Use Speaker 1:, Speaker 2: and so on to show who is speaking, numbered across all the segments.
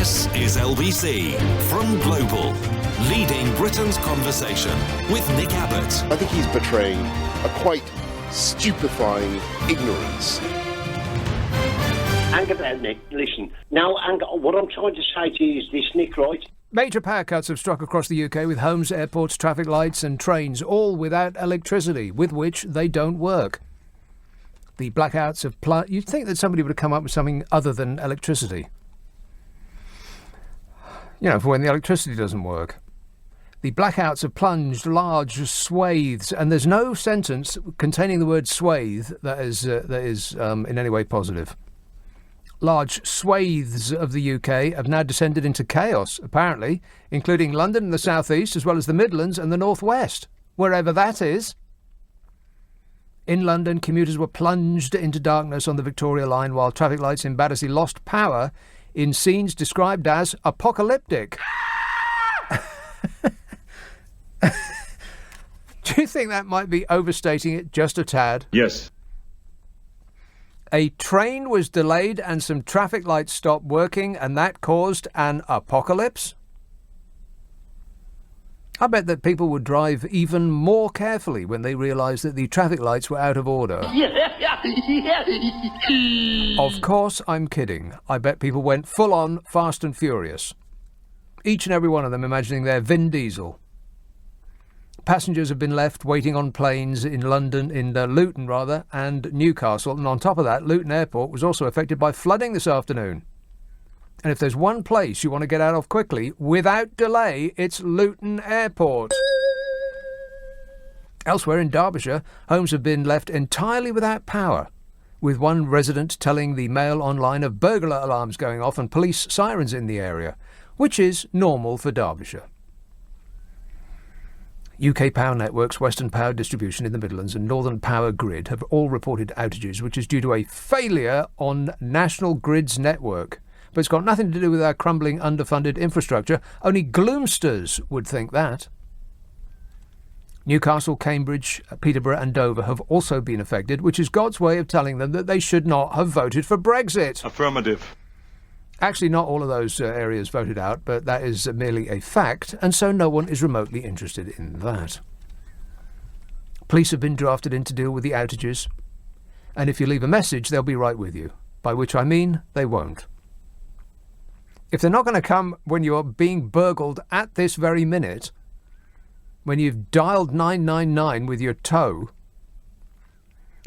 Speaker 1: This is LBC from Global, leading Britain's conversation with Nick Abbot.
Speaker 2: I think he's betraying a quite stupefying ignorance.
Speaker 3: Hang about, Nick. Listen. Now, what I'm trying to say to you is this, Nick, right?
Speaker 4: Major power cuts have struck across the UK with homes, airports, traffic lights and trains, all without electricity, with which they don't work. The blackouts have you'd think that somebody would have come up with something other than electricity. You know, for when the electricity doesn't work. The blackouts have plunged large swathes, and there's no sentence containing the word swathe that is in any way positive. Large swathes of the UK have now descended into chaos, apparently, including London and the South East, as well as the Midlands and the North West, wherever that is. In London, commuters were plunged into darkness on the Victoria Line, while traffic lights in Battersea lost power in scenes described as apocalyptic. Do you think that might be overstating it just a tad?
Speaker 5: Yes.
Speaker 4: A train was delayed and some traffic lights stopped working, and that caused an apocalypse? I bet that people would drive even more carefully when they realised that the traffic lights were out of order. Of course, I'm kidding. I bet people went full-on Fast and Furious. Each and every one of them imagining they're Vin Diesel. Passengers have been left waiting on planes in London, Luton and Newcastle. And on top of that, Luton Airport was also affected by flooding this afternoon. And if there's one place you want to get out of quickly, without delay, it's Luton Airport. Elsewhere in Derbyshire, homes have been left entirely without power, with one resident telling the Mail Online of burglar alarms going off and police sirens in the area, which is normal for Derbyshire. UK Power Networks, Western Power Distribution in the Midlands and Northern Power Grid have all reported outages, which is due to a failure on National Grid's network. But it's got nothing to do with our crumbling, underfunded infrastructure. Only gloomsters would think that. Newcastle, Cambridge, Peterborough and Dover have also been affected, which is God's way of telling them that they should not have voted for Brexit.
Speaker 5: Affirmative.
Speaker 4: Actually, not all of those areas voted out, but that is merely a fact, and so no one is remotely interested in that. Police have been drafted in to deal with the outages, and if you leave a message, they'll be right with you, by which I mean they won't. If they're not going to come when you're being burgled at this very minute, when you've dialed 999 with your toe,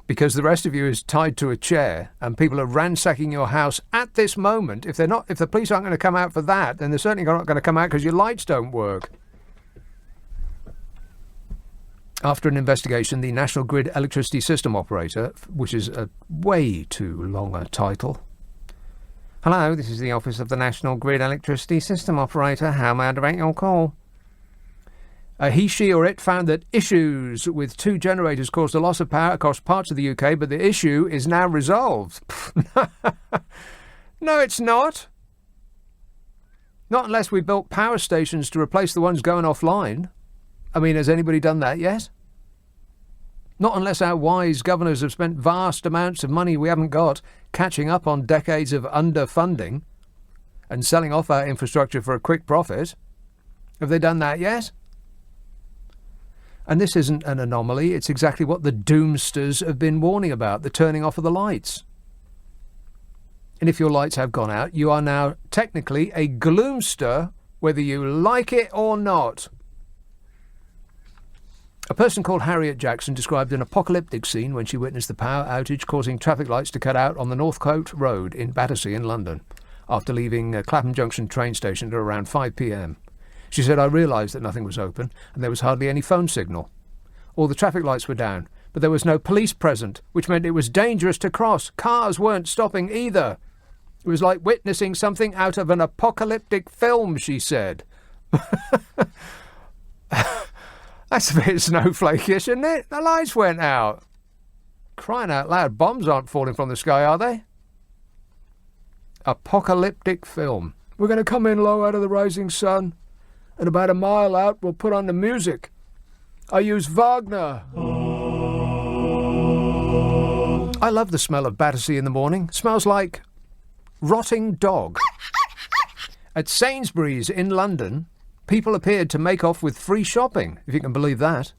Speaker 4: because the rest of you is tied to a chair and people are ransacking your house at this moment, if the police aren't going to come out for that, then they're certainly not going to come out because your lights don't work. After an investigation, the National Grid Electricity System Operator, which is a way too long a title. Hello, this is the office of the National Grid Electricity System Operator. How may I direct your call? He, she or it found that issues with two generators caused a loss of power across parts of the UK, but the issue is now resolved. No, it's not. Not unless we built power stations to replace the ones going offline. I mean, has anybody done that yet? Not unless our wise governors have spent vast amounts of money we haven't got catching up on decades of underfunding and selling off our infrastructure for a quick profit. Have they done that yet? And this isn't an anomaly, it's exactly what the doomsters have been warning about, the turning off of the lights. And if your lights have gone out, you are now technically a gloomster, whether you like it or not. A person called Harriet Jackson described an apocalyptic scene when she witnessed the power outage causing traffic lights to cut out on the Northcote Road in Battersea in London after leaving Clapham Junction train station at around 5 p.m. She said, I realised that nothing was open and there was hardly any phone signal. All the traffic lights were down, but there was no police present, which meant it was dangerous to cross. Cars weren't stopping either. It was like witnessing something out of an apocalyptic film, she said. That's a bit snowflakeish, isn't it? The lights went out. Crying out loud, bombs aren't falling from the sky, are they? Apocalyptic film. We're going to come in low out of the rising sun, and about a mile out we'll put on the music. I use Wagner. I love the smell of Battersea in the morning. Smells like rotting dog. At Sainsbury's in London, people appeared to make off with free shopping, if you can believe that.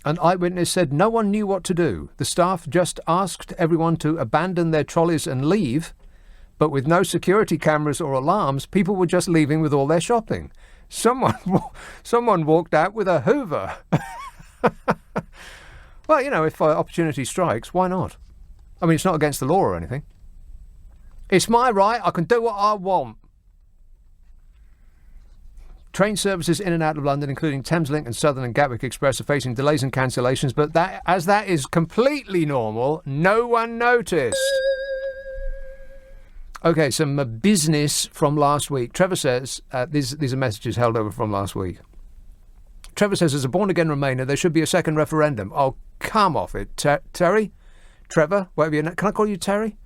Speaker 4: An eyewitness said no one knew what to do. The staff just asked everyone to abandon their trolleys and leave, but with no security cameras or alarms, people were just leaving with all their shopping. Someone walked out with a Hoover. Well, you know, if opportunity strikes, why not? I mean, it's not against the law or anything. It's my right. I can do what I want. Train services in and out of London, including Thameslink and Southern and Gatwick Express, are facing delays and cancellations, but as that is completely normal, no one noticed. Okay, some business from last week. Trevor says, these are messages held over from last week. Trevor says, as a born-again Remainer, there should be a second referendum. Oh, come off it. Terry? Trevor? Whatever your name. Can I call you Terry?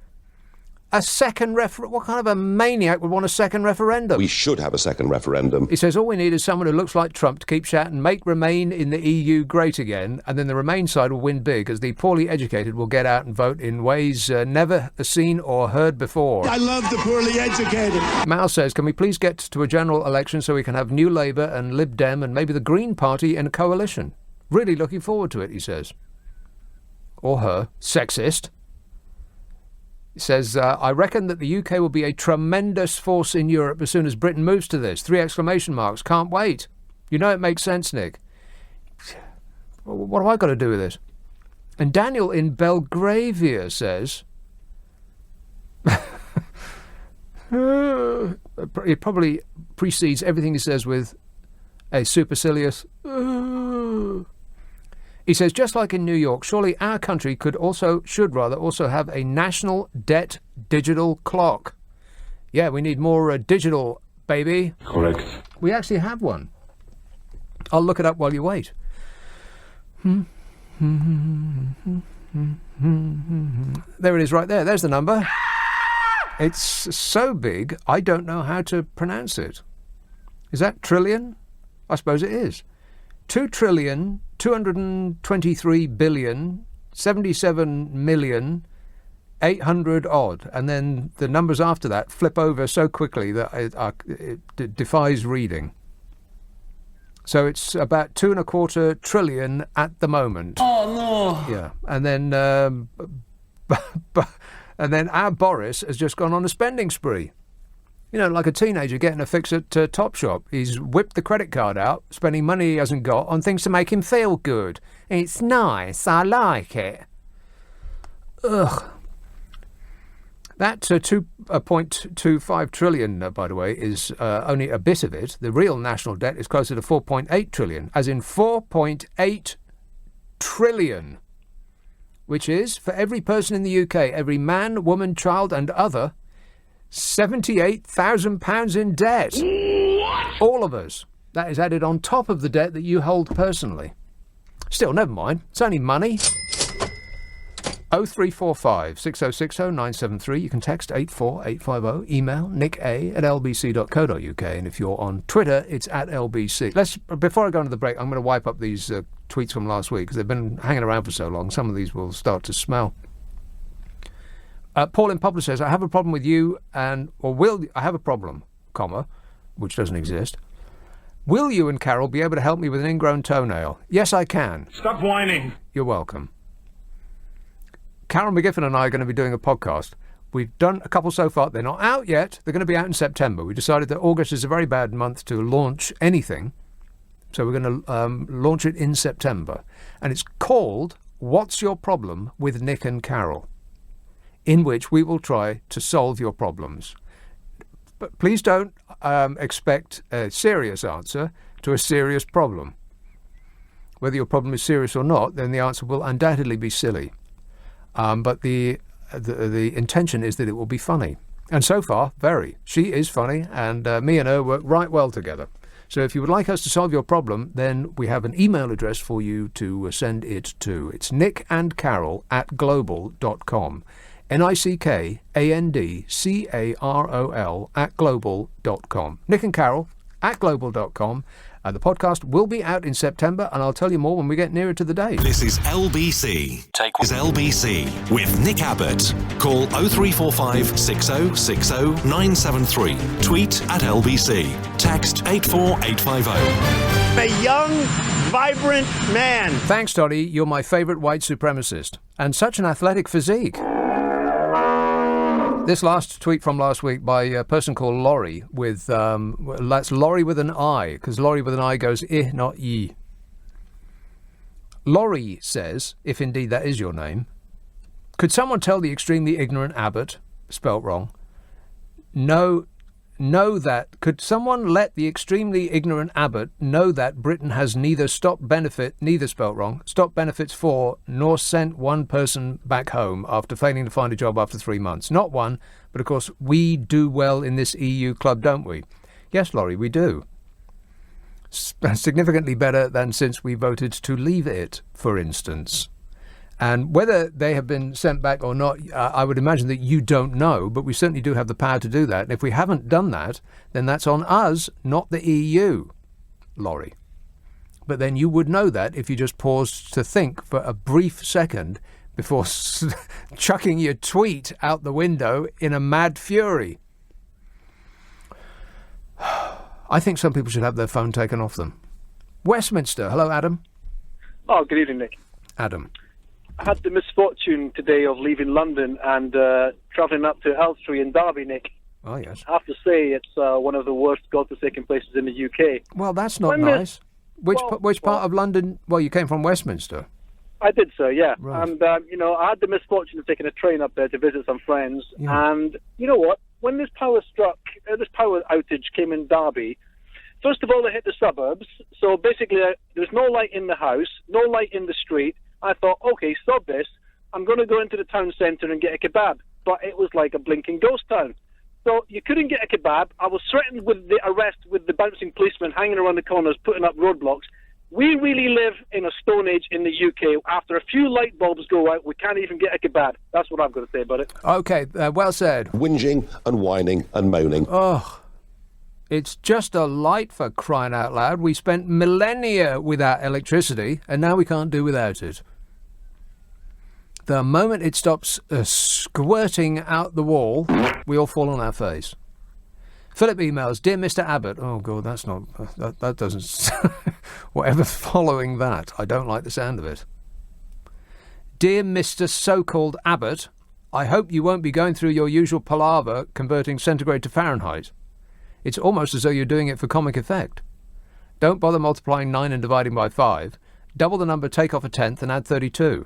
Speaker 4: A second what kind of a maniac would want a second referendum?
Speaker 5: We should have a second referendum.
Speaker 4: He says all we need is someone who looks like Trump to keep shouting, make Remain in the EU great again, and then the Remain side will win big, as the poorly educated will get out and vote in ways never seen or heard before.
Speaker 6: I love the poorly educated.
Speaker 4: Mal says, can we please get to a general election so we can have New Labour and Lib Dem and maybe the Green Party in a coalition? Really looking forward to it, he says. Or her. Sexist. He says, I reckon that the UK will be a tremendous force in Europe as soon as Britain moves to this. 3 exclamation marks. Can't wait. You know it makes sense, Nick. What have I got to do with this? And Daniel in Belgravia says, it probably precedes everything he says with a supercilious, He says, just like in New York, surely our country should also have a national debt digital clock. Yeah, we need more digital, baby.
Speaker 6: Correct.
Speaker 4: We actually have one. I'll look it up while you wait. There it is right there. There's the number. It's so big, I don't know how to pronounce it. Is that trillion? I suppose it is. 2,223,077,800 odd, and then the numbers after that flip over so quickly that it defies reading. So it's about 2.25 trillion at the moment.
Speaker 6: Oh no!
Speaker 4: Yeah, and then and then our Boris has just gone on a spending spree. You know, like a teenager getting a fix at Topshop. He's whipped the credit card out, spending money he hasn't got on things to make him feel good. It's nice. I like it. Ugh. That 2.25 trillion, by the way, is only a bit of it. The real national debt is closer to 4.8 trillion, as in 4.8 trillion, which is, for every person in the UK, every man, woman, child and other, £78,000 in debt. What? All of us. That is added on top of the debt that you hold personally. Still, never mind. It's only money. 0345 6060 973. You can text 84850. Email nicka@lbc.co.uk. And if you're on Twitter, it's @LBC. Before I go into the break, I'm going to wipe up these tweets from last week because they've been hanging around for so long. Some of these will start to smell. Paul in Public says, I have a problem with you I have a problem, comma, which doesn't exist. Will you and Carol be able to help me with an ingrown toenail? Yes, I can.
Speaker 6: Stop whining.
Speaker 4: You're welcome. Carol McGiffin and I are going to be doing a podcast. We've done a couple so far. They're not out yet. They're going to be out in September. We decided that August is a very bad month to launch anything. So we're going to launch it in September. And it's called What's Your Problem with Nick and Carol, in which we will try to solve your problems. But please don't expect a serious answer to a serious problem. Whether your problem is serious or not, then the answer will undoubtedly be silly. But the intention is that it will be funny. And so far, very. She is funny, and me and her work right well together. So if you would like us to solve your problem, then we have an email address for you to send it to. It's nickandcarol@global.com. NICKANDCAROL @global.com. Nick and Carol @global.com. And the podcast will be out in September, and I'll tell you more when we get nearer to the date.
Speaker 1: This is LBC. Is LBC with Nick Abbott. Call 0345 6060 973. Tweet at LBC. Text 84850.
Speaker 6: A young, vibrant man.
Speaker 4: Thanks, Toddy. You're my favourite white supremacist. And such an athletic physique. This last tweet from last week by a person called Laurie with, that's Laurie with an I, because Laurie with an I goes not ye. Laurie says, if indeed that is your name, could someone tell the extremely ignorant Abbot, spelt wrong, could someone let the extremely ignorant Abbot know that Britain has neither spelt benefits for, nor sent one person back home after failing to find a job after 3 months? Not one, but of course we do well in this EU club, don't we? Yes, Laurie, we do. Significantly better than since we voted to leave it, for instance. And whether they have been sent back or not, I would imagine that you don't know, but we certainly do have the power to do that. And if we haven't done that, then that's on us, not the EU, Laurie. But then you would know that if you just paused to think for a brief second before chucking your tweet out the window in a mad fury. I think some people should have their phone taken off them. Westminster. Hello, Adam.
Speaker 7: Oh, good evening, Nick.
Speaker 4: Adam.
Speaker 7: I had the misfortune today of leaving London and travelling up to Elstree in Derby, Nick.
Speaker 4: Oh, yes.
Speaker 7: I have to say it's one of the worst God-forsaken places in the UK.
Speaker 4: Well, that's not nice. Which part of London? Well, you came from Westminster.
Speaker 7: I did, sir, yeah.
Speaker 4: Right.
Speaker 7: And, I had the misfortune of taking a train up there to visit some friends.
Speaker 4: Yeah.
Speaker 7: And you know what? When this power outage came in Derby, first of all, it hit the suburbs. So basically, there's no light in the house, no light in the street. I thought, okay, stop this. I'm going to go into the town centre and get a kebab. But it was like a blinking ghost town. So you couldn't get a kebab. I was threatened with the arrest with the bouncing policemen hanging around the corners, putting up roadblocks. We really live in a stone age in the UK. After a few light bulbs go out, we can't even get a kebab. That's what I've got to say about it.
Speaker 4: Okay, well said.
Speaker 5: Whinging and whining and moaning.
Speaker 4: Oh, it's just a light, for crying out loud. We spent millennia without electricity, and now we can't do without it. The moment it stops squirting out the wall, we all fall on our face. Philip emails, Dear Mr. Abbott. Oh, God, that's not... That doesn't... Whatever's following that, I don't like the sound of it. Dear Mr. So-called Abbott, I hope you won't be going through your usual palaver converting centigrade to Fahrenheit. It's almost as though you're doing it for comic effect. Don't bother multiplying 9 and dividing by 5. Double the number, take off a tenth, and add 32.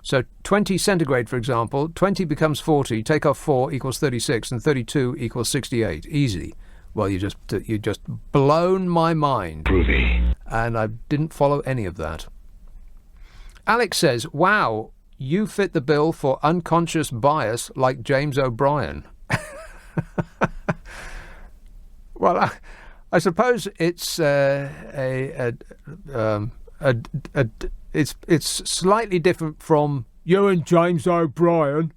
Speaker 4: So 20 centigrade, for example, 20 becomes 40, take off 4 equals 36, and 32 equals 68. Easy. Well, you just blown my mind.
Speaker 6: Groovy.
Speaker 4: And I didn't follow any of that. Alex says, wow, you fit the bill for unconscious bias like James O'Brien. Well, I suppose it's it's slightly different from you and James O'Brien.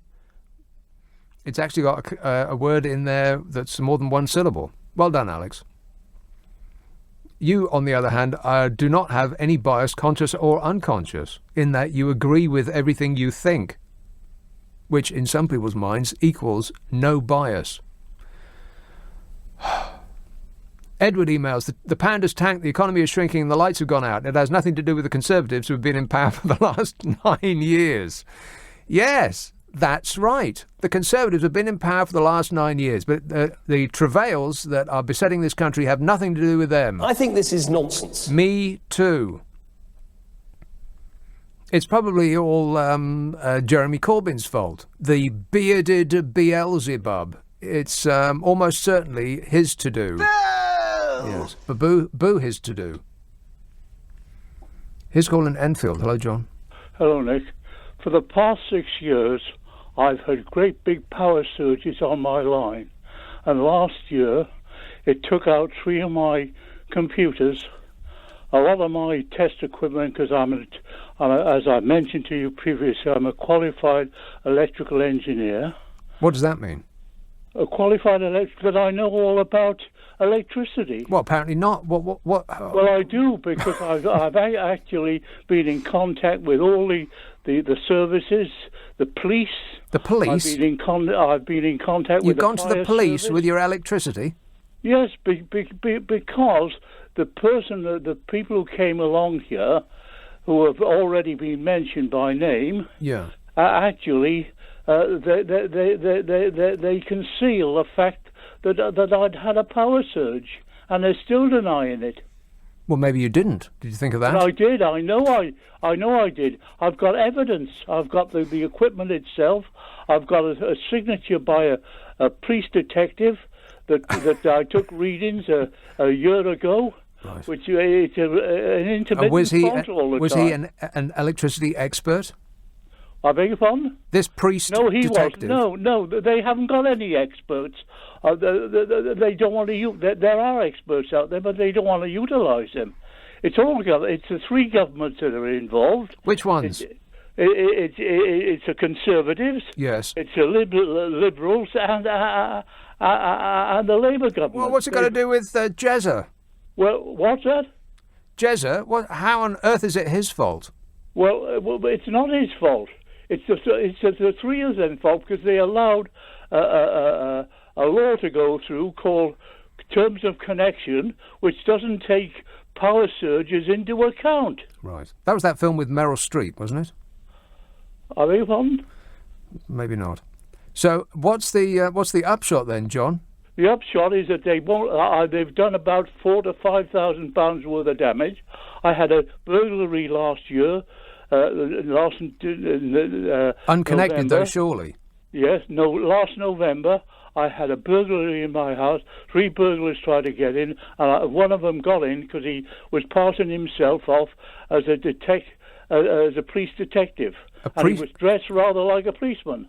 Speaker 4: It's actually got a word in there that's more than one syllable. Well done, Alex. You, on the other hand, do not have any bias, conscious or unconscious, in that you agree with everything you think, which in some people's minds equals no bias. Edward emails, the pound has tanked, the economy is shrinking, and the lights have gone out. It has nothing to do with the Conservatives who have been in power for the last 9 years. Yes, that's right. The Conservatives have been in power for the last 9 years, but the travails that are besetting this country have nothing to do with them.
Speaker 8: I think this is nonsense.
Speaker 4: Me too. It's probably all Jeremy Corbyn's fault. The bearded Beelzebub. It's almost certainly his to-do. Yes, but boo his to-do. Here's Colin Enfield. Hello, John.
Speaker 9: Hello, Nick. For the past 6 years, I've had great big power surges on my line. And last year, it took out 3 of my computers, a lot of my test equipment, because as I mentioned to you previously, I'm a qualified electrical engineer.
Speaker 4: What does that mean?
Speaker 9: A qualified electrical, but I know all about electricity.
Speaker 4: Well, apparently not. What?
Speaker 9: Well, I do, because I've actually been in contact with all the services, the police.
Speaker 4: The police?
Speaker 9: I've been in contact with the fire service.
Speaker 4: You've gone to the police with your electricity?
Speaker 9: Yes, because the people who came along here, who have already been mentioned by name, actually they conceal the fact that I'd had a power surge, and they're still denying it.
Speaker 4: Well, maybe you didn't. Did you think of that?
Speaker 9: And I did. I know I did. I've got evidence. I've got the equipment itself. I've got a signature by a police detective that I took readings a year ago.
Speaker 4: Right.
Speaker 9: Which it's an intermittent fault all the time.
Speaker 4: Was he an electricity expert?
Speaker 9: I beg your pardon?
Speaker 4: This priest
Speaker 9: No, he
Speaker 4: detective?
Speaker 9: wasn't. No, they haven't got any experts. They don't want to use. There are experts out there, but they don't want to utilise them. It's the three governments that are involved.
Speaker 4: Which ones?
Speaker 9: It's the Conservatives.
Speaker 4: Yes.
Speaker 9: It's the Liberals and the Labour government.
Speaker 4: Well, what's it got to do with Jezza?
Speaker 9: Well, what's that?
Speaker 4: Jezza? How on earth is it his fault?
Speaker 9: Well, it's not his fault. It's the three of them fault, because they allowed a law to go through called Terms of Connection, which doesn't take power surges into account.
Speaker 4: Right. That was that film with Meryl Streep, wasn't it?
Speaker 9: Are they on?
Speaker 4: Maybe not. So what's the upshot then, John?
Speaker 9: The upshot is that they've done about £4,000 to £5,000 worth of damage. I had a burglary last year.
Speaker 4: Unconnected,
Speaker 9: November.
Speaker 4: though, surely.
Speaker 9: Yes, last November I had a burglary in my house. 3 burglars tried to get in, and one of them got in because he was passing himself off as a police detective. And he was dressed rather like a policeman.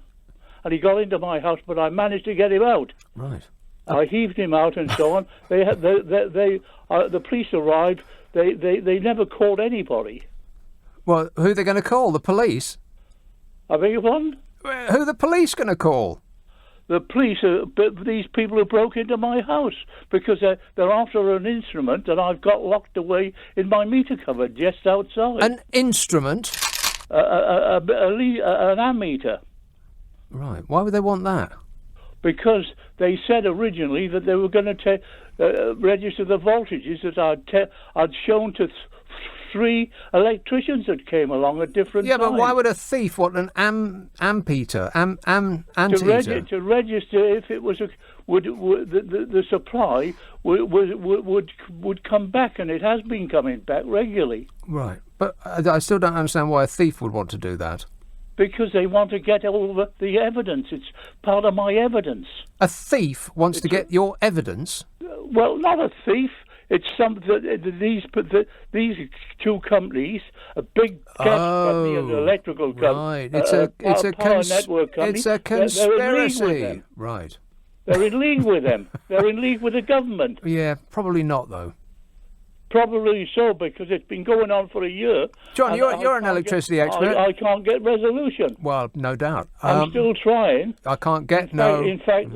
Speaker 9: And he got into my house, but I managed to get him out.
Speaker 4: Right.
Speaker 9: I heaved him out and so on. The police arrived. They never called anybody.
Speaker 4: Well, who are they going to call? The police?
Speaker 9: I beg your pardon?
Speaker 4: Who are the police going to call?
Speaker 9: The police are these people who broke into my house because they're after an instrument that I've got locked away in my meter cupboard just outside.
Speaker 4: An instrument?
Speaker 9: An ammeter.
Speaker 4: Right. Why would they want that?
Speaker 9: Because they said originally that they were going to register the voltages that I'd shown to 3 electricians that came along at different times.
Speaker 4: Yeah, but why would a thief want an ammeter? Anteater?
Speaker 9: To register if it was the supply would come back, and it has been coming back regularly.
Speaker 4: Right, but I still don't understand why a thief would want to do that.
Speaker 9: Because they want to get all the evidence. It's part of my evidence.
Speaker 4: A thief wants to get your evidence?
Speaker 9: Well, not a thief. It's these 2 companies, a big gas company and an electrical company.
Speaker 4: Right. It's a
Speaker 9: network company.
Speaker 4: It's a conspiracy. Right.
Speaker 9: They're in league with them. They're in league with the government.
Speaker 4: Yeah, probably not though.
Speaker 9: Probably so, because it's been going on for a year.
Speaker 4: John, you're an electricity expert.
Speaker 9: I can't get resolution.
Speaker 4: Well, no doubt.
Speaker 9: I'm still trying.
Speaker 4: I can't get
Speaker 9: In fact,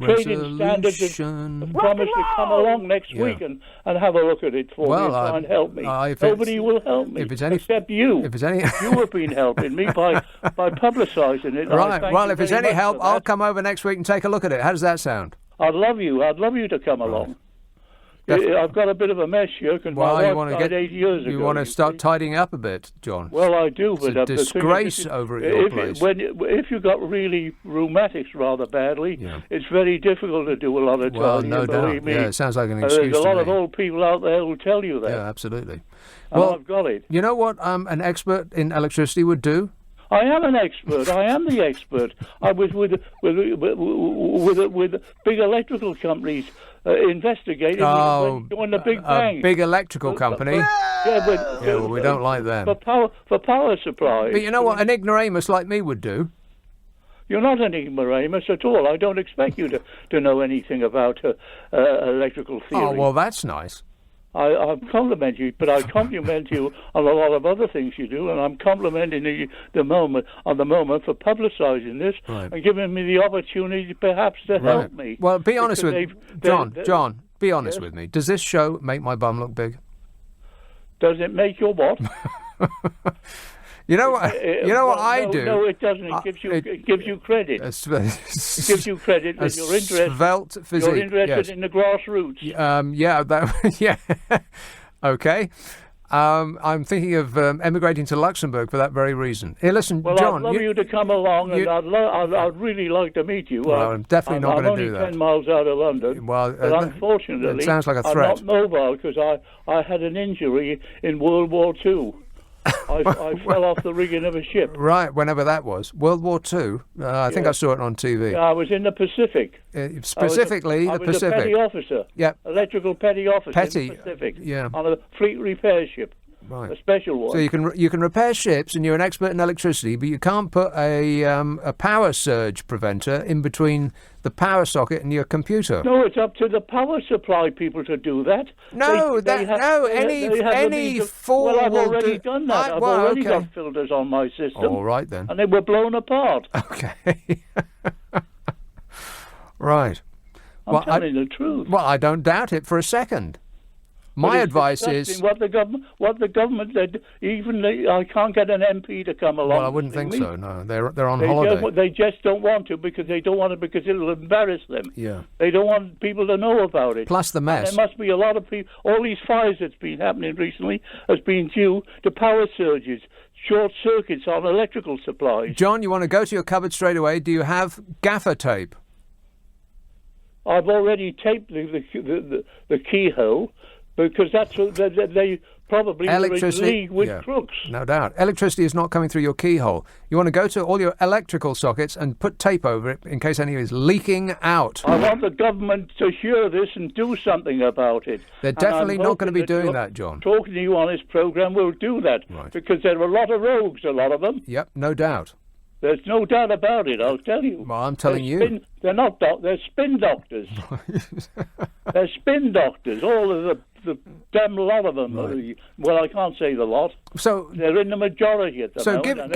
Speaker 9: trading standards have promised to come along next week and have a look at it for me and try and help me. Nobody will help me except you.
Speaker 4: If it's any,
Speaker 9: you have been helping me by publicising it.
Speaker 4: Right. Well, if it's any help, I'll come over next week and take a look at it. How does that sound?
Speaker 9: I'd love you to come along. I've got a bit of a mess here because my wife died 8 years ago.
Speaker 4: You want to start tidying up a bit, John?
Speaker 9: Well, I do, but
Speaker 4: it's a disgrace over at your place.
Speaker 9: If you've got really rheumatics rather badly, it's very difficult to do a lot of tidying.
Speaker 4: Well, no doubt.
Speaker 9: Believe me.
Speaker 4: Yeah, it sounds like an excuse.
Speaker 9: There's a lot of old people out there who'll tell you that.
Speaker 4: Yeah, absolutely.
Speaker 9: And
Speaker 4: well,
Speaker 9: I've got it.
Speaker 4: You know what an expert in electricity would do?
Speaker 9: I am an expert. I am the expert. I was with big electrical companies investigating when the Big Bang.
Speaker 4: A big electrical company.
Speaker 9: Well,
Speaker 4: we don't like them.
Speaker 9: For power supply.
Speaker 4: But you know what an ignoramus like me would do?
Speaker 9: You're not an ignoramus at all. I don't expect you to know anything about electrical theory.
Speaker 4: Oh, well, that's nice.
Speaker 9: I compliment you, but I compliment you on a lot of other things you do, and I'm complimenting you the moment for publicising this and giving me the opportunity, perhaps, to help me.
Speaker 4: Well, be honest with me, John. Be honest with me. Does this show make my bum look big?
Speaker 9: Does it make your what?
Speaker 4: You know what? What I do?
Speaker 9: No, it doesn't. It gives you credit. It gives you credit that you're interested.
Speaker 4: Svelte physique.
Speaker 9: You're interested in the grassroots.
Speaker 4: Yeah. Okay. I'm thinking of emigrating to Luxembourg for that very reason. Here, listen,
Speaker 9: well,
Speaker 4: John.
Speaker 9: I'd love you to come along, and I'd really like to meet you.
Speaker 4: Well, I'm definitely not going to do that.
Speaker 9: I'm only 10 miles out of London.
Speaker 4: Well,
Speaker 9: but unfortunately,
Speaker 4: it sounds like a threat.
Speaker 9: I'm not mobile because I had an injury in World War II. I fell off the rigging of a ship.
Speaker 4: Right, whenever that was. World War II. I think I saw it on TV.
Speaker 9: I was in the Pacific.
Speaker 4: Specifically, the Pacific.
Speaker 9: I was a petty officer.
Speaker 4: Yeah.
Speaker 9: Electrical petty officer in the Pacific.
Speaker 4: Yeah.
Speaker 9: On a fleet repair ship.
Speaker 4: Right.
Speaker 9: A special one.
Speaker 4: So you can repair ships, and you're an expert in electricity, but you can't put a power surge preventer in between the power socket and your computer.
Speaker 9: No, it's up to the power supply people to do that.
Speaker 4: Any fool.
Speaker 9: Well, I've
Speaker 4: will
Speaker 9: already done that. I've already got filters on my system.
Speaker 4: All right then.
Speaker 9: And they were blown apart.
Speaker 4: Okay. Right.
Speaker 9: I'm telling the truth.
Speaker 4: Well, I don't doubt it for a second. My advice is
Speaker 9: what the government said. I can't get an MP to come along.
Speaker 4: Well, I wouldn't think so. No, they're on holiday.
Speaker 9: They just don't want to because it'll embarrass them.
Speaker 4: Yeah.
Speaker 9: They don't want people to know about it.
Speaker 4: Plus the mess.
Speaker 9: And there must be a lot of people. All these fires that's been happening recently has been due to power surges, short circuits on electrical supplies.
Speaker 4: John, you want to go to your cupboard straight away? Do you have gaffer tape?
Speaker 9: I've already taped the keyhole. Because that's what they probably are in league with crooks.
Speaker 4: No doubt. Electricity is not coming through your keyhole. You want to go to all your electrical sockets and put tape over it in case any is leaking out.
Speaker 9: I want the government to hear this and do something about it.
Speaker 4: They're definitely not going to be doing that, John.
Speaker 9: Talking to you on this programme will do that.
Speaker 4: Right.
Speaker 9: Because there are a lot of rogues, a lot of them.
Speaker 4: Yep, no doubt.
Speaker 9: There's no doubt about it, I'll tell you.
Speaker 4: Well, I'm telling you.
Speaker 9: They're not they're spin doctors. They're spin doctors, all of the damn lot of them. Right. Well, I can't say the lot.
Speaker 4: So
Speaker 9: they're in the majority at the moment.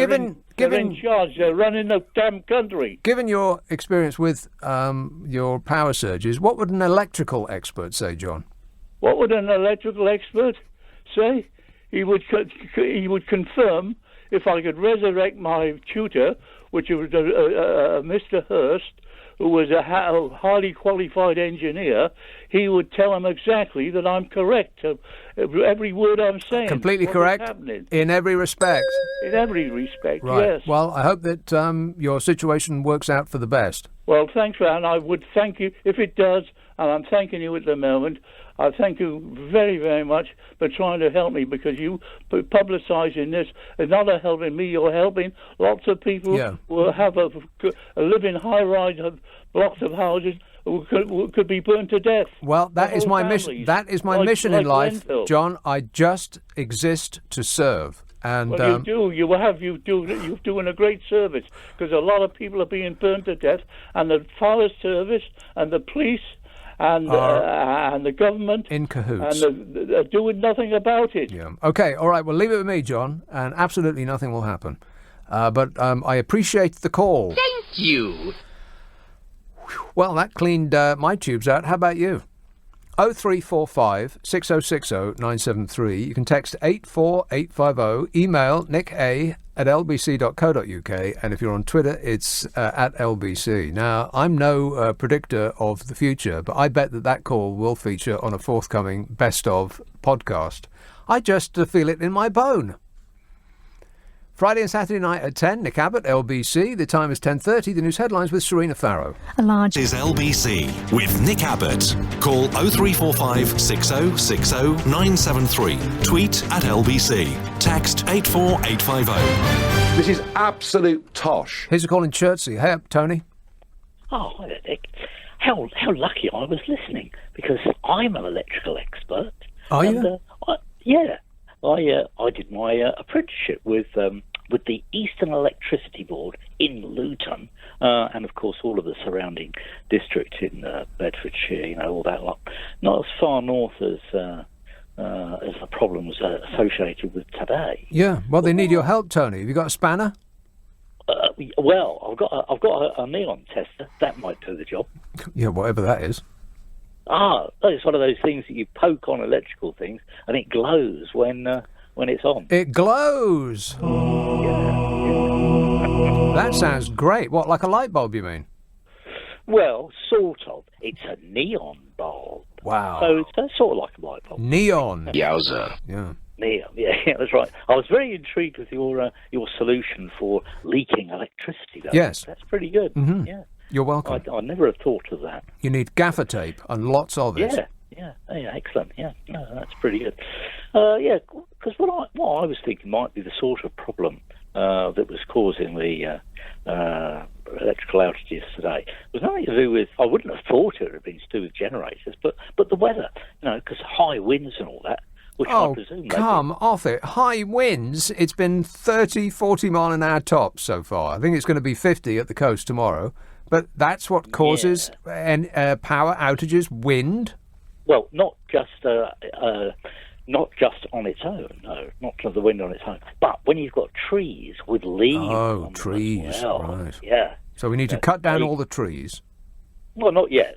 Speaker 9: They're in charge. They're running the damn country.
Speaker 4: Given your experience with your power surges, what would an electrical expert say, John?
Speaker 9: What would an electrical expert say? He would confirm if I could resurrect my tutor, which was Mr. Hurst, who was a highly qualified engineer. He would tell him exactly that I'm correct. Every word I'm saying.
Speaker 4: Completely correct in every respect.
Speaker 9: In every respect,
Speaker 4: right.
Speaker 9: Yes.
Speaker 4: Well, I hope that your situation works out for the best.
Speaker 9: Well, thanks, and I would thank you if it does, and I'm thanking you at the moment. I thank you very, very much for trying to help me, because you publicising this is not helping me. You're helping lots of people who have live in high-rise blocks of houses who could be burned to death.
Speaker 4: Well, that is my mission. That is my mission in life, John. I just exist to serve. And
Speaker 9: well, you do. You're doing a great service, because a lot of people are being burned to death, and the fire service and the police and the government
Speaker 4: in cahoots,
Speaker 9: and they're doing nothing about it.
Speaker 4: Yeah. Okay. All right. Well, leave it with me, John, and absolutely nothing will happen. But I appreciate the call.
Speaker 8: Thank you.
Speaker 4: Well, that cleaned my tubes out. How about you? 0345 6060 973. You can text 84850. Email nicka@lbc.co.uk. And if you're on Twitter, it's at LBC. Now, I'm no predictor of the future, but I bet that call will feature on a forthcoming Best Of podcast. I just feel it in my bone. Friday and Saturday night at 10, Nick Abbot, LBC. The time is 10:30. The news headlines with Serena Farrow.
Speaker 1: This is LBC with Nick Abbot. Call 0345 6060 973. Tweet at LBC. Text 84850.
Speaker 5: This is absolute tosh.
Speaker 4: Here's a call in Chertsey. Hey up, Tony.
Speaker 10: Oh, hi there, Nick. How lucky I was listening, because I'm an electrical expert.
Speaker 4: Are you?
Speaker 10: Yeah. I did my apprenticeship with the Eastern Electricity Board in Luton, and of course all of the surrounding districts in Bedfordshire, all that lot. Not as far north as as the problems associated with today.
Speaker 4: Yeah, well, they need your help, Tony. Have you got a spanner?
Speaker 10: Well, I've got a neon tester. That might do the job.
Speaker 4: Yeah, whatever that is.
Speaker 10: It's one of those things that you poke on electrical things, and it glows when it's on.
Speaker 4: It glows. That sounds great. What, like a light bulb, you mean?
Speaker 10: Well, sort of. It's a neon bulb.
Speaker 4: Wow.
Speaker 10: So it's sort of like a light bulb.
Speaker 4: Neon.
Speaker 2: Yowza.
Speaker 4: Yeah.
Speaker 10: Neon. Yeah, that's right. I was very intrigued with your solution for leaking electricity.
Speaker 4: Yes.
Speaker 10: That's pretty good.
Speaker 4: Mm-hmm.
Speaker 10: Yeah.
Speaker 4: You're welcome.
Speaker 10: I never have thought of that.
Speaker 4: You need gaffer tape and lots of it.
Speaker 10: Yeah, excellent. Yeah, no, that's pretty good. Because what I was thinking might be the sort of problem that was causing the electrical outages today was nothing to do with. I wouldn't have thought it would have been to do with generators, but the weather. Because high winds and all that. Which I presume
Speaker 4: come off it. High winds, it's been 30, 40 mile an hour tops so far. I think it's going to be 50 at the coast tomorrow. But that's what causes power outages, wind?
Speaker 10: Well, not just on its own, no, not the wind on its own. But when you've got trees with leaves on them
Speaker 4: trees,
Speaker 10: as well,
Speaker 4: right.
Speaker 10: Yeah.
Speaker 4: So we need to cut down all the trees.
Speaker 10: Well, not yet.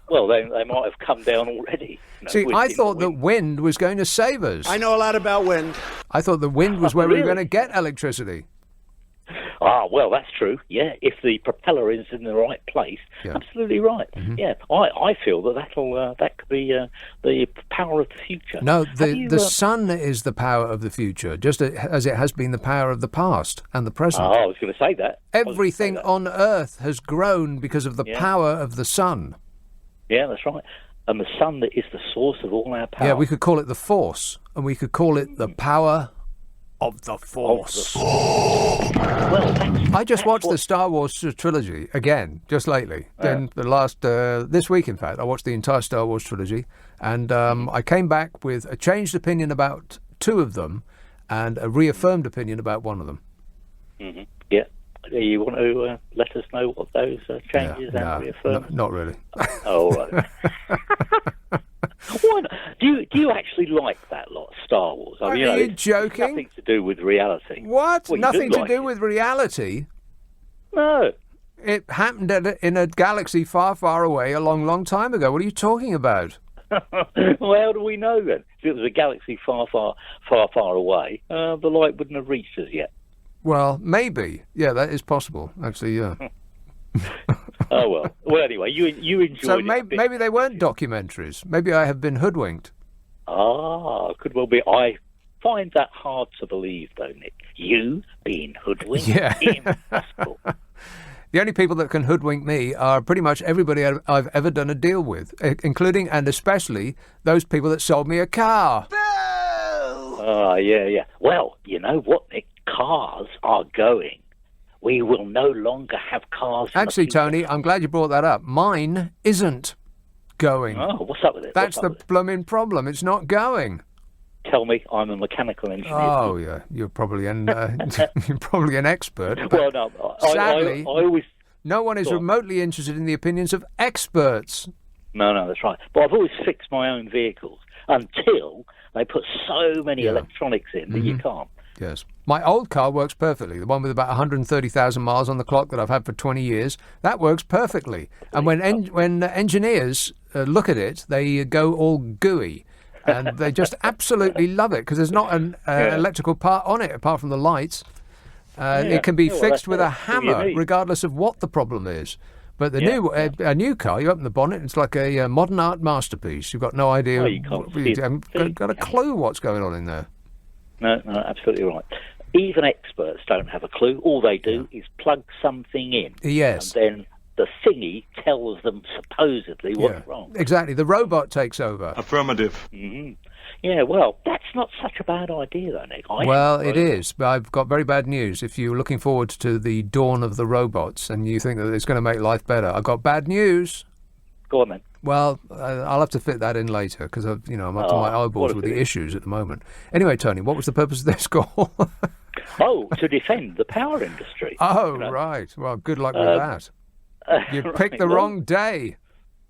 Speaker 10: Well, they might have come down already.
Speaker 4: See, I thought that wind was going to save us.
Speaker 6: I know a lot about wind.
Speaker 4: I thought the wind was where we were
Speaker 10: Really?
Speaker 4: going to get electricity.
Speaker 10: Well, that's true. Yeah, if the propeller is in the right place, absolutely right. Mm-hmm. Yeah, I feel that could be the power of the future.
Speaker 4: No, the sun is the power of the future, just as it has been the power of the past and the present.
Speaker 10: I was going to say that.
Speaker 4: Everything on Earth has grown because of the power of the sun.
Speaker 10: Yeah, that's right. And the sun that is the source of all our power.
Speaker 4: Yeah, we could call it the Force, and we could call it the power of the Force. I just watched the Star Wars trilogy again, just lately. Then the last, this week in fact, I watched the entire Star Wars trilogy, and I came back with a changed opinion about two of them, and a reaffirmed opinion about one of them.
Speaker 10: Mm-hmm. Yeah. You want to let us know what those changes and reaffirmed?
Speaker 4: Not really.
Speaker 10: Oh, right. Why not? Do you actually like that lot, Star Wars? I mean,
Speaker 4: Are you joking?
Speaker 10: It's nothing to do with reality.
Speaker 4: What?
Speaker 10: Well,
Speaker 4: nothing to
Speaker 10: like
Speaker 4: do
Speaker 10: it.
Speaker 4: with reality?
Speaker 10: No.
Speaker 4: It happened in a galaxy far, far away a long, long time ago. What are you talking about?
Speaker 10: Well, how do we know then? If it was a galaxy far, far, far, far away, the light wouldn't have reached us yet.
Speaker 4: Well, maybe. Yeah, that is possible. Actually, yeah.
Speaker 10: Oh, well. Well, anyway, you enjoyed
Speaker 4: so
Speaker 10: it.
Speaker 4: So maybe they weren't documentaries. Maybe I have been hoodwinked.
Speaker 10: Could well be. I find that hard to believe, though, Nick. You being hoodwinked?
Speaker 4: Yeah.
Speaker 10: Impossible.
Speaker 4: The only people that can hoodwink me are pretty much everybody I've ever done a deal with, including and especially those people that sold me a car.
Speaker 10: Yeah. Well, you know what, Nick? Cars are going. We will no longer have cars.
Speaker 4: Actually, Tony, I'm glad you brought that up. Mine isn't going.
Speaker 10: Oh, what's up with it?
Speaker 4: That's the blooming problem. It's not going.
Speaker 10: Tell me, I'm a mechanical engineer.
Speaker 4: Oh, yeah. You're probably an expert.
Speaker 10: Well, no.
Speaker 4: Sadly,
Speaker 10: I always...
Speaker 4: no one is remotely interested in the opinions of experts.
Speaker 10: No, that's right. But I've always fixed my own vehicles until they put so many electronics in that you can't.
Speaker 4: Yes. My old car works perfectly. The one with about 130,000 miles on the clock that I've had for 20 years, that works perfectly. And when engineers look at it, they go all gooey. And they just absolutely love it because there's not an electrical part on it apart from the lights. It can be fixed with a hammer regardless of what the problem is. But a new car, you open the bonnet, it's like a modern art masterpiece. You've got no idea.
Speaker 10: You haven't
Speaker 4: got a clue what's going on in there.
Speaker 10: No, absolutely right. Even experts don't have a clue. All they do is plug something in.
Speaker 4: Yes.
Speaker 10: And then the thingy tells them supposedly what's wrong.
Speaker 4: Exactly. The robot takes over.
Speaker 5: Affirmative.
Speaker 10: Mm-hmm. Yeah, well, that's not such a bad idea, though, Nick.
Speaker 4: Well, it is, but I've got very bad news. If you're looking forward to the dawn of the robots and you think that it's going to make life better, I've got bad news.
Speaker 10: Go on, then.
Speaker 4: Well, I'll have to fit that in later because I'm up to my eyeballs with the issues at the moment. Anyway, Tony, what was the purpose of this call?
Speaker 10: To defend the power industry.
Speaker 4: Oh, right. Well, good luck with that. You picked the wrong day.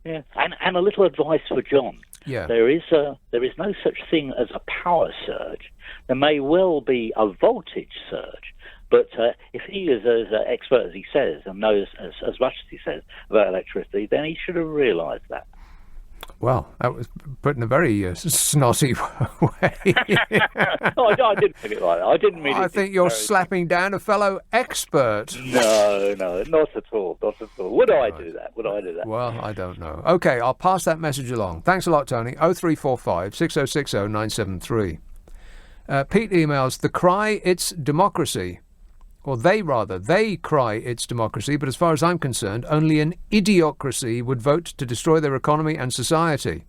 Speaker 10: Yeah, and a little advice for John.
Speaker 4: Yeah.
Speaker 10: There is no such thing as a power surge. There may well be a voltage surge, but if he is as expert as he says and knows as much as he says about electricity, then he should have realised that.
Speaker 4: Well, that was put in a very snotty way.
Speaker 10: No, I didn't think it like that. I didn't mean it.
Speaker 4: I think you're slapping down a fellow expert.
Speaker 10: No, not at all, not at all. Would I do that?
Speaker 4: Well, I don't know. OK, I'll pass that message along. Thanks a lot, Tony. 0345 6060 973. Pete emails, the cry, it's democracy. Or they cry it's democracy, but as far as I'm concerned, only an idiocracy would vote to destroy their economy and society.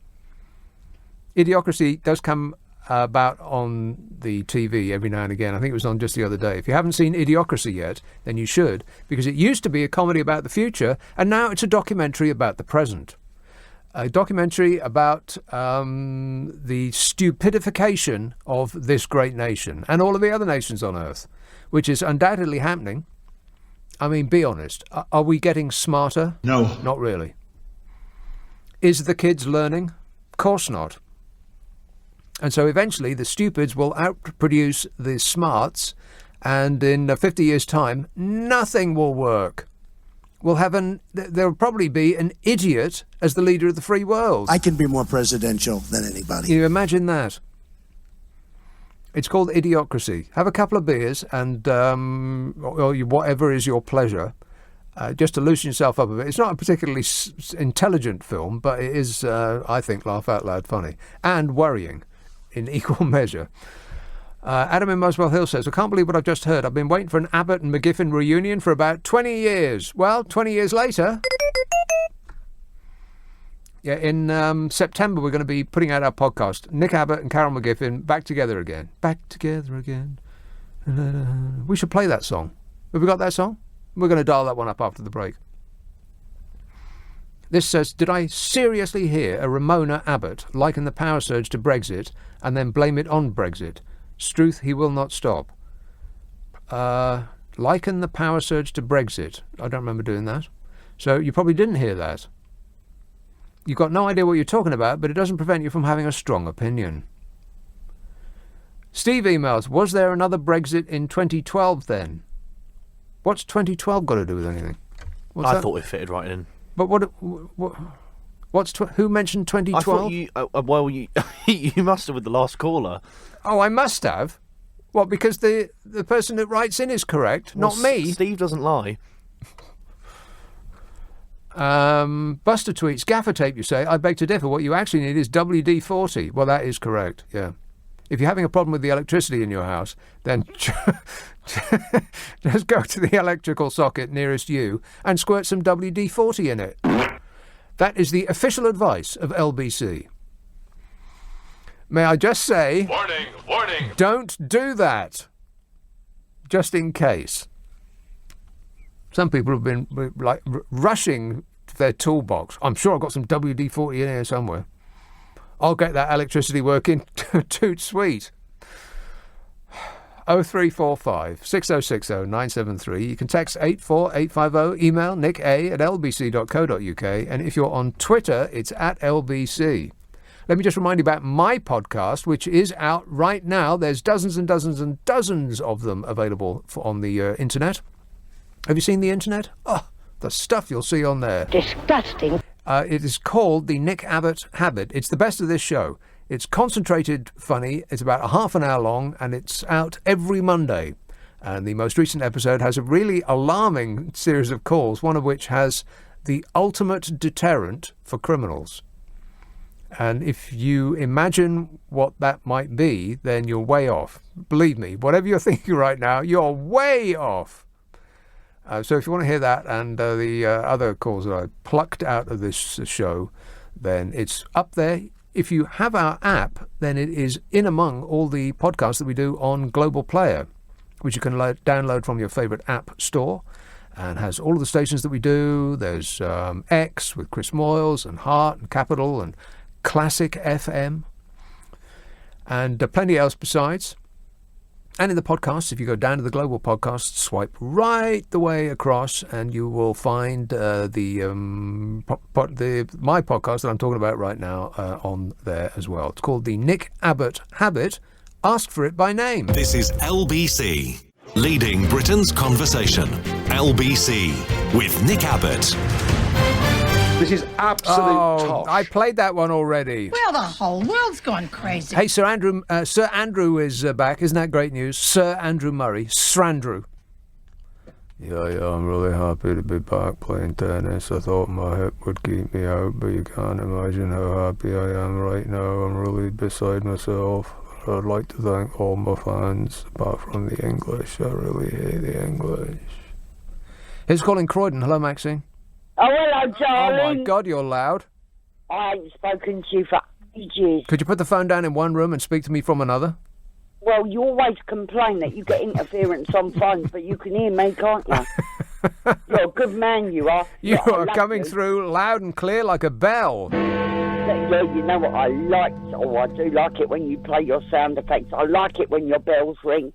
Speaker 4: Idiocracy does come about on the TV every now and again. I think it was on just the other day. If you haven't seen Idiocracy yet, then you should, because it used to be a comedy about the future, and now it's a documentary about the present. A documentary about the stupidification of this great nation and all of the other nations on earth, which is undoubtedly happening. I mean, be honest. Are we getting smarter?
Speaker 8: No.
Speaker 4: Not really. Is the kids learning? Of course not. And so eventually the stupids will outproduce the smarts, and in 50 years' time, nothing will work. There'll probably be an idiot as the leader of the free world.
Speaker 8: I can be more presidential than anybody.
Speaker 4: Can you imagine that? It's called Idiocracy. Have a couple of beers and or whatever is your pleasure, just to loosen yourself up a bit. It's not a particularly intelligent film, but it is, I think, laugh out loud funny and worrying in equal measure. Adam in Muswell Hill says, I can't believe what I've just heard. I've been waiting for an Abbot and McGiffin reunion for about 20 years. Well, 20 years later... Yeah, in September we're going to be putting out our podcast. Nick Abbott and Carol McGiffin back together again. Back together again. We should play that song. Have we got that song? We're going to dial that one up after the break. This says, did I seriously hear a Ramona Abbott liken the power surge to Brexit and then blame it on Brexit? Struth, he will not stop. Liken the power surge to Brexit. I don't remember doing that. So you probably didn't hear that. You've got no idea what you're talking about, but it doesn't prevent you from having a strong opinion. Steve emails, was there another Brexit in 2012 then? What's 2012 got to do with anything?
Speaker 11: I thought it fitted right in.
Speaker 4: But who mentioned 2012?
Speaker 11: I thought you must have with the last caller.
Speaker 4: Oh, I must have? What, because the person that writes in is correct, not me?
Speaker 11: Steve doesn't lie.
Speaker 4: Buster tweets, gaffer tape, you say. I beg to differ. What you actually need is WD-40. Well, that is correct, yeah. If you're having a problem with the electricity in your house, then just go to the electrical socket nearest you and squirt some WD-40 in it. That is the official advice of LBC. May I just say... Warning! Don't do that. Just in case. Some people have been rushing to their toolbox. I'm sure I've got some WD-40 in here somewhere. I'll get that electricity working. Toot sweet. 0345 6060 973. You can text 84850. Email nick@lbc.co.uk. And if you're on Twitter, it's @LBC. Let me just remind you about my podcast, which is out right now. There's dozens and dozens and dozens of them available on the internet. Have you seen the internet? Oh, the stuff you'll see on there.
Speaker 12: Disgusting.
Speaker 4: It is called the Nick Abbott Habit. It's the best of this show. It's concentrated funny. It's about a half an hour long, and it's out every Monday. And the most recent episode has a really alarming series of calls, one of which has the ultimate deterrent for criminals. And if you imagine what that might be, then you're way off. Believe me, whatever you're thinking right now, you're way off. So if you want to hear that and the other calls that I plucked out of this show, then it's up there. If you have our app, then it is in among all the podcasts that we do on Global Player, which you can download from your favourite app store, and has all of the stations that we do. There's X with Chris Moyles and Heart and Capital and Classic FM, and plenty else besides. And in the podcast, if you go down to the Global Podcast, swipe right the way across, and you will find my podcast that I'm talking about right now on there as well. It's called the Nick Abbot Habit. Ask for it by name.
Speaker 1: This is LBC, leading Britain's conversation. LBC with Nick Abbot.
Speaker 5: This is absolute tosh.
Speaker 4: I played that one already.
Speaker 12: Well, the whole world's gone crazy.
Speaker 4: Hey, Sir Andrew is back. Isn't that great news? Sir Andrew Murray. Strandrew. Yeah, I'm really happy to be back playing tennis. I thought my hip would keep me out, but you can't imagine how happy I am right now. I'm really beside myself. I'd like to thank all my fans, apart from the English. I really hate the English. Who's calling Croydon? Hello, Maxine.
Speaker 13: Oh, hello, darling.
Speaker 4: Oh, my God, you're loud.
Speaker 13: I ain't spoken to you for ages.
Speaker 4: Could you put the phone down in one room and speak to me from another?
Speaker 13: Well, you always complain that you get interference on phones, but you can hear me, can't you? You're a good man, you are.
Speaker 4: You are coming through loud and clear like a bell.
Speaker 13: Yeah, you know what I like? Oh, I do like it when you play your sound effects. I like it when your bells ring.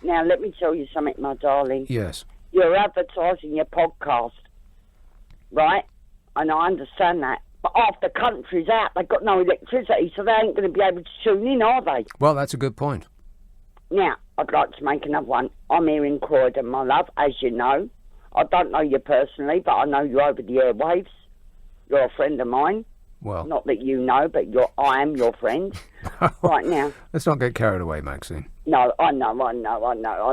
Speaker 13: Now, let me tell you something, my darling.
Speaker 4: Yes.
Speaker 13: You're advertising your podcast, right? And I understand that. But half the country's out. They've got no electricity, so they ain't going to be able to tune in, are they?
Speaker 4: Well, that's a good point.
Speaker 13: Now, I'd like to make another one. I'm here in Croydon, my love, as you know. I don't know you personally, but I know you over the airwaves. You're a friend of mine.
Speaker 4: Well,
Speaker 13: not that you know, but I am your friend. Right now.
Speaker 4: Let's not get carried away, Maxine.
Speaker 13: No, I know. I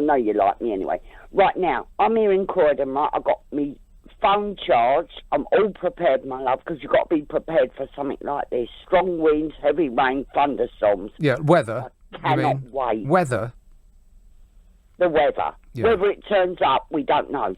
Speaker 13: know you like me anyway. Right now, I'm here in Croydon, right? I got me phone charged. I'm all prepared, my love, because you've got to be prepared for something like this. Strong winds, heavy rain, thunderstorms.
Speaker 4: Yeah, weather.
Speaker 13: I cannot wait.
Speaker 4: Weather?
Speaker 13: The weather. Yeah. Whether it turns up, we don't know.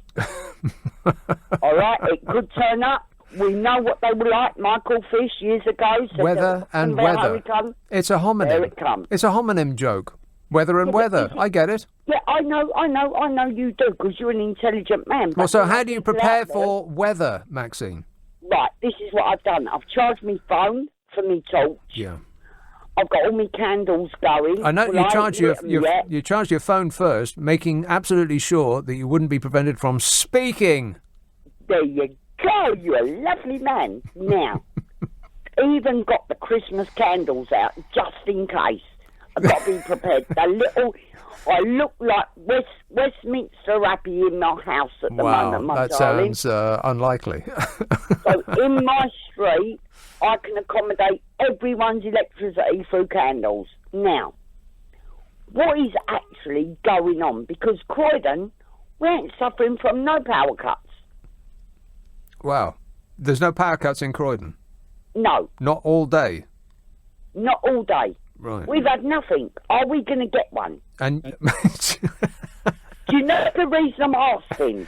Speaker 13: All right? It could turn up. We know what they were like, Michael Fish, years ago. So
Speaker 4: weather and weather. It's a homonym.
Speaker 13: There it comes.
Speaker 4: It's a homonym joke. Weather and weather. I get it.
Speaker 13: Yeah, I know you do, because you're an intelligent man.
Speaker 4: Well, so how do you prepare for weather, Maxine?
Speaker 13: Right, this is what I've done. I've charged my phone for me torch.
Speaker 4: Yeah.
Speaker 13: I've got all my candles going.
Speaker 4: I know you charged your phone first, making absolutely sure that you wouldn't be prevented from speaking.
Speaker 13: There you go, you're a lovely man. Now, even got the Christmas candles out, just in case. I've got to be prepared. I look like Westminster Abbey in my house at the moment, my darling.
Speaker 4: That sounds unlikely.
Speaker 13: So in my street, I can accommodate everyone's electricity through candles. Now, what is actually going on? Because Croydon, we ain't suffering from no power cuts.
Speaker 4: Wow. There's no power cuts in Croydon?
Speaker 13: No.
Speaker 4: Not all day?
Speaker 13: Not all day.
Speaker 4: Right.
Speaker 13: We've had nothing. Are we going to get one?
Speaker 4: And
Speaker 13: do you know the reason I'm asking?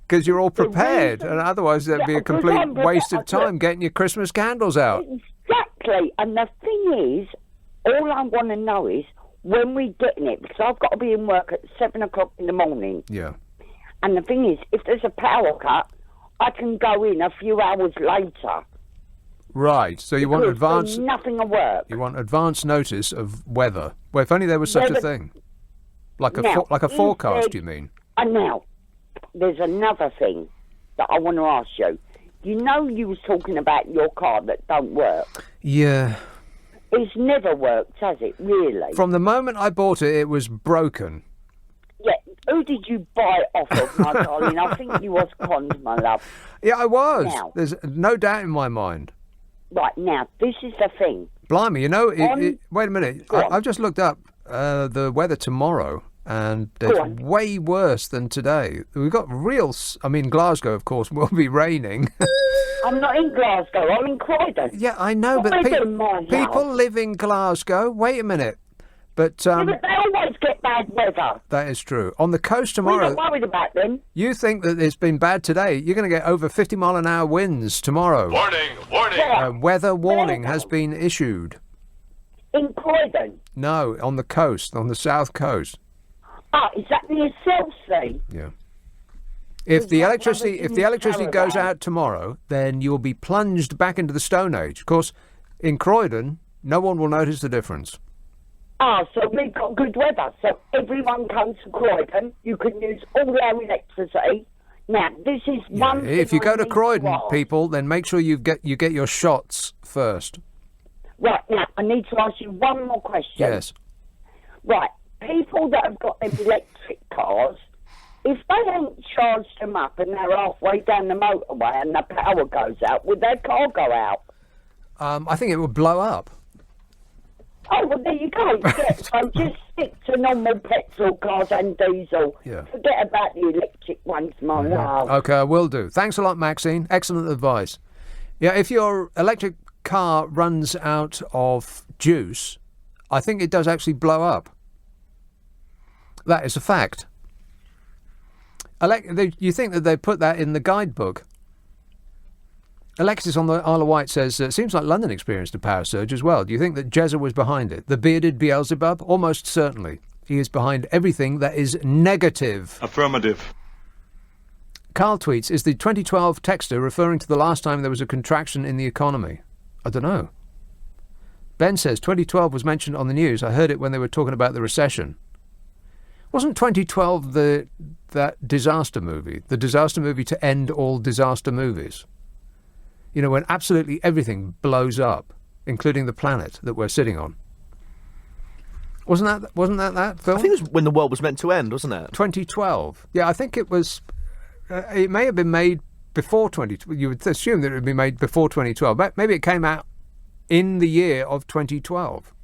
Speaker 4: Because you're all prepared, and otherwise there'd be a complete waste of time getting your Christmas candles out.
Speaker 13: Exactly. And the thing is, all I want to know is when we're getting it, because I've got to be in work at 7 o'clock in the morning.
Speaker 4: Yeah.
Speaker 13: And the thing is, if there's a power cut, I can go in a few hours later.
Speaker 4: Right, so you want advance...
Speaker 13: nothing will work.
Speaker 4: You want advance notice of weather. Well, if only there was such a thing. Like a forecast, you mean?
Speaker 13: And now, there's another thing that I want to ask you. You know you was talking about your car that don't work.
Speaker 4: Yeah.
Speaker 13: It's never worked, has it, really?
Speaker 4: From the moment I bought it, it was broken.
Speaker 13: Yeah, who did you buy it off of, my darling? I think you was conned, my love.
Speaker 4: Yeah, I was.
Speaker 13: Now,
Speaker 4: there's no doubt in my mind.
Speaker 13: Right, now, this is the thing.
Speaker 4: Blimey, you know, wait a minute. I've just looked up the weather tomorrow, and it's way worse than today. We've got Glasgow, of course, will be raining.
Speaker 13: I'm not in Glasgow, I'm in Croydon.
Speaker 4: Yeah, I know, but people live in Glasgow. Wait a minute. But
Speaker 13: they always get bad weather.
Speaker 4: That is true. On the coast tomorrow...
Speaker 13: We're not worried about them.
Speaker 4: You think that it's been bad today. You're going to get over 50-mile-an-hour winds tomorrow.
Speaker 1: Warning!
Speaker 4: Weather warning has been issued.
Speaker 13: In Croydon?
Speaker 4: No, on the coast, on the south coast.
Speaker 13: Ah, is that near Chelsea?
Speaker 4: Yeah. If the electricity goes out tomorrow, then you'll be plunged back into the Stone Age. Of course, in Croydon, no one will notice the difference.
Speaker 13: So we've got good weather. So everyone comes to Croydon. You can use all our electricity. Now, this is one thing
Speaker 4: If you go
Speaker 13: I
Speaker 4: to
Speaker 13: need
Speaker 4: Croydon,
Speaker 13: ask.
Speaker 4: people, then make sure you get your shots first.
Speaker 13: Right, now, I need to ask you one more question.
Speaker 4: Yes.
Speaker 13: Right, people that have got them electric cars, if they haven't charged them up and they're halfway down the motorway and the power goes out, would their car go out?
Speaker 4: I think it would blow up.
Speaker 13: Oh, well, there you go. Yeah, so just stick to normal petrol cars and diesel.
Speaker 4: Yeah.
Speaker 13: Forget about the electric ones, my love.
Speaker 4: Okay, I will do. Thanks a lot, Maxine. Excellent advice. Yeah, if your electric car runs out of juice, I think it does actually blow up. That is a fact. You think that they put that in the guidebook? Alexis on the Isle of Wight says, it seems like London experienced a power surge as well. Do you think that Jezza was behind it? The bearded Beelzebub? Almost certainly. He is behind everything that is negative.
Speaker 14: Affirmative.
Speaker 4: Carl tweets, is the 2012 texter referring to the last time there was a contraction in the economy? I don't know. Ben says, 2012 was mentioned on the news. I heard it when they were talking about the recession. Wasn't 2012 that disaster movie? The disaster movie to end all disaster movies? You know, when absolutely everything blows up, including the planet that we're sitting on. Wasn't that film?
Speaker 11: I think it was when the world was meant to end, wasn't it?
Speaker 4: 2012. Yeah, I think it was. It may have been made before 2012. You would assume that it would be made before 2012. But maybe it came out in the year of 2012.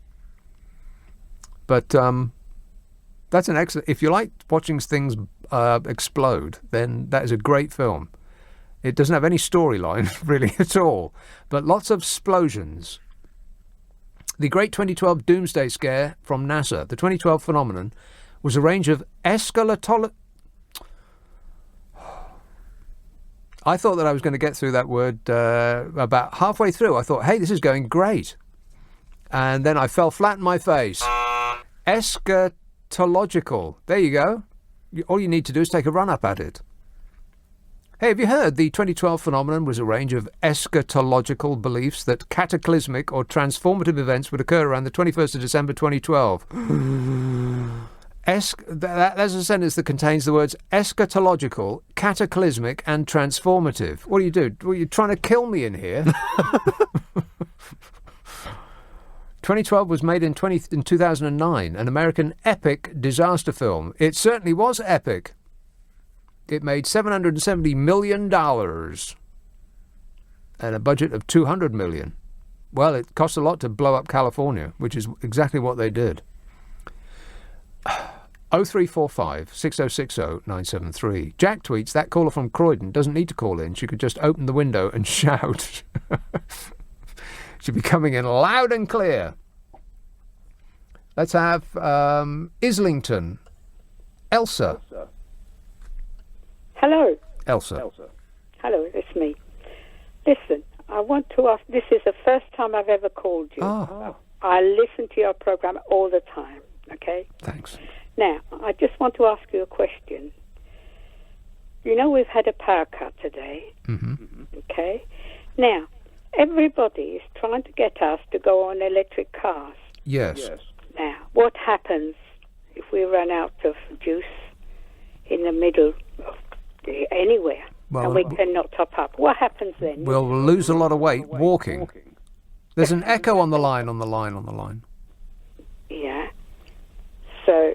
Speaker 4: But that's an excellent. If you like watching things explode, then that is a great film. It doesn't have any storyline, really, at all, but lots of explosions. The great 2012 doomsday scare from NASA, the 2012 phenomenon, was a range of escalatol... I thought that I was going to get through that word about halfway through. I thought, hey, this is going great. And then I fell flat in my face. Eschatological. There you go. All you need to do is take a run-up at it. Hey, have you heard the 2012 phenomenon was a range of eschatological beliefs that cataclysmic or transformative events would occur around the 21st of December 2012? There's a sentence that contains the words eschatological, cataclysmic and transformative. What do you do? Well, you're trying to kill me in here. 2012 was made in 2009, an American epic disaster film. It certainly was epic. It made $770 million and a budget of $200 million. Well, it cost a lot to blow up California, which is exactly what they did. 0345 6060 973. Jack tweets, that caller from Croydon doesn't need to call in. She could just open the window and shout. She'd be coming in loud and clear. Let's have Islington. Elsa.
Speaker 15: Hello.
Speaker 4: Elsa.
Speaker 15: Hello, it's me. Listen, I want to ask, this is the first time I've ever called you.
Speaker 4: Oh.
Speaker 15: I listen to your program all the time, okay?
Speaker 4: Thanks.
Speaker 15: Now, I just want to ask you a question. You know, we've had a power cut today, okay? Now, everybody is trying to get us to go on electric cars.
Speaker 4: Yes.
Speaker 15: Now, what happens if we run out of juice in the middle of anywhere and we cannot top up? What happens then?
Speaker 4: We'll lose a lot of weight walking. There's an echo on the line.
Speaker 15: Yeah. So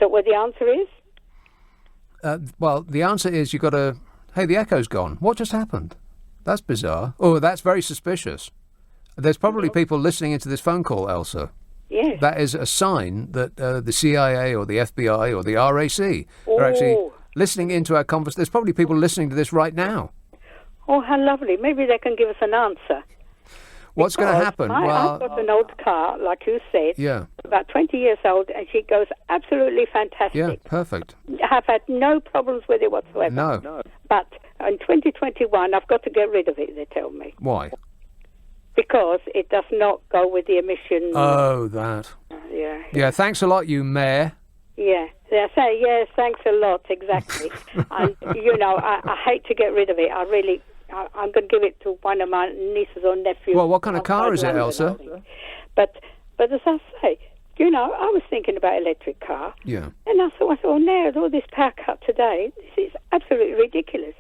Speaker 15: what the answer is?
Speaker 4: Well, the answer is you've got to... Hey, the echo's gone. What just happened? That's bizarre. Oh, that's very suspicious. There's probably people listening into this phone call, Elsa.
Speaker 15: Yes.
Speaker 4: That is a sign that the CIA or the FBI or the RAC are actually listening into our conversation. There's probably people listening to this right now.
Speaker 15: Oh, how lovely. Maybe they can give us an answer.
Speaker 4: What's going to happen?
Speaker 15: I've got an old car, like you said,
Speaker 4: yeah,
Speaker 15: about 20 years old, and she goes absolutely fantastic.
Speaker 4: Yeah, perfect.
Speaker 15: I've had no problems with it whatsoever.
Speaker 4: No.
Speaker 15: But in 2021, I've got to get rid of it, they tell me.
Speaker 4: Why?
Speaker 15: Because it does not go with the emission.
Speaker 4: Oh, that.
Speaker 15: Yeah.
Speaker 4: Yeah, thanks a lot, you mayor.
Speaker 15: Yeah. They say, yes, thanks a lot, exactly. And, you know, I hate to get rid of it. I'm going to give it to one of my nieces or nephews.
Speaker 4: Well, what kind of car is it, Elsa?
Speaker 15: But as I say, you know, I was thinking about electric car.
Speaker 4: Yeah.
Speaker 15: And I thought, now all this power cut today, this is absolutely ridiculous.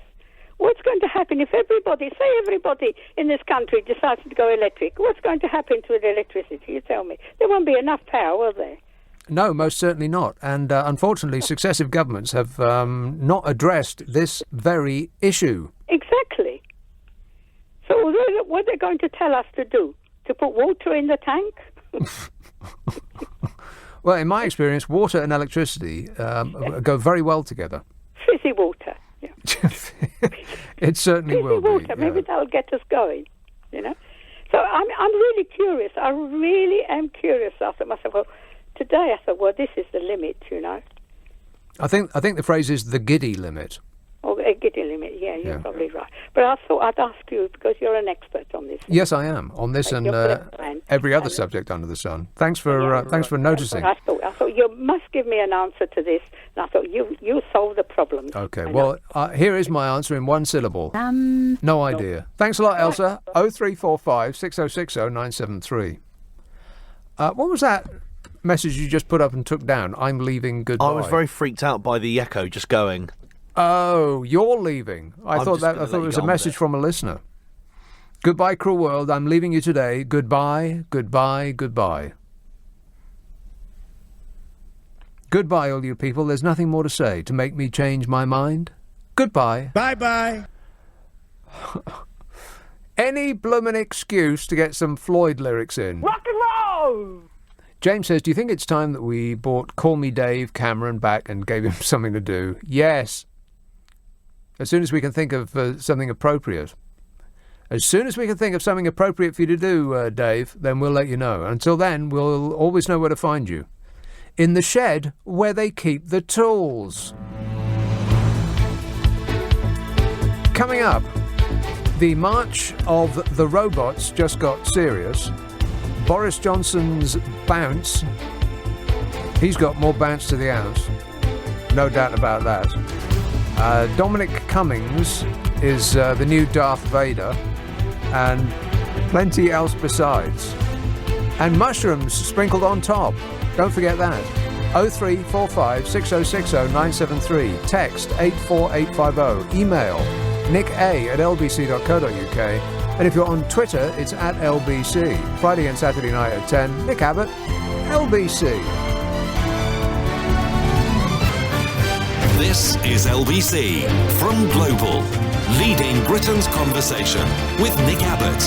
Speaker 15: What's going to happen if everybody in this country decides to go electric? What's going to happen to the electricity? You tell me. There won't be enough power, will there?
Speaker 4: No, most certainly not. And unfortunately, successive governments have not addressed this very issue.
Speaker 15: Exactly. So what are they going to tell us to do? To put water in the tank?
Speaker 4: Well, in my experience, water and electricity go very well together.
Speaker 15: Fizzy water. Yeah.
Speaker 4: It certainly will
Speaker 15: water.
Speaker 4: be.
Speaker 15: Maybe that'll get us going, you know. So I'm really curious. I really am curious. I thought myself, well, today I thought, well, this is the limit, you know.
Speaker 4: I think the phrase is the giddy limit.
Speaker 15: Oh, a giddy limit. Yeah, you're probably right. But I thought I'd ask you because you're an expert on this.
Speaker 4: Yes, I am on this and every other subject under the sun. Thanks for noticing.
Speaker 15: I thought you must give me an answer to this, and I thought you solve the problem.
Speaker 4: Okay. Well, here is my answer in one syllable. No idea. Thanks a lot, Elsa. 0345 6060 973. What was that message you just put up and took down? I'm leaving. Goodbye.
Speaker 11: I was very freaked out by the echo just going.
Speaker 4: Oh, you're leaving. I thought it was a message from a listener. Goodbye, cruel world. I'm leaving you today. Goodbye, goodbye, goodbye. Goodbye, all you people. There's nothing more to say to make me change my mind. Goodbye.
Speaker 6: Bye-bye.
Speaker 4: Any bloomin' excuse to get some Floyd lyrics in.
Speaker 6: Rock and roll!
Speaker 4: James says, do you think it's time that we brought Call Me Dave Cameron back and gave him something to do? Yes. As soon as we can think of something appropriate. As soon as we can think of something appropriate for you to do, Dave, then we'll let you know. Until then, we'll always know where to find you. In the shed where they keep the tools. Coming up, the March of the Robots just got serious. Boris Johnson's bounce. He's got more bounce to the ounce. No doubt about that. Dominic Cummings is the new Darth Vader, and plenty else besides. And mushrooms sprinkled on top. Don't forget that. 0345 6060 973. Text 84850. Email nick@lbc.co.uk. And if you're on Twitter, it's at LBC. Friday and Saturday night at 10. Nick Abbott, LBC.
Speaker 1: This is LBC from Global, leading Britain's conversation with Nick Abbott.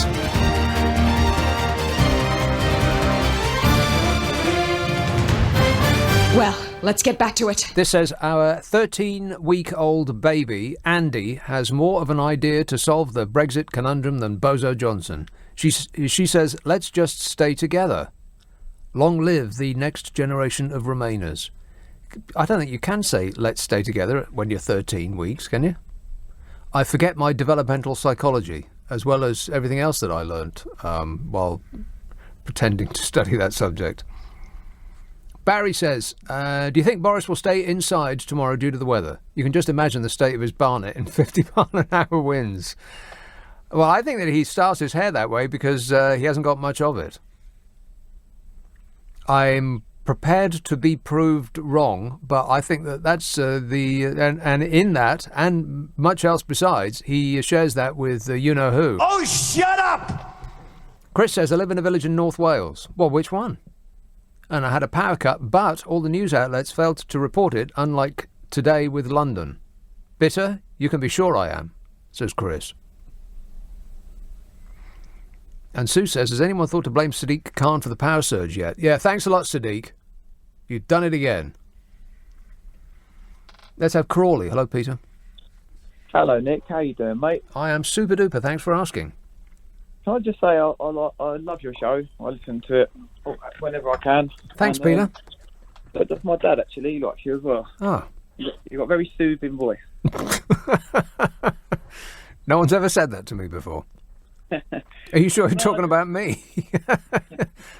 Speaker 14: Well, let's get back to it.
Speaker 4: This says, our 13-week-old baby, Andy, has more of an idea to solve the Brexit conundrum than Bozo Johnson. She says, let's just stay together. Long live the next generation of Remainers. I don't think you can say, let's stay together when you're 13 weeks, can you? I forget my developmental psychology, as well as everything else that I learnt while pretending to study that subject. Barry says, do you think Boris will stay inside tomorrow due to the weather? You can just imagine the state of his barnet in 50-mile-an-hour winds. Well, I think that he styles his hair that way because he hasn't got much of it. I'm prepared to be proved wrong, but I think that that's and in that, and much else besides, he shares that with you-know-who.
Speaker 6: Oh, shut up!
Speaker 4: Chris says, I live in a village in North Wales. Well, which one? And I had a power cut, but all the news outlets failed to report it, unlike today with London. Bitter? You can be sure I am, says Chris. And Sue says, has anyone thought to blame Sadiq Khan for the power surge yet? Yeah, thanks a lot, Sadiq. You've done it again. Let's have Crawley. Hello, Peter.
Speaker 16: Hello, Nick. How you doing, mate?
Speaker 4: I am super duper. Thanks for asking.
Speaker 16: Can I just say I love your show. I listen to it whenever I can.
Speaker 4: Thanks, Peter.
Speaker 16: That's my dad, actually. He likes you as well.
Speaker 4: Oh.
Speaker 16: You've got a very soothing voice.
Speaker 4: No one's ever said that to me before. Are you sure you're talking about me?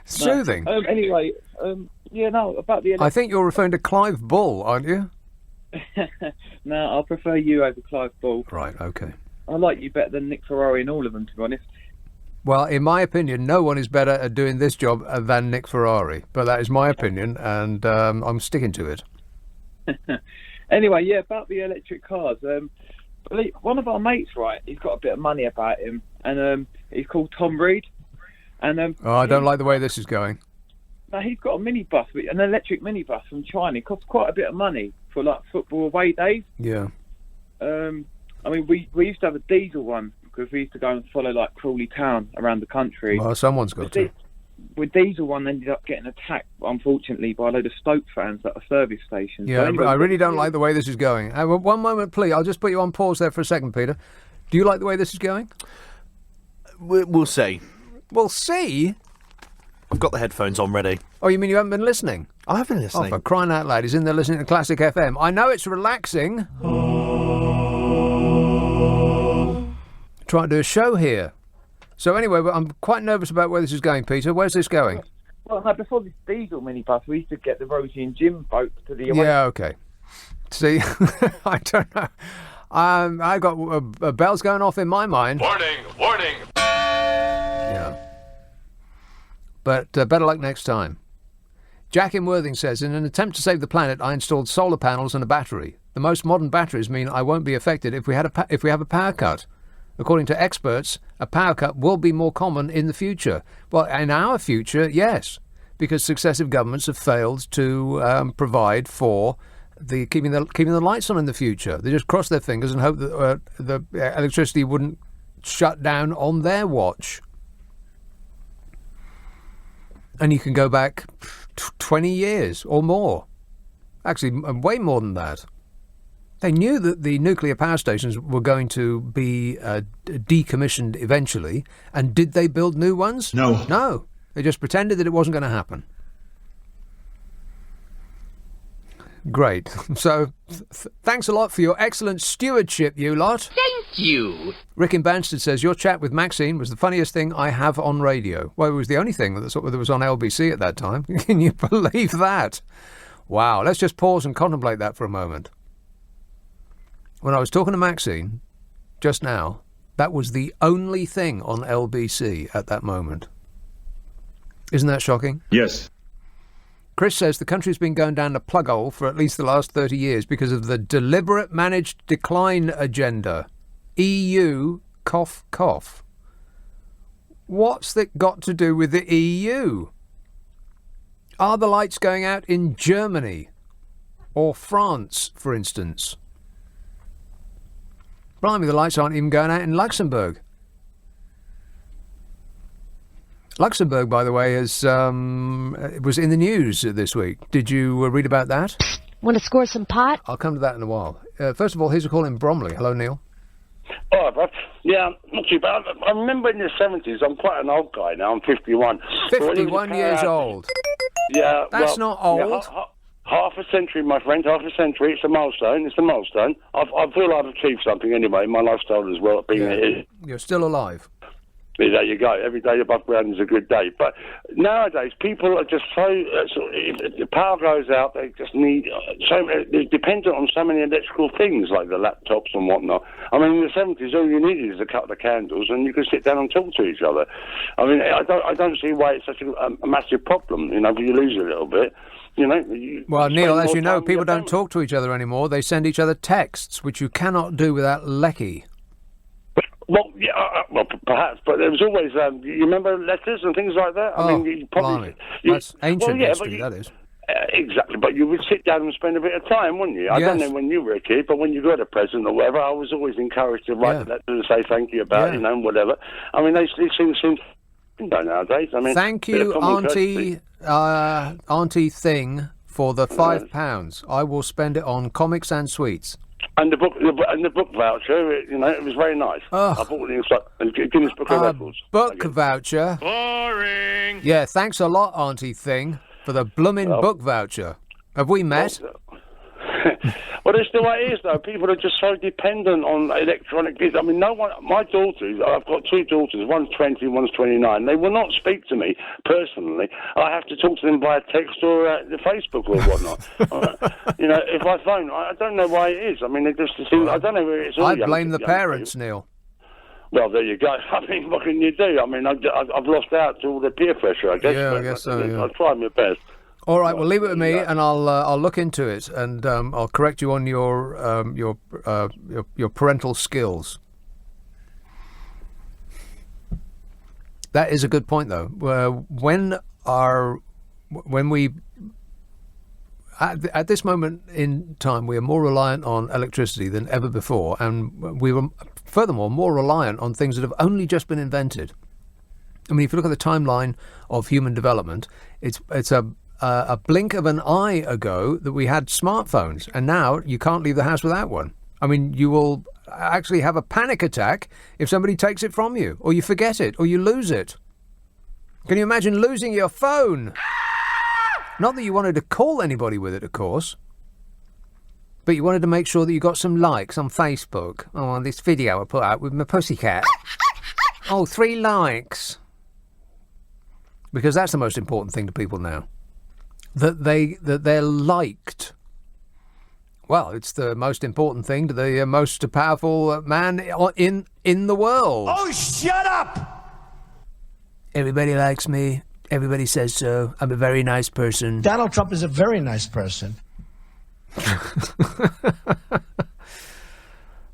Speaker 4: Soothing.
Speaker 16: No. Anyway, about the...
Speaker 4: I think you're referring to Clive Bull, aren't you?
Speaker 16: No, I prefer you over Clive Bull.
Speaker 4: Right, okay.
Speaker 16: I like you better than Nick Ferrari in all of them, to be honest.
Speaker 4: Well, in my opinion, no one is better at doing this job than Nick Ferrari. But that is my opinion, and I'm sticking to it.
Speaker 16: Anyway, yeah, about the electric cars. One of our mates, right, he's got a bit of money about him, and he's called Tom Reed. And
Speaker 4: I don't like the way this is going.
Speaker 16: Now, he's got a minibus, an electric minibus from China. It costs quite a bit of money for, like, football away days.
Speaker 4: Yeah.
Speaker 16: I mean, we used to have a diesel one, because we used to go and follow, like, Crawley Town around the country.
Speaker 4: Well, someone's got to.
Speaker 16: The diesel one ended up getting attacked, unfortunately, by a load of Stoke fans at a service station.
Speaker 4: Yeah, I really don't like the way this is going. One moment, please. I'll just put you on pause there for a second, Peter. Do you like the way this is going?
Speaker 11: We'll see.
Speaker 4: We'll see?
Speaker 11: I've got the headphones on ready.
Speaker 4: Oh, you mean you haven't been listening?
Speaker 11: I have been listening.
Speaker 4: Oh, for crying out loud. He's in there listening to Classic FM. I know it's relaxing. Trying to do a show here. So anyway, I'm quite nervous about where this is going, Peter. Where's this going?
Speaker 16: Well, no, before this diesel minibus, we used to get the Rosie and Jim boat to the away.
Speaker 4: Yeah, okay. See, I don't know. I got bells going off in my mind.
Speaker 1: Warning, warning.
Speaker 4: Yeah. But better luck next time. Jack in Worthing says, in an attempt to save the planet, I installed solar panels and a battery. The most modern batteries mean I won't be affected if we have a power cut. According to experts, a power cut will be more common in the future. Well, in our future, yes, because successive governments have failed to provide for keeping the lights on in the future. They just cross their fingers and hope that the electricity wouldn't shut down on their watch. And you can go back 20 years or more. Actually, way more than that. They knew that the nuclear power stations were going to be decommissioned eventually, and did they build new ones?
Speaker 6: No.
Speaker 4: No. They just pretended that it wasn't going to happen. Great. So, thanks a lot for your excellent stewardship, you lot.
Speaker 17: Thank you.
Speaker 4: Rick in Banstead says, your chat with Maxine was the funniest thing I have on radio. Well, it was the only thing that was on LBC at that time. Can you believe that? Wow. Let's just pause and contemplate that for a moment. When I was talking to Maxine just now, that was the only thing on LBC at that moment. Isn't that shocking?
Speaker 6: Yes.
Speaker 4: Chris says the country's been going down the plug hole for at least the last 30 years because of the deliberate managed decline agenda. EU, cough, cough. What's that got to do with the EU? Are the lights going out in Germany or France, for instance? Blimey, the lights aren't even going out in Luxembourg. Luxembourg, by the way, was in the news this week. Did you read about that?
Speaker 18: Want to score some pot?
Speaker 4: I'll come to that in a while. First of all, here's a call in Bromley. Hello, Neil.
Speaker 19: Oh, but yeah, not too bad. I remember in the 70s, I'm quite an old guy now, I'm 51.
Speaker 4: 51 years old.
Speaker 19: Yeah.
Speaker 4: That's not old.
Speaker 19: Yeah, half a century, my friend, half a century. It's a milestone. I feel I've achieved something anyway in my lifestyle as well.
Speaker 4: You're still alive.
Speaker 19: There you go. Every day above ground is a good day. But nowadays, people are just so... if the power goes out, they just need... they're dependent on so many electrical things, like the laptops and whatnot. I mean, in the 70s, all you needed is a couple of candles and you could sit down and talk to each other. I mean, I don't see why it's such a massive problem, but you lose a little bit.
Speaker 4: Well, Neil, as you know, people don't talk to each other anymore. They send each other texts, which you cannot do without lecky.
Speaker 19: Well, yeah, perhaps, but there was always, you remember letters and things like that? I mean, you probably...
Speaker 4: That's ancient history, that is.
Speaker 19: Exactly, but you would sit down and spend a bit of time, wouldn't you? I don't know when you were a kid, but when you got a present or whatever, I was always encouraged to write a letter and say thank you about, whatever. I mean, these things seem nowadays. I mean,
Speaker 4: thank you, Auntie Thing, for the £5. I will spend it on comics and sweets.
Speaker 19: And the book voucher, it was very nice. I bought it in Guinness Book of Records.
Speaker 4: Book voucher.
Speaker 1: Boring.
Speaker 4: Yeah, thanks a lot, Auntie Thing, for the bloomin' book voucher. Have we met?
Speaker 19: Well, that's the way it is, though. People are just so dependent on electronic gifts. I mean, no one. My daughters, I've got two daughters. One's 20, one's 29. They will not speak to me personally. I have to talk to them via text or the Facebook or whatnot. If I phone, I don't know why it is. I mean, it just seems, I don't know where it's all.
Speaker 4: I blame the parents, Neil.
Speaker 19: Well, there you go. I mean, what can you do? I mean, I've lost out to all the peer pressure, I guess.
Speaker 4: Yeah, I guess so, yeah.
Speaker 19: I'll try my best.
Speaker 4: All right, well, leave it with me, and I'll look into it, and I'll correct you on your parental skills. That is a good point, though. At this moment in time, we are more reliant on electricity than ever before, and we were, furthermore, more reliant on things that have only just been invented. I mean, if you look at the timeline of human development, it's a blink of an eye ago that we had smartphones, and now you can't leave the house without one. I mean, you will actually have a panic attack if somebody takes it from you, or you forget it, or you lose it. Can you imagine losing your phone? Not that you wanted to call anybody with it, of course, but you wanted to make sure that you got some likes on Facebook. Oh, on this video I put out with my pussycat. Oh, 3 likes. Because that's the most important thing to people now. That they're liked. Well, it's the most important thing to the most powerful man in the world.
Speaker 6: Oh, shut up!
Speaker 4: Everybody likes me. Everybody says so. I'm a very nice person.
Speaker 8: Donald Trump is a very nice person.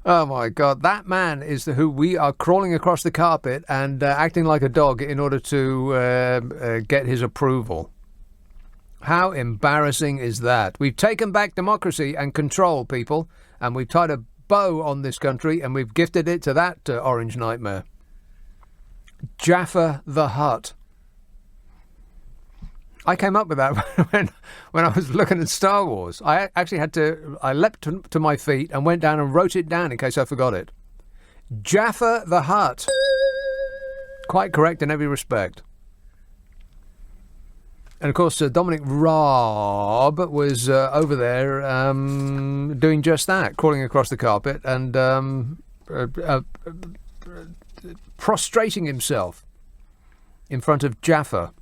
Speaker 4: Oh, my God. That man is who we are crawling across the carpet and acting like a dog in order to get his approval. How embarrassing is that? We've taken back democracy and control, people, and we've tied a bow on this country and we've gifted it to that orange nightmare. Jaffa the Hutt. I came up with that when I was looking at Star Wars. I actually I leapt to my feet and went down and wrote it down in case I forgot it. Jaffa the Hutt. Quite correct in every respect. And of course, Dominic Raab was over there doing just that, crawling across the carpet and prostrating himself in front of Jaffa.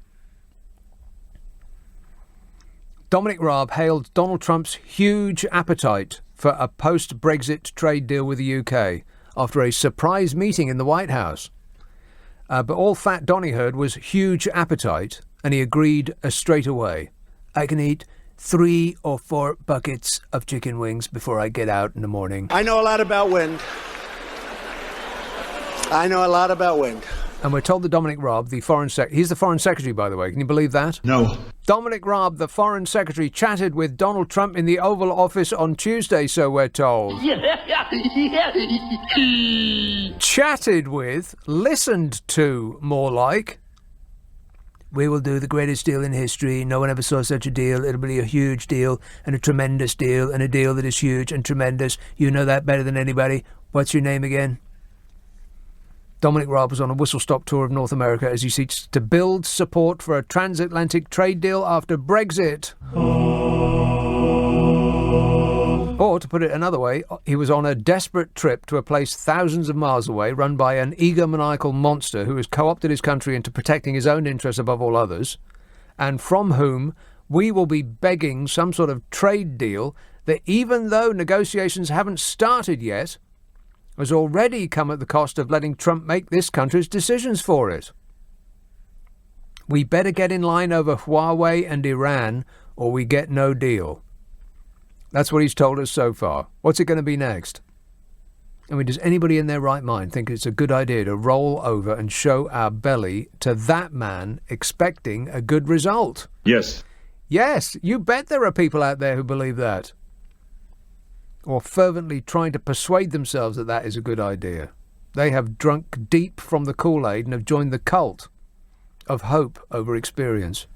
Speaker 4: Dominic Raab hailed Donald Trump's huge appetite for a post-Brexit trade deal with the UK after a surprise meeting in the White House. But all Fat Donny heard was huge appetite, and he agreed straight away. I can eat 3 or 4 buckets of chicken wings before I get out in the morning.
Speaker 8: I know a lot about wind. And
Speaker 4: we're told that Dominic Raab, he's the Foreign Secretary, by the way. Can you believe that?
Speaker 8: No.
Speaker 4: Dominic Raab, the Foreign Secretary, chatted with Donald Trump in the Oval Office on Tuesday, so we're told. Chatted with, listened to, more like. We will do the greatest deal in history. No one ever saw such a deal. It'll be a huge deal and a tremendous deal and a deal that is huge and tremendous. You know that better than anybody. What's your name again? Dominic Raab was on a whistle-stop tour of North America as he seeks to build support for a transatlantic trade deal after Brexit. Or, to put it another way, he was on a desperate trip to a place thousands of miles away run by an egomaniacal monster who has co-opted his country into protecting his own interests above all others, and from whom we will be begging some sort of trade deal that, even though negotiations haven't started yet, has already come at the cost of letting Trump make this country's decisions for it. We better get in line over Huawei and Iran, or we get no deal. That's what he's told us so far. What's it going to be next? I mean, does anybody in their right mind think it's a good idea to roll over and show our belly to that man expecting a good result?
Speaker 17: Yes.
Speaker 4: Yes, you bet there are people out there who believe that. Or fervently trying to persuade themselves that that is a good idea. They have drunk deep from the Kool-Aid and have joined the cult of hope over experience.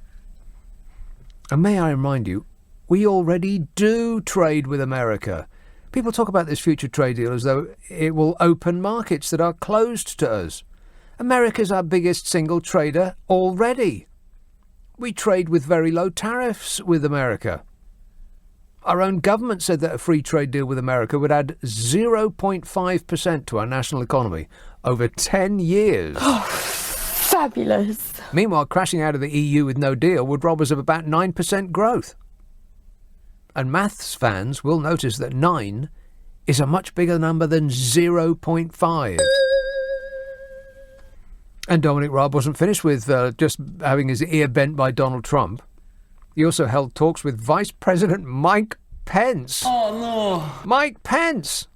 Speaker 4: And may I remind you, we already do trade with America. People talk about this future trade deal as though it will open markets that are closed to us. America's our biggest single trader already. We trade with very low tariffs with America. Our own government said that a free trade deal with America would add 0.5% to our national economy over 10 years.
Speaker 18: Oh, fabulous.
Speaker 4: Meanwhile, crashing out of the EU with no deal would rob us of about 9% growth. And maths fans will notice that 9 is a much bigger number than 0.5. And Dominic Raab wasn't finished with just having his ear bent by Donald Trump. He also held talks with Vice President Mike Pence.
Speaker 6: Oh, no.
Speaker 4: Mike Pence!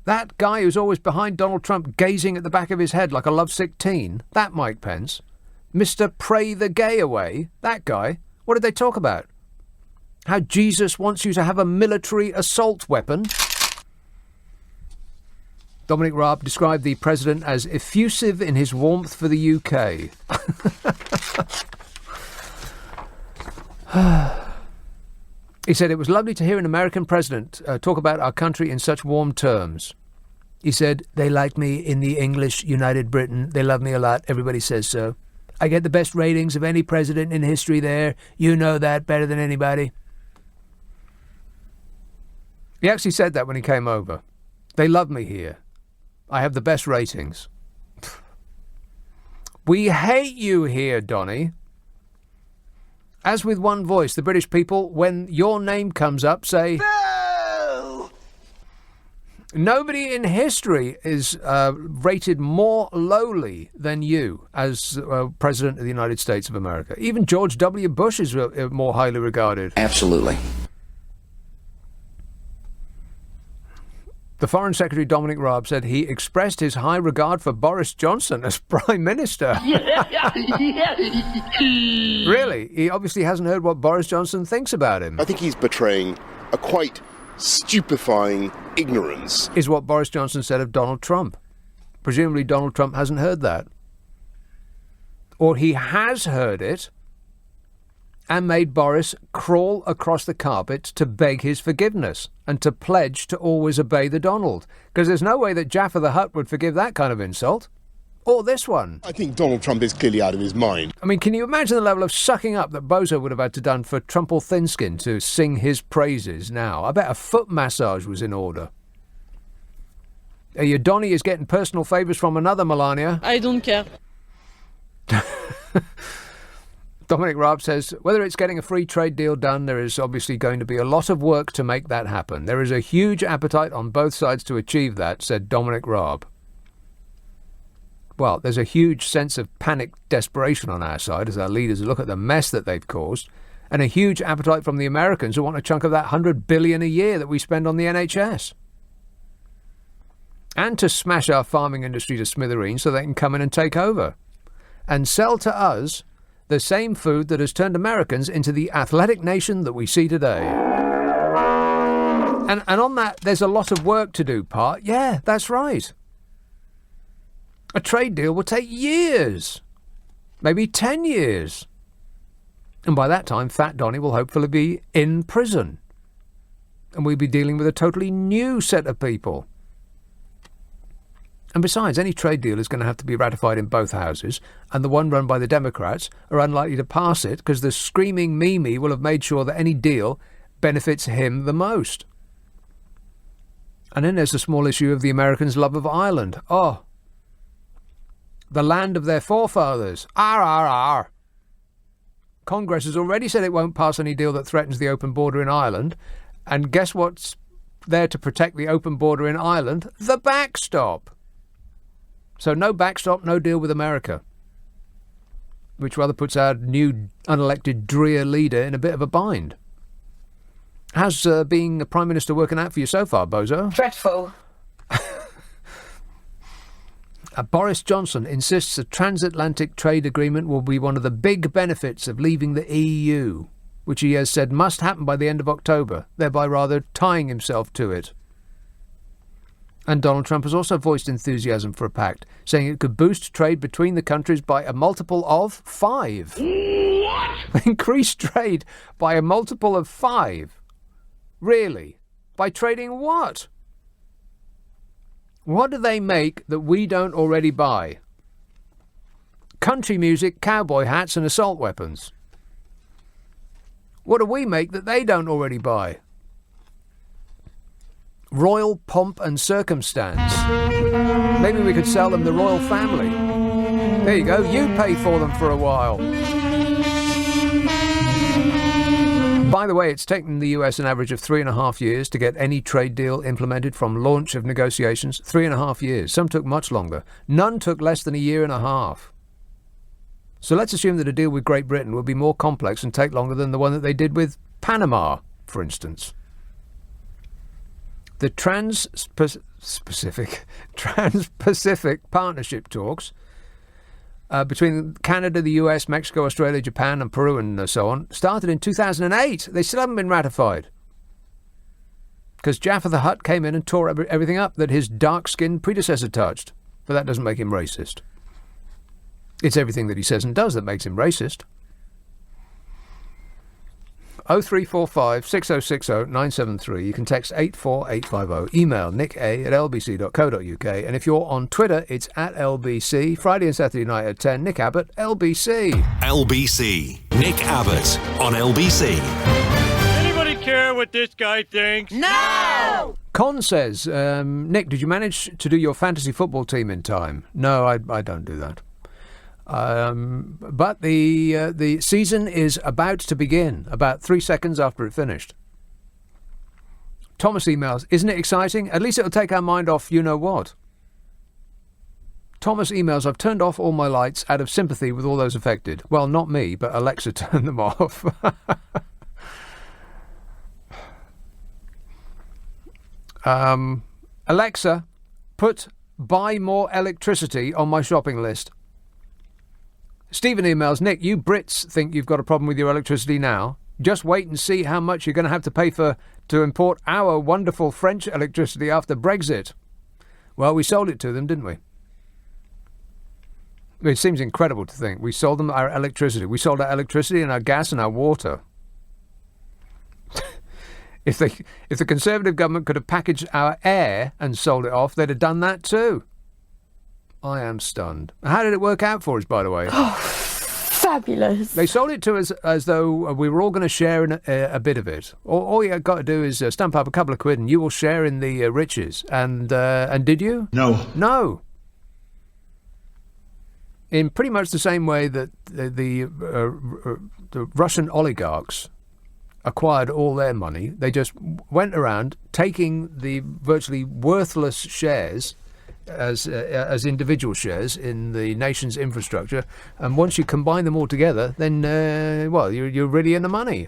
Speaker 4: That guy who's always behind Donald Trump gazing at the back of his head like a lovesick teen. That Mike Pence. Mr. Pray the Gay Away. That guy. What did they talk about? How Jesus wants you to have a military assault weapon. Dominic Raab described the president as effusive in his warmth for the UK. He said, it was lovely to hear an American president talk about our country in such warm terms. He said, they like me in the English United Britain. They love me a lot. Everybody says so. I get the best ratings of any president in history there. You know that better than anybody. He actually said that when he came over. They love me here. I have the best ratings. We hate you here, Donny. As with one voice, the British people, when your name comes up, say... No! Nobody in history is rated more lowly than you as President of the United States of America. Even George W. Bush is more highly regarded.
Speaker 17: Absolutely.
Speaker 4: The Foreign Secretary Dominic Raab said he expressed his high regard for Boris Johnson as Prime Minister. Really? He obviously hasn't heard what Boris Johnson thinks about him.
Speaker 2: I think he's betraying a quite stupefying ignorance.
Speaker 4: Is what Boris Johnson said of Donald Trump. Presumably Donald Trump hasn't heard that. Or he has heard it and made Boris crawl across the carpet to beg his forgiveness and to pledge to always obey the Donald. Because there's no way that Jaffa the Hutt would forgive that kind of insult. Or this one.
Speaker 2: I think Donald Trump is clearly out of his mind.
Speaker 4: I mean, can you imagine the level of sucking up that Bozo would have had to done for Trumple Thinskin to sing his praises now? I bet a foot massage was in order. Your Donny is getting personal favours from another Melania.
Speaker 18: I don't care.
Speaker 4: Dominic Raab says, whether it's getting a free trade deal done, there is obviously going to be a lot of work to make that happen. There is a huge appetite on both sides to achieve that, said Dominic Raab. Well, there's a huge sense of panic desperation on our side as our leaders look at the mess that they've caused, and a huge appetite from the Americans who want a chunk of that $100 billion a year that we spend on the NHS. And to smash our farming industry to smithereens so they can come in and take over. And sell to us the same food that has turned Americans into the athletic nation that we see today. And on that, there's a lot of work to do, Part. Yeah, that's right. A trade deal will take years. Maybe 10 years. And by that time, Fat Donny will hopefully be in prison. And we'll be dealing with a totally new set of people. And besides, any trade deal is going to have to be ratified in both houses, and the one run by the Democrats are unlikely to pass it because the screaming Mimi will have made sure that any deal benefits him the most. And then there's the small issue of the Americans' love of Ireland. Oh, the land of their forefathers. Arr, arr, arr. Congress has already said it won't pass any deal that threatens the open border in Ireland. And guess what's there to protect the open border in Ireland? The backstop. So no backstop, no deal with America. Which rather puts our new unelected Dreer leader in a bit of a bind. How's being a Prime Minister working out for you so far, Bozo?
Speaker 14: Dreadful.
Speaker 4: Boris Johnson insists a transatlantic trade agreement will be one of the big benefits of leaving the EU, which he has said must happen by the end of October, thereby rather tying himself to it. And Donald Trump has also voiced enthusiasm for a pact, saying it could boost trade between the countries by a multiple of 5. What? Increase trade by a multiple of 5. Really? By trading what? What do they make that we don't already buy? Country music, cowboy hats and assault weapons. What do we make that they don't already buy? Royal pomp and circumstance. Maybe we could sell them the royal family. There you go, you pay for them for a while. By the way, it's taken the US an average of 3.5 years to get any trade deal implemented from launch of negotiations. 3.5 years. Some took much longer. None took less than 1.5 years. So let's assume that a deal with Great Britain will be more complex and take longer than the one that they did with Panama, for instance. The Trans-Pacific Partnership talks between Canada, the US, Mexico, Australia, Japan and Peru and so on started in 2008. They still haven't been ratified. Because Jaffa the Hutt came in and tore everything up that his dark-skinned predecessor touched. But that doesn't make him racist. It's everything that he says and does that makes him racist. 0345 6060 973. You can text 84850. Email nick@lbc.co.uk. And if you're on Twitter, it's @LBC. Friday and Saturday night at 10. Nick Abbott, LBC.
Speaker 1: LBC. Nick Abbott on LBC.
Speaker 6: Anybody care what this guy thinks?
Speaker 4: No! Con says, Nick, did you manage to do your fantasy football team in time? No, I don't do that. But the season is about to begin, about 3 seconds after it finished. Thomas emails, isn't it exciting? At least it'll take our mind off you-know-what. Thomas emails, I've turned off all my lights out of sympathy with all those affected. Well, not me, but Alexa turned them off. Alexa, put buy more electricity on my shopping list. Stephen emails, Nick, you Brits think you've got a problem with your electricity now. Just wait and see how much you're going to have to pay to import our wonderful French electricity after Brexit. Well, we sold it to them, didn't we? It seems incredible to think. We sold them our electricity. We sold our electricity and our gas and our water. If the Conservative government could have packaged our air and sold it off, they'd have done that too. I am stunned. How did it work out for us, by the way?
Speaker 18: Oh, fabulous.
Speaker 4: They sold it to us as though we were all going to share in a bit of it. All you got to do is stump up a couple of quid and you will share in the riches. And did you?
Speaker 8: No.
Speaker 4: No. In pretty much the same way that the Russian oligarchs acquired all their money, they just went around taking the virtually worthless shares as individual shares in the nation's infrastructure, and once you combine them all together, then you're really in the money.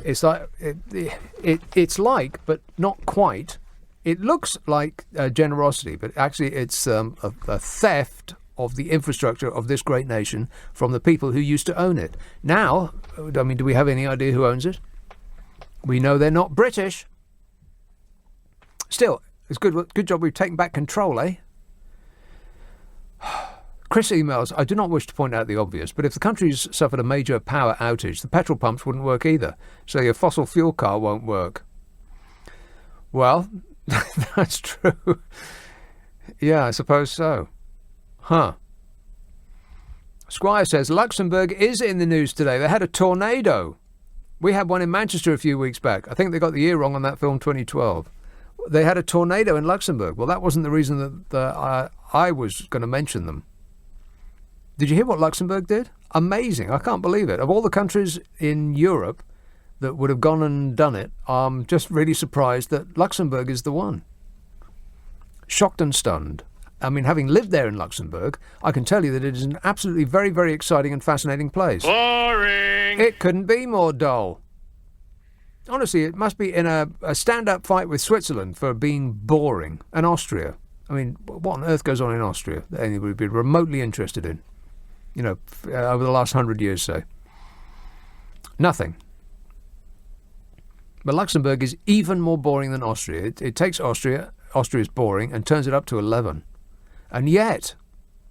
Speaker 4: It's like it's like, but not quite. It looks like generosity, but actually it's a theft of the infrastructure of this great nation from the people who used to own it. Now, I mean, do we have any idea who owns it? We know they're not British. Still, it's good job we've taken back control, eh? Chris emails, I do not wish to point out the obvious, but if the country's suffered a major power outage, the petrol pumps wouldn't work either, so your fossil fuel car won't work. Well, that's true. Yeah, I suppose so. Huh. Squire says, Luxembourg is in the news today. They had a tornado. We had one in Manchester a few weeks back. I think they got the year wrong on that film 2012. They had a tornado in Luxembourg. Well, that wasn't the reason that I was going to mention them. Did you hear what Luxembourg did? Amazing. I can't believe it. Of all the countries in Europe that would have gone and done it, I'm just really surprised that Luxembourg is the one. Shocked and stunned. I mean, having lived there in Luxembourg, I can tell you that it is an absolutely very, very exciting and fascinating place.
Speaker 6: Boring!
Speaker 4: It couldn't be more dull. Honestly, it must be in a stand-up fight with Switzerland for being boring. And Austria. I mean, what on earth goes on in Austria that anybody would be remotely interested in? You know, over the last 100 years, say. Nothing. But Luxembourg is even more boring than Austria. It takes Austria's boring, and turns it up to 11. And yet,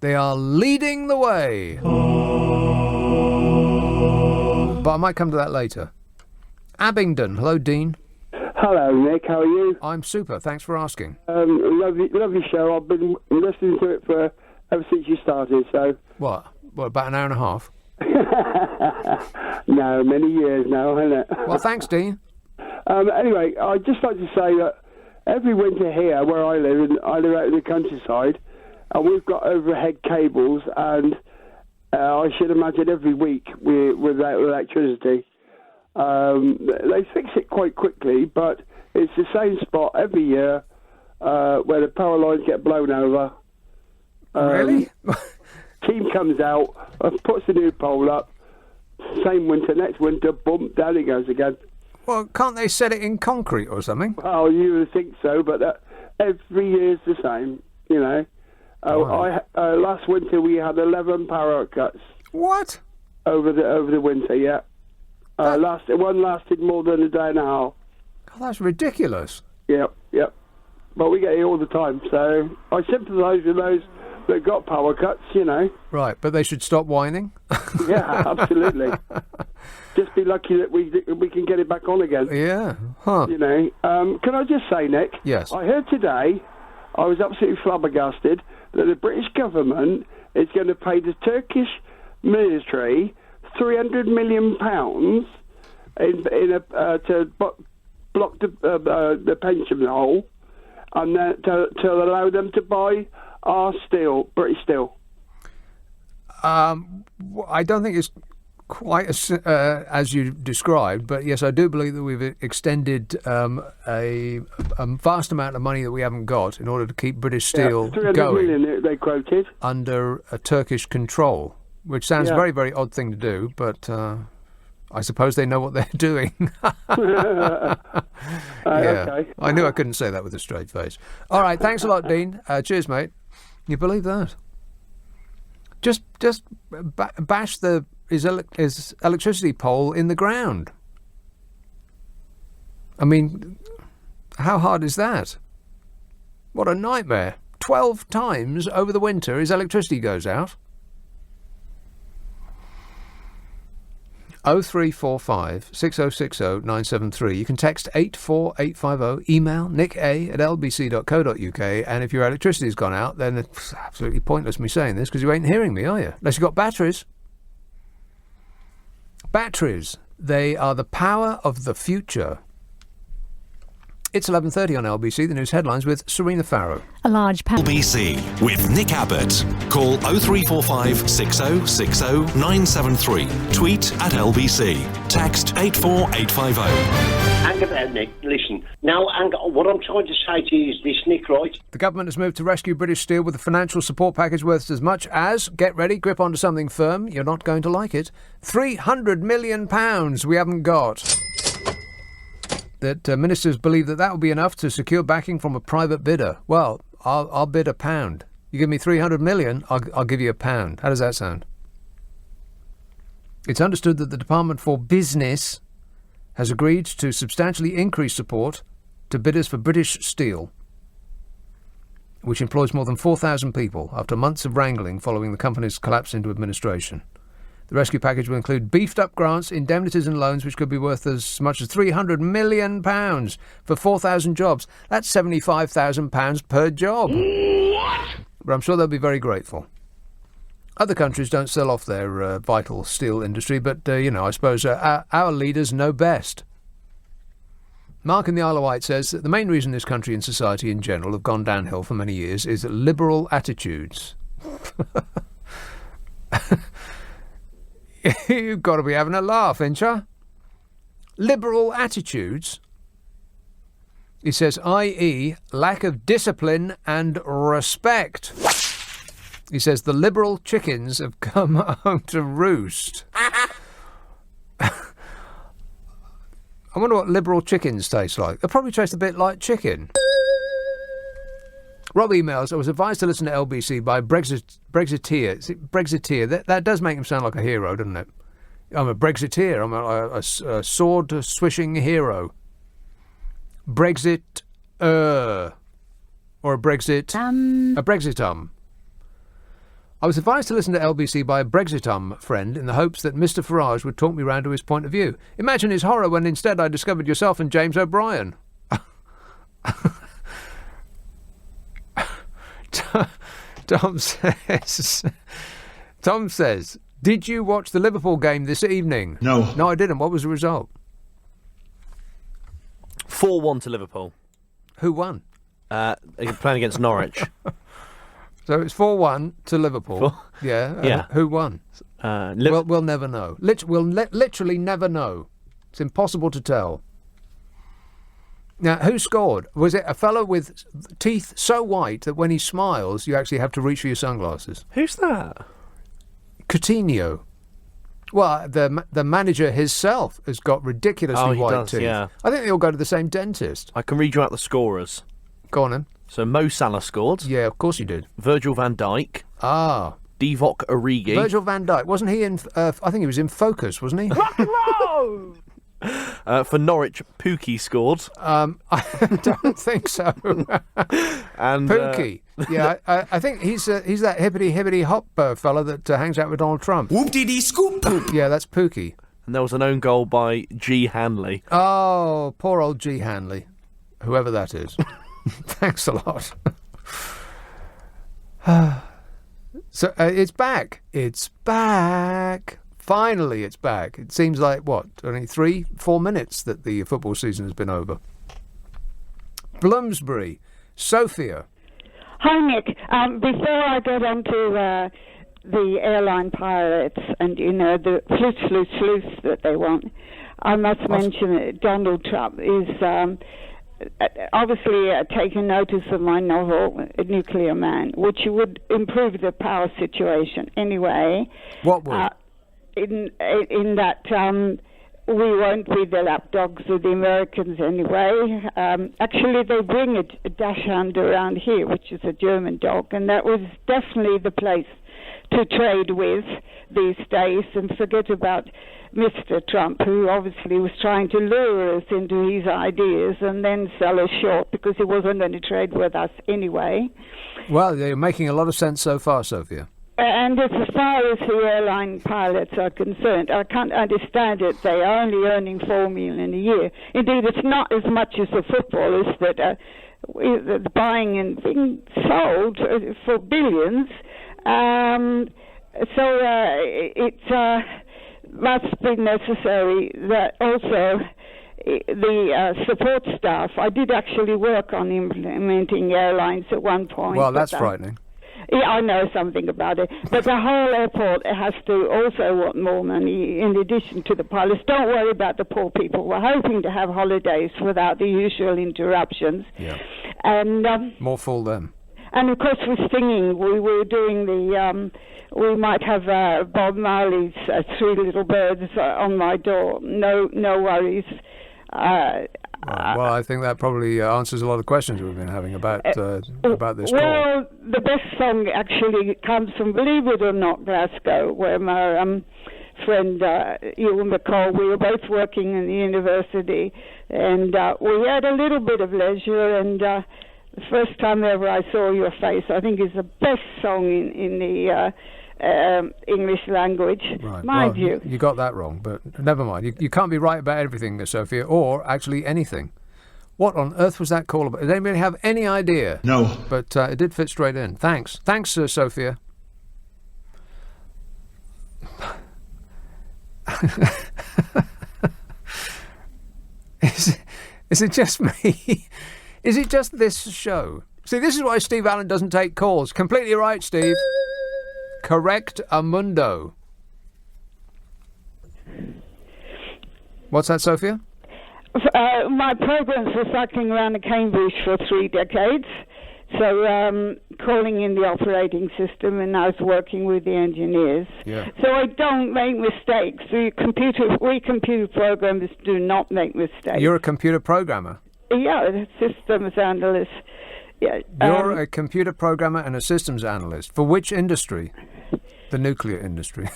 Speaker 4: they are leading the way. But I might come to that later. Abingdon. Hello, Dean.
Speaker 17: Hello, Nick. How are you?
Speaker 4: I'm super. Thanks for asking.
Speaker 17: Lovely show. I've been listening to it ever since you started. So.
Speaker 4: What, about an hour and a half?
Speaker 17: No, many years now, hasn't it?
Speaker 4: Well, thanks, Dean.
Speaker 17: Anyway, I'd just like to say that every winter here, where I live out in the countryside, and we've got overhead cables, and I should imagine every week without electricity. They fix it quite quickly, but it's the same spot every year where the power lines get blown over.
Speaker 4: Really?
Speaker 17: Team comes out, puts the new pole up, same winter, next winter, boom, down it goes again.
Speaker 4: Well, can't they set it in concrete or something?
Speaker 17: Well, you would think so, but every year's the same, you know. Last winter we had 11 power cuts.
Speaker 4: What?
Speaker 17: Over the winter, yeah. One lasted more than a day and a half.
Speaker 4: God, that's ridiculous.
Speaker 17: Yep. But we get it all the time, so I sympathise with those that got power cuts, you know.
Speaker 4: Right, but they should stop whining?
Speaker 17: Yeah, absolutely. Just be lucky that we can get it back on again.
Speaker 4: Yeah, huh.
Speaker 17: You know, can I just say, Nick?
Speaker 4: Yes.
Speaker 17: I heard today, I was absolutely flabbergasted, that the British government is going to pay the Turkish military £300 million to block the pension hole, and then to allow them to buy our steel, British steel.
Speaker 4: I don't think it's quite as you described, but yes, I do believe that we've extended a vast amount of money that we haven't got in order to keep British steel
Speaker 17: 300
Speaker 4: going
Speaker 17: million they quoted
Speaker 4: under a Turkish control, which sounds a very, very odd thing to do, but I suppose they know what they're doing.
Speaker 17: Okay.
Speaker 4: I knew I couldn't say that with a straight face. All right, thanks a lot, Dean. Cheers, mate. You believe that? Just bash his electricity pole in the ground. I mean, how hard is that? What a nightmare. 12 times over the winter his electricity goes out. 0345 6060 973. You can text 84850, email nick@lbc.co.uk, and if your electricity's gone out, then it's absolutely pointless me saying this because you ain't hearing me, are you? Unless you've got batteries. Batteries, they are the power of the future. It's 11:30 on LBC, the news headlines with Serena Farrow.
Speaker 1: A large LBC with Nick Abbott. Call 0345 6060 973. Tweet at LBC. Text 84850.
Speaker 3: Hang about, Nick. Listen. Now, what I'm trying to say to you is this, Nick, right?
Speaker 4: The government has moved to rescue British Steel with a financial support package worth as much as, get ready, grip onto something firm, you're not going to like it, £300 million we haven't got. That ministers believe that will be enough to secure backing from a private bidder. Well, I'll bid £1. You give me 300 million, I'll give you £1. How does that sound? It's understood that the Department for Business has agreed to substantially increase support to bidders for British Steel, which employs more than 4,000 people after months of wrangling following the company's collapse into administration. The rescue package will include beefed-up grants, indemnities and loans, which could be worth as much as £300 million for 4,000 jobs. That's £75,000 per job. What? But I'm sure they'll be very grateful. Other countries don't sell off their vital steel industry, but, I suppose our leaders know best. Mark in the Isle of Wight says that the main reason this country and society in general have gone downhill for many years is liberal attitudes. You've got to be having a laugh, ain't you? Liberal attitudes? He says, i.e., lack of discipline and respect. He says, the liberal chickens have come home to roost. I wonder what liberal chickens taste like. They probably taste a bit like chicken. Rob emails, I was advised to listen to LBC by Brexiteer. Brexiteer, that does make him sound like a hero, doesn't it? I'm a Brexiteer. I'm a sword-swishing hero. Brexit, or a Brexit, a Brexitum. I was advised to listen to LBC by a Brexitum friend in the hopes that Mr. Farage would talk me round to his point of view. Imagine his horror when instead I discovered yourself and James O'Brien. Tom says, did you watch the Liverpool game this evening?
Speaker 11: No.
Speaker 4: No, I didn't. What was the result?
Speaker 11: 4-1 to Liverpool.
Speaker 4: Who won?
Speaker 11: Playing against Norwich.
Speaker 4: So it's 4-1 to Liverpool. Yeah.
Speaker 11: Yeah.
Speaker 4: Who won? We'll never know. We'll literally never know. It's impossible to tell. Now, who scored? Was it a fellow with teeth so white that when he smiles, you actually have to reach for your sunglasses?
Speaker 11: Who's that?
Speaker 4: Coutinho. Well, the manager himself has got ridiculously white teeth.
Speaker 11: Yeah.
Speaker 4: I think they all go to the same dentist.
Speaker 11: I can read you out the scorers.
Speaker 4: Go on then.
Speaker 11: So Mo Salah scored.
Speaker 4: Yeah, of course you did.
Speaker 11: Virgil van Dijk.
Speaker 4: Ah.
Speaker 11: Divock Origi.
Speaker 4: Virgil van Dijk. Wasn't he in... I think he was in Focus, wasn't he?
Speaker 12: Rock and roll!
Speaker 11: For Norwich, Pookie scored.
Speaker 4: I don't think so.
Speaker 11: And
Speaker 4: Pookie. Yeah, I think he's that hippity hop fella that hangs out with Donald Trump.
Speaker 20: Whoop-dee-dee scoop poop.
Speaker 4: Yeah, that's Pookie.
Speaker 11: And there was an own goal by G. Hanley.
Speaker 4: Oh, poor old G. Hanley. Whoever that is. Thanks a lot. So it's back. It's back. Finally, it's back. It seems like, what, only 3-4 minutes that the football season has been over. Bloomsbury. Sophia.
Speaker 15: Hi, Nick. Before I get on to the airline pilots and, the sleuth that they want, I must mention that Donald Trump is obviously taking notice of my novel, Nuclear Man, which would improve the power situation anyway.
Speaker 4: What would?
Speaker 15: In that we won't be the lapdogs of the Americans anyway. Actually, they bring a dachshund around here, which is a German dog, and that was definitely the place to trade with these days, and forget about Mr. Trump, who obviously was trying to lure us into his ideas and then sell us short because he wasn't going to trade with us anyway.
Speaker 4: Well, you're making a lot of sense so far, Sophia.
Speaker 15: And as far as the airline pilots are concerned, I can't understand it. They are only earning $4 million a year. Indeed, it's not as much as the footballers that are buying and being sold for billions. So it must be necessary that also the support staff. I did actually work on implementing airlines at one point.
Speaker 4: Well, that's frightening.
Speaker 15: Yeah, I know something about it. But the whole airport has to also want more money in addition to the pilots. Don't worry about the poor people. We're hoping to have holidays without the usual interruptions.
Speaker 4: Yeah.
Speaker 15: And
Speaker 4: more full then.
Speaker 15: And of course, with singing, we were doing the. We might have Bob Marley's Three Little Birds on my door. No worries.
Speaker 4: Well, I think that probably answers a lot of questions we've been having about this call.
Speaker 15: Well, the best song actually comes from, believe it or not, Glasgow, where my friend Ewan McCall, we were both working in the university, and we had a little bit of leisure, and the first time ever I saw your face, I think is the best song in the English language.
Speaker 4: Right.
Speaker 15: Mind
Speaker 4: well, you got that wrong, but never mind. You can't be right about everything, Sophia, or actually anything. What on earth was that call about? Does anybody have any idea?
Speaker 20: No.
Speaker 4: But it did fit straight in. Thanks, Sophia. Is it just me? Is it just this show? See, this is why Steve Allen doesn't take calls. Completely right, Steve. Correct Amundo. What's that, Sophia?
Speaker 15: My programs were cycling around the Cambridge for 3 decades. So calling in the operating system, and I was working with the engineers.
Speaker 4: Yeah.
Speaker 15: So I don't make mistakes. We computer programmers do not make mistakes.
Speaker 4: You're a computer programmer?
Speaker 15: Yeah, systems analyst. Yeah,
Speaker 4: You're a computer programmer and a systems analyst. For which industry? The nuclear industry.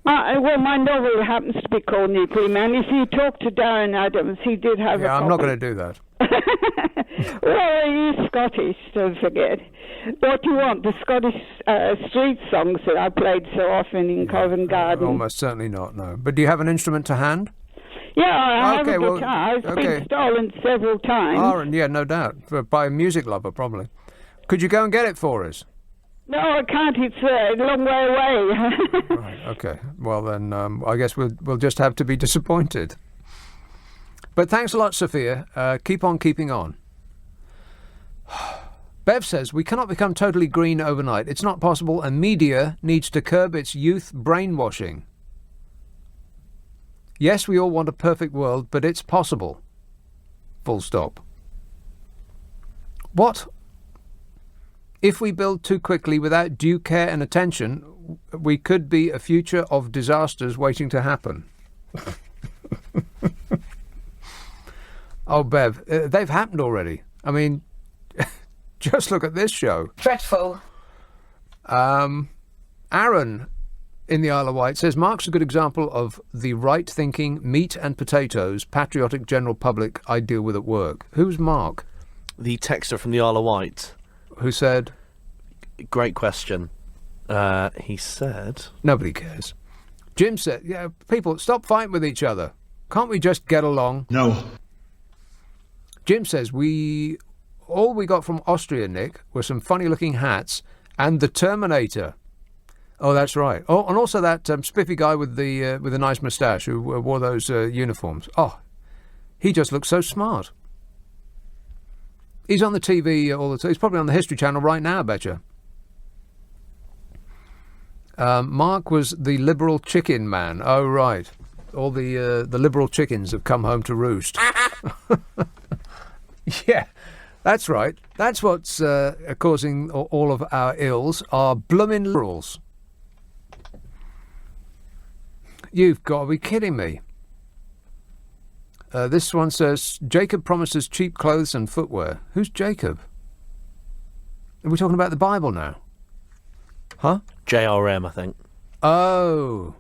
Speaker 15: Well, my novel happens to be called Nuclear Man. If you talk to Darren Adams, he did have a copy.
Speaker 4: I'm not going to do that.
Speaker 15: Well, he's Scottish, don't forget. What do you want? The Scottish street songs that I played so often in Covent Garden?
Speaker 4: Almost certainly not, no. But do you have an instrument to hand?
Speaker 15: Yeah, I have a guitar. It's been stolen several times.
Speaker 4: Oh, yeah, no doubt. By a music lover, probably. Could you go and get it for us?
Speaker 15: No, I can't. It's a long way away.
Speaker 4: Right, okay. Well, then I guess we'll just have to be disappointed. But thanks a lot, Sophia. Keep on keeping on. Bev says, we cannot become totally green overnight. It's not possible, and media needs to curb its youth brainwashing. Yes, we all want a perfect world, but it's possible. Full stop. What? If we build too quickly without due care and attention, we could be a future of disasters waiting to happen. Oh, Bev, they've happened already. I mean, just look at this show.
Speaker 14: Dreadful.
Speaker 4: Aaron in the Isle of Wight says Mark's a good example of the right-thinking, meat and potatoes, patriotic general public I deal with at work. Who's Mark?
Speaker 11: The texter from the Isle of Wight.
Speaker 4: Who said?
Speaker 11: Great question. He said...
Speaker 4: Nobody cares. Jim said, yeah, people, stop fighting with each other. Can't we just get along?
Speaker 8: No.
Speaker 4: Jim says, all we got from Austria, Nick, were some funny-looking hats and the Terminator. Oh, that's right. Oh, and also that spiffy guy with the nice moustache who wore those uniforms. Oh, he just looks so smart. He's on the TV all the time. He's probably on the History Channel right now, I betcha. Mark was the liberal chicken man. Oh, right. All the liberal chickens have come home to roost. Yeah, that's right. That's what's causing all of our ills, are bloomin' liberals. You've got to be kidding me. This one says, Jacob promises cheap clothes and footwear. Who's Jacob? Are we talking about the Bible now? Huh?
Speaker 11: JRM, I think.
Speaker 4: Oh.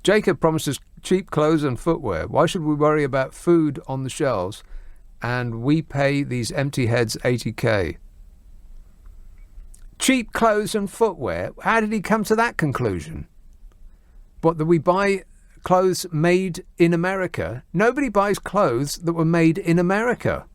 Speaker 4: Jacob promises cheap clothes and footwear. Why should we worry about food on the shelves and we pay these empty heads 80k? Cheap clothes and footwear? How did he come to that conclusion? What, that we buy clothes made in America? Nobody buys clothes that were made in America.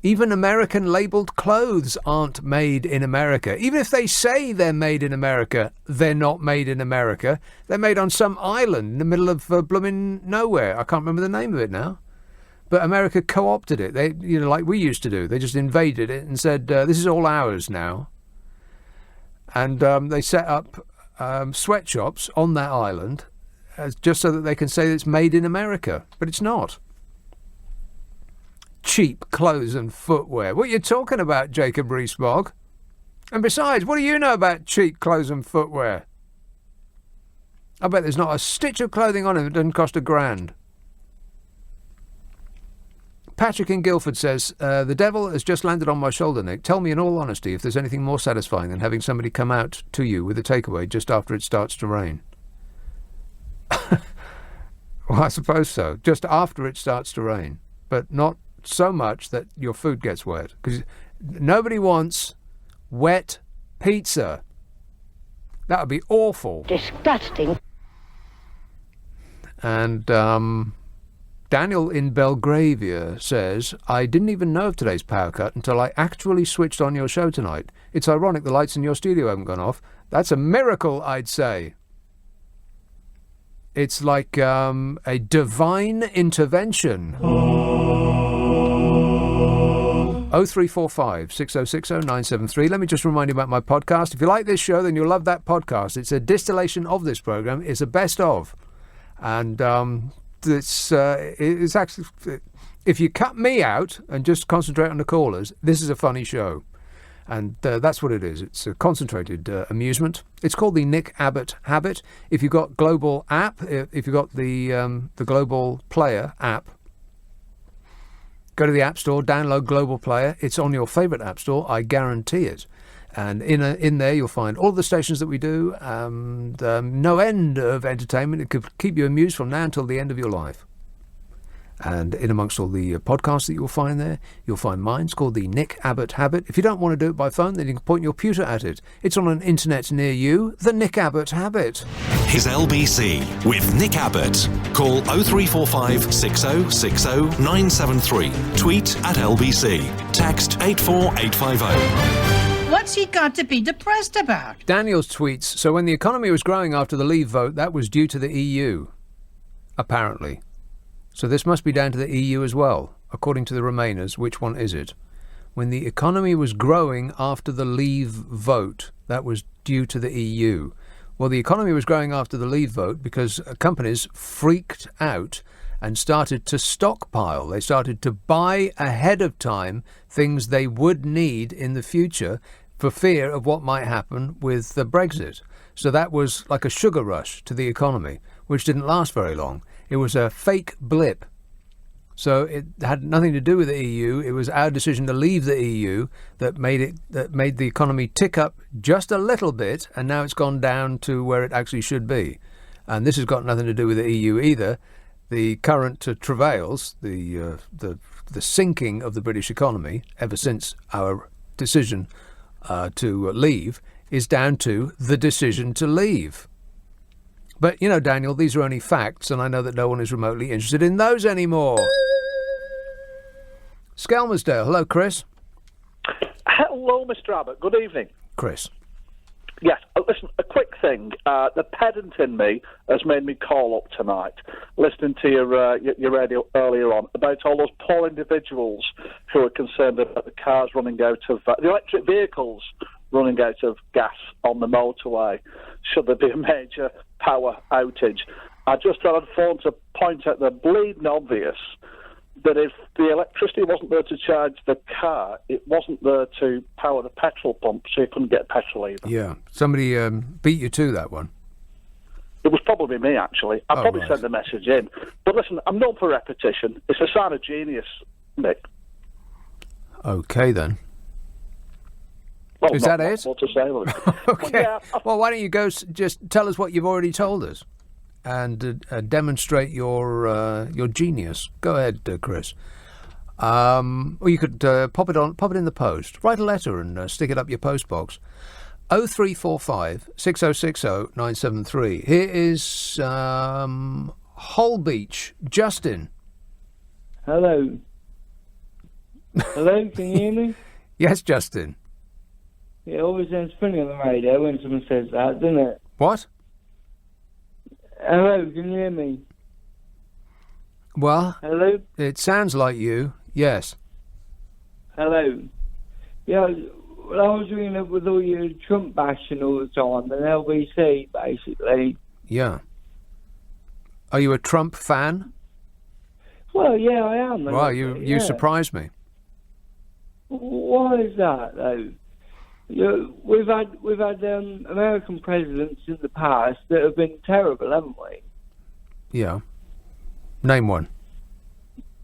Speaker 4: Even American-labelled clothes aren't made in America. Even if they say they're made in America, they're not made in America. They're made on some island in the middle of blooming nowhere. I can't remember the name of it now. But America co-opted it. They, like we used to do. They just invaded it and said, this is all ours now. And they set up sweatshops on that island just so that they can say it's made in America. But it's not. Cheap clothes and footwear. What are you talking about, Jacob Rees-Mogg? And besides, what do you know about cheap clothes and footwear? I bet there's not a stitch of clothing on it that doesn't cost £1,000. Patrick in Guildford says, the devil has just landed on my shoulder, Nick. Tell me in all honesty if there's anything more satisfying than having somebody come out to you with a takeaway just after it starts to rain. Well, I suppose so. Just after it starts to rain. But not so much that your food gets wet, because nobody wants wet pizza. That would be awful.
Speaker 15: Disgusting.
Speaker 4: And Daniel in Belgravia says, I didn't even know of today's power cut until I actually switched on your show tonight. It's ironic the lights in your studio haven't gone off. That's a miracle, I'd say. It's like a divine intervention. 0345 6060 973. Let me just remind you about my podcast. If you like this show, then you'll love that podcast. It's a distillation of this program. It's a best of. And it's actually, if you cut me out and just concentrate on the callers, this is a funny show. And that's what it is. It's a concentrated amusement. It's called the Nick Abbot Habit. If you've got Global app, if you've got the Global Player app, go to the App Store, download Global Player. It's on your favourite App Store, I guarantee it. And in there you'll find all the stations that we do, and no end of entertainment. It could keep you amused from now until the end of your life. And in amongst all the podcasts that you'll find there, you'll find mine. It's called the Nick Abbot Habit. If you don't want to do it by phone, then you can point your pewter at it. It's on an internet near you, the Nick Abbot Habit.
Speaker 1: His LBC with Nick Abbott. Call 0345 6060 973. Tweet at LBC. Text 84850.
Speaker 12: What's he got to be depressed about?
Speaker 4: Daniel's tweets, so when the economy was growing after the Leave vote, that was due to the EU, apparently. So this must be down to the EU as well, according to the Remainers. Which one is it? When the economy was growing after the Leave vote, that was due to the EU. Well, the economy was growing after the Leave vote because companies freaked out and started to stockpile. They started to buy ahead of time things they would need in the future for fear of what might happen with the Brexit. So that was like a sugar rush to the economy, which didn't last very long. It was a fake blip. So it had nothing to do with the EU. It was our decision to leave the EU that made the economy tick up just a little bit, and now it's gone down to where it actually should be. And this has got nothing to do with the EU either. The current travails, the sinking of the British economy ever since our decision to leave, is down to the decision to leave. But, you know, Daniel, these are only facts, and I know that no one is remotely interested in those anymore. Skelmersdale. Hello, Chris.
Speaker 20: Hello, Mr. Abbott. Good evening.
Speaker 4: Chris.
Speaker 20: Yes, listen, a quick thing. The pedant in me has made me call up tonight, listening to your radio earlier on, about all those poor individuals who are concerned about the cars running out of... the electric vehicles running out of gas on the motorway, should there be a major power outage. I just thought I'd phone to point out the bleeding obvious that if the electricity wasn't there to charge the car, it wasn't there to power the petrol pump, so you couldn't get petrol either.
Speaker 4: Yeah, somebody beat you to that one.
Speaker 20: It was probably me, actually. I probably sent the message in. But listen, I'm known for repetition. It's a sign of genius, Nick.
Speaker 4: Okay, then.
Speaker 20: Well,
Speaker 4: is that it?
Speaker 20: What to say,
Speaker 4: okay. Well, why don't you go just tell us what you've already told us and demonstrate your genius. Go ahead, Chris. Or you could pop it in the post. Write a letter and stick it up your post box. 0345 6060 973. Here is Holbeach. Justin.
Speaker 21: Hello. Hello, can you hear me?
Speaker 4: Yes, Justin.
Speaker 21: It always sounds funny on the radio when someone says that, doesn't it?
Speaker 4: What?
Speaker 21: Hello, can you hear me?
Speaker 4: Well,
Speaker 21: hello?
Speaker 4: It sounds like you, yes.
Speaker 21: Hello. Yeah, well, I was ringing up with all your Trump bashing all the time, and LBC, basically.
Speaker 4: Yeah. Are you a Trump fan?
Speaker 21: Well, yeah, I am.
Speaker 4: Well, you surprised me.
Speaker 21: Why is that, though? We've had American presidents in the past that have been terrible, haven't we?
Speaker 4: Yeah. Name one.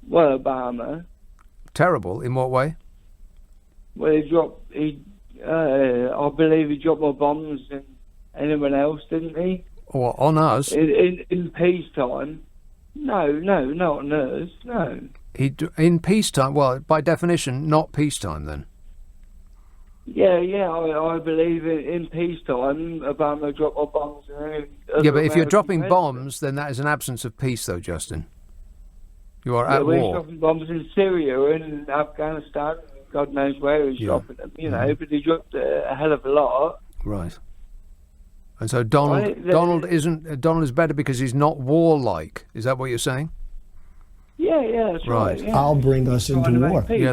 Speaker 21: Well, Obama.
Speaker 4: Terrible in what way?
Speaker 21: Well, I believe he dropped more bombs than anyone else, didn't he?
Speaker 4: Or on us?
Speaker 21: In peacetime. No, not on us. No.
Speaker 4: In peacetime. Well, by definition, not peacetime then.
Speaker 21: Yeah, I believe in peacetime, Obama dropped more bombs than any
Speaker 4: yeah, but if you're
Speaker 21: American
Speaker 4: dropping
Speaker 21: president.
Speaker 4: bombs, then that is an absence of peace, though, Justin. You are at
Speaker 21: we're
Speaker 4: war.
Speaker 21: dropping bombs in Syria and Afghanistan, God knows where he's dropping them, you know, but he dropped a hell of a lot.
Speaker 4: Right. And so Donald is better because he's not warlike. Is that what you're saying?
Speaker 21: Yeah, that's right. Yeah.
Speaker 8: I'll bring us into war.
Speaker 4: Yeah,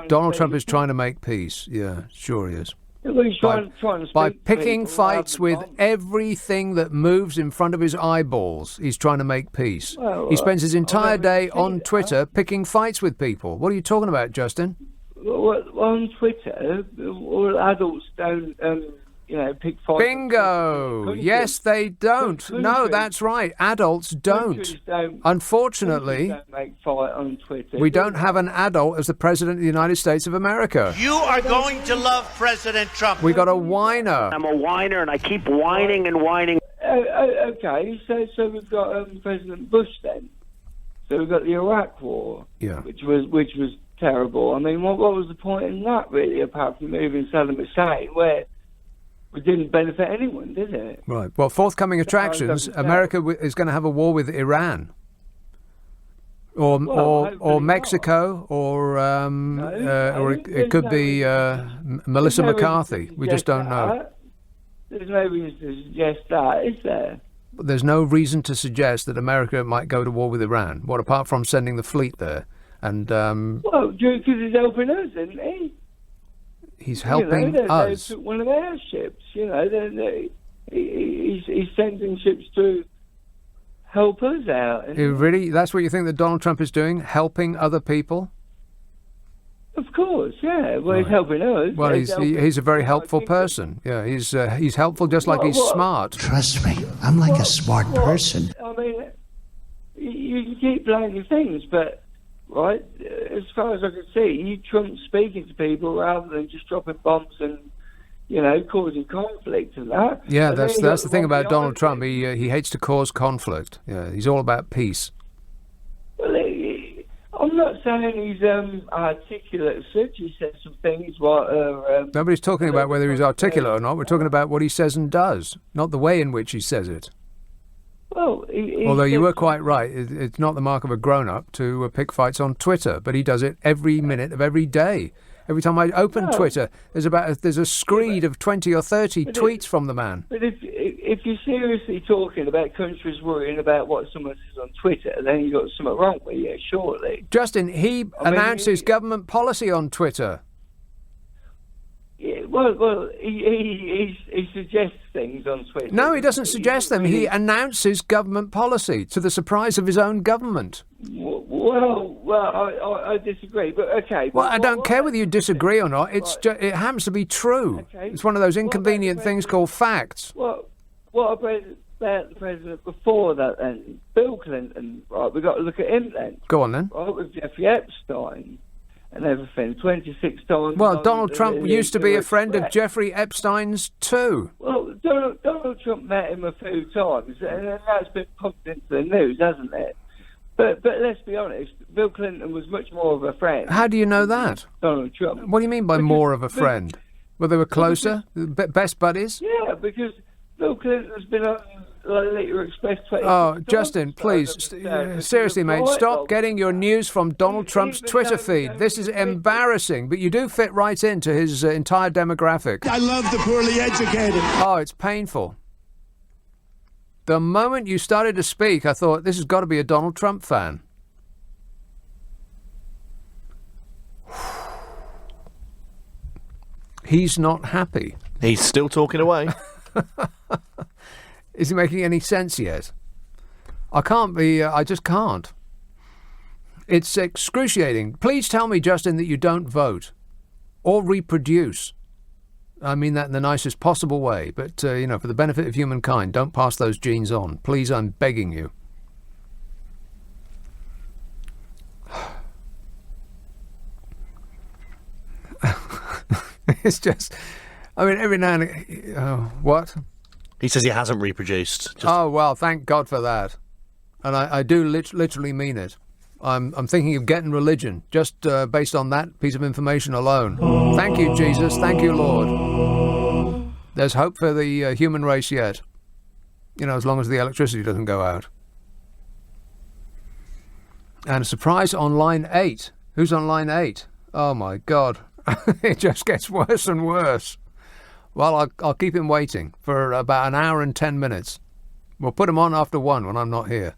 Speaker 4: Donald Trump is trying to make peace. Yeah, sure he is.
Speaker 21: Well, he's trying to
Speaker 4: by
Speaker 21: speak
Speaker 4: picking
Speaker 21: people
Speaker 4: fights
Speaker 21: rather than
Speaker 4: with everything that moves in front of his eyeballs, he's trying to make peace.
Speaker 21: Well,
Speaker 4: he spends his entire day on Twitter picking fights with people. What are you talking about, Justin?
Speaker 21: Well, on Twitter, all adults don't, pick fights.
Speaker 4: Bingo! Yes, they don't. No, that's right. Adults don't. Unfortunately,
Speaker 21: don't make fight on Twitter.
Speaker 4: We don't have an adult as the President of the United States of America.
Speaker 22: You are going to love President Trump.
Speaker 4: We got a whiner.
Speaker 3: I'm a whiner, and I keep whining and whining.
Speaker 21: Okay, so we've got President Bush then. So we've got the Iraq War, which was terrible. I mean, what was the point in that really, apart from moving Saddam Hussein, where it didn't benefit anyone, did it?
Speaker 4: Right. Well, forthcoming attractions, America is going to have a war with Iran. Or Mexico, or it could be Melissa McCarthy. We just don't know.
Speaker 21: There's no reason to suggest that, is there?
Speaker 4: There's no reason to suggest that America might go to war with Iran. What, apart from sending the fleet there? And
Speaker 21: well, because he's helping us, isn't he?
Speaker 4: He's helping us.
Speaker 21: They took one of their ships, he's sending ships to help us out.
Speaker 4: Really? That's what you think that Donald Trump is doing? Helping other people?
Speaker 21: Of course, yeah. Well, he's helping us.
Speaker 4: Well, he's a very helpful person. Yeah, he's helpful just like he's smart.
Speaker 8: Trust me, I'm like a smart person.
Speaker 21: I mean, you can keep blaming things, but, right, as far as I can see, Trump's speaking to people rather than just dropping bombs and, causing conflict and that.
Speaker 4: Yeah, that's the thing about Donald Trump. He hates to cause conflict. Yeah, he's all about peace.
Speaker 21: Well, I'm not saying he's articulate as such. He says some things
Speaker 4: Nobody's talking about whether he's articulate or not. We're talking about what he says and does, not the way in which he says it.
Speaker 21: Well,
Speaker 4: although you were quite right, it's not the mark of a grown-up to pick fights on Twitter, but he does it every minute of every day. Every time I open Twitter, there's a screed of 20 or 30 tweets from the man.
Speaker 21: But if you're seriously talking about countries worrying about what someone says on Twitter, then you've got something wrong with you, surely.
Speaker 4: Justin, he announces government policy on Twitter.
Speaker 21: Yeah, well, he suggests things on Twitter.
Speaker 4: No, he doesn't suggest them. He announces government policy to the surprise of his own government.
Speaker 21: Well, I disagree, but okay.
Speaker 4: Well, I don't care whether you disagree or not. It happens to be true.
Speaker 21: Okay.
Speaker 4: It's one of those inconvenient things called facts.
Speaker 21: What about the president before that then? Bill Clinton, right, we've got to look at him then.
Speaker 4: Go on then.
Speaker 21: Right, with Jeffrey Epstein and everything, 26 times.
Speaker 4: Well, Donald Trump used to be a friend of Jeffrey Epstein's too.
Speaker 21: Well, Donald Trump met him a few times, and that's been pumped into the news, hasn't it? But let's be honest, Bill Clinton was much more of a friend.
Speaker 4: How do you know that?
Speaker 21: Donald Trump.
Speaker 4: What do you mean by more of a friend? Well, they were closer? Best buddies?
Speaker 21: Yeah, because Bill Clinton's been on Later Express 20.
Speaker 4: Oh, Justin, please, seriously, mate, stop getting your news from Donald Trump's Twitter feed. This is embarrassing, but you do fit right into his entire demographic.
Speaker 8: I love the poorly educated.
Speaker 4: Oh, it's painful. The moment you started to speak, I thought, this has got to be a Donald Trump fan. He's not happy.
Speaker 11: He's still talking away.
Speaker 4: Is he making any sense yet? I just can't. It's excruciating. Please tell me, Justin, that you don't vote or reproduce. I mean that in the nicest possible way, but, for the benefit of humankind, don't pass those genes on. Please, I'm begging you. It's just, every now and again, what?
Speaker 11: He says he hasn't reproduced.
Speaker 4: Oh, well, thank God for that. And I do literally mean it. I'm thinking of getting religion, just based on that piece of information alone. Thank you, Jesus. Thank you, Lord. There's hope for the human race yet. As long as the electricity doesn't go out. And a surprise on line 8. Who's on line 8? Oh, my God. It just gets worse and worse. Well, I'll keep him waiting for about an hour and 10 minutes. We'll put him on after 1 when I'm not here.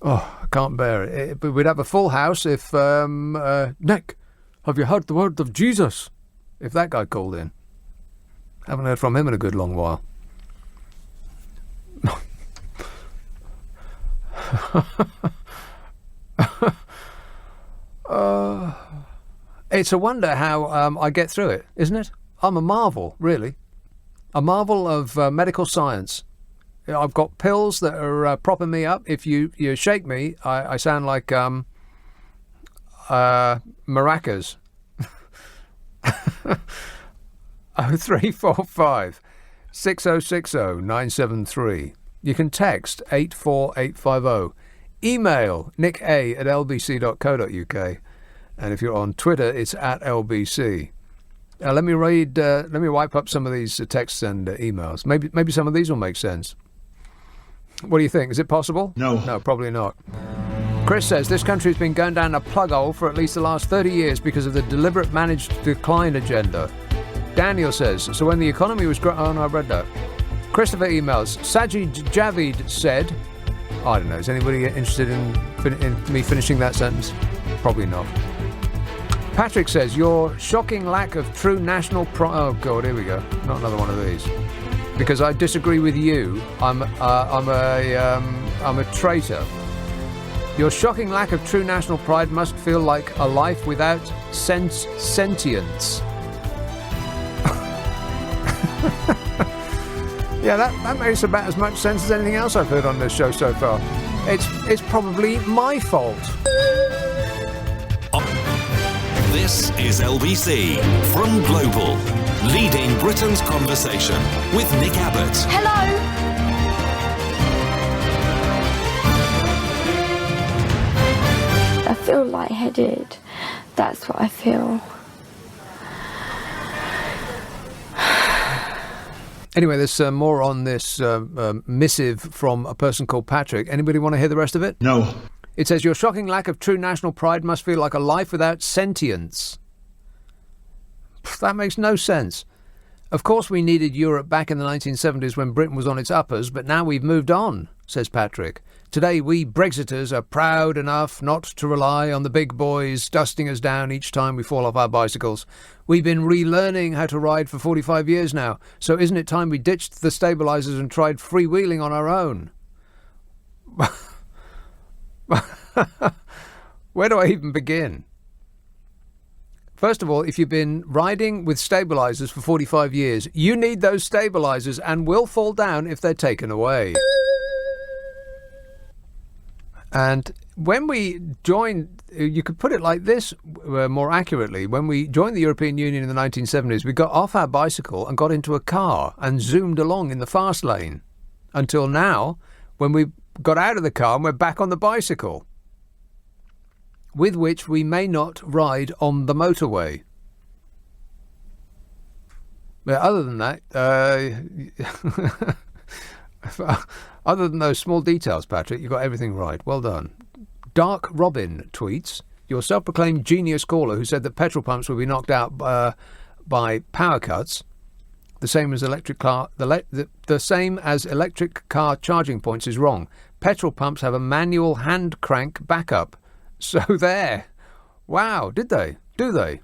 Speaker 4: Oh, I can't bear it. But we'd have a full house if, Nick, have you heard the word of Jesus? If that guy called in. Haven't heard from him in a good long while. It's a wonder how I get through it, isn't it? I'm a marvel, really. A marvel of medical science. I've got pills that are propping me up. If you shake me, I sound like maracas. 0345 6060 973. You can text 84850. Email nicka@lbc.co.uk. And if you're on Twitter, it's @LBC. Let me wipe up some of these texts and emails. Maybe some of these will make sense. What do you think? Is it possible? No, probably not. Chris says this country has been going down a plug hole for at least the last 30 years because of the deliberate managed decline agenda. Daniel says, so when the economy was growing... Oh, no, I read that. Christopher emails, Sajid Javid said... I don't know, is anybody interested in me finishing that sentence? Probably not. Patrick says, your shocking lack of true national pride... Oh, God, here we go. Not another one of these. because I disagree with you. I'm a traitor. Your shocking lack of true national pride must feel like a life without sentience. Yeah, that makes about as much sense as anything else I've heard on this show so far. It's probably my fault.
Speaker 1: This is LBC from Global, leading Britain's conversation with Nick Abbot.
Speaker 14: Hello.
Speaker 18: I feel lightheaded. That's what I feel.
Speaker 4: Anyway, there's more on this missive from a person called Patrick. Anybody want to hear the rest of it?
Speaker 8: No.
Speaker 4: It says, your shocking lack of true national pride must feel like a life without sentience. That makes no sense. Of course we needed Europe back in the 1970s when Britain was on its uppers, but now we've moved on, says Patrick. Today we Brexiters are proud enough not to rely on the big boys dusting us down each time we fall off our bicycles. We've been relearning how to ride for 45 years now, so isn't it time we ditched the stabilisers and tried freewheeling on our own? Where do I even begin? First of all, if you've been riding with stabilisers for 45 years, you need those stabilisers and will fall down if they're taken away. And when we joined, you could put it like this more accurately, when we joined the European Union in the 1970s, we got off our bicycle and got into a car and zoomed along in the fast lane. Until now, when we got out of the car and we're back on the bicycle, with which we may not ride on the motorway. But other than that, other than those small details, Patrick, you got everything right. Well done. Dark Robin tweets, your self-proclaimed genius caller who said that petrol pumps will be knocked out by power cuts, the same as electric car charging points, is wrong. Petrol pumps have a manual hand crank backup. So there. Wow, did they? Do they?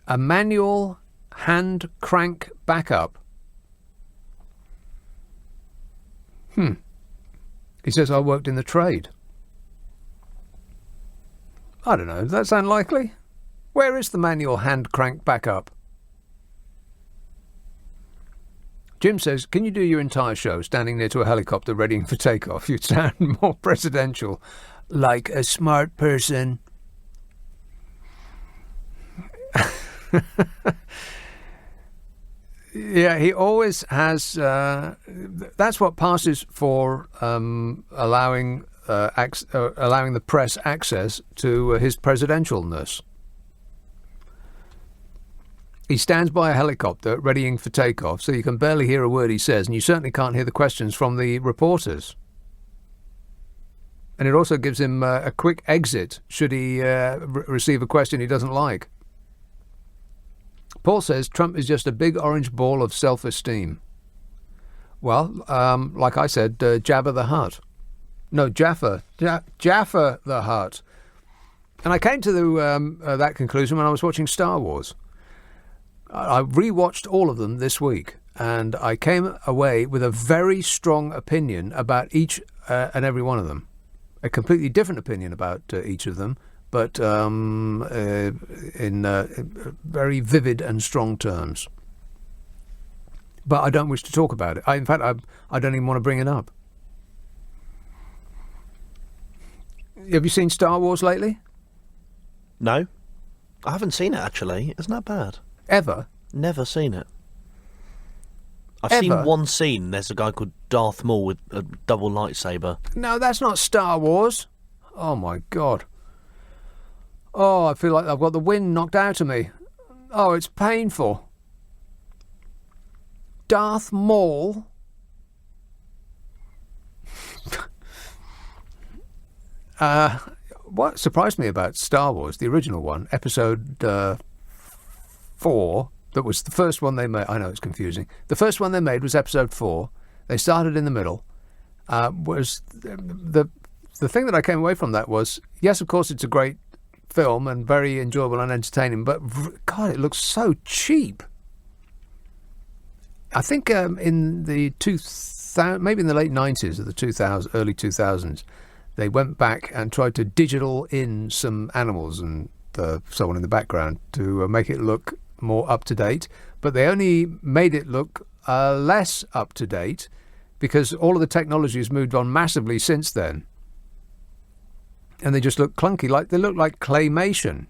Speaker 4: A manual hand crank backup. He says, I worked in the trade. I don't know, does that sound likely? Where is the manual hand crank backup? Jim says, can you do your entire show standing near to a helicopter readying for takeoff? You'd sound more presidential. Like a smart person. Yeah, he always has. That's what passes for allowing the press access to his presidentialness. He stands by a helicopter readying for takeoff, so you can barely hear a word he says, and you certainly can't hear the questions from the reporters. And it also gives him a quick exit should he receive a question he doesn't like. Paul says Trump is just a big orange ball of self-esteem. Well, like I said, Jabba the Hutt. No, Jaffa the Hutt. And I came to that conclusion when I was watching Star Wars. I rewatched all of them this week, and I came away with a very strong opinion about each and every one of them. A completely different opinion about each of them, but in very vivid and strong terms. But I don't wish to talk about it. In fact, I don't even want to bring it up. Have you seen Star Wars lately?
Speaker 11: No. I haven't seen it, actually. Isn't that bad?
Speaker 4: Ever?
Speaker 11: Never seen it. I've
Speaker 4: Ever?
Speaker 11: seen one scene. There's a guy called Darth Maul with a double lightsaber.
Speaker 4: No, that's not Star Wars. Oh, my God. Oh, I feel like I've got the wind knocked out of me. Oh, it's painful. Darth Maul. What surprised me about Star Wars, the original one, episode 4, that was the first one they made. I know it's confusing. The first one they made was episode 4. They started in the middle. Was the thing that I came away from that was, yes, of course, it's a great film and very enjoyable and entertaining, but God, it looks so cheap. I think in the maybe in the late 90s or the early 2000s, they went back and tried to digital in some animals and so on in the background to make it look more up to date. But they only made it look less up to date because all of the technology has moved on massively since then. And they just look clunky, they look like claymation.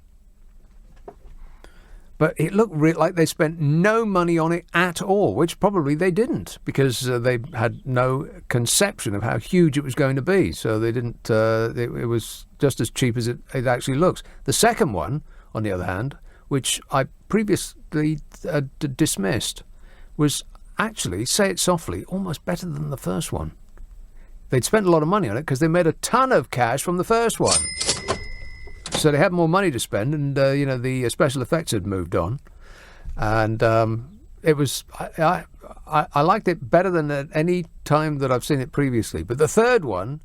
Speaker 4: But it looked like they spent no money on it at all, which probably they didn't, because they had no conception of how huge it was going to be. So they didn't. It was just as cheap as it actually looks. The second one, on the other hand, which I previously dismissed, was actually, say it softly, almost better than the first one. They'd spent a lot of money on it because they made a ton of cash from the first one. So they had more money to spend, and the special effects had moved on, and it was I liked it better than at any time that I've seen it previously. But the third one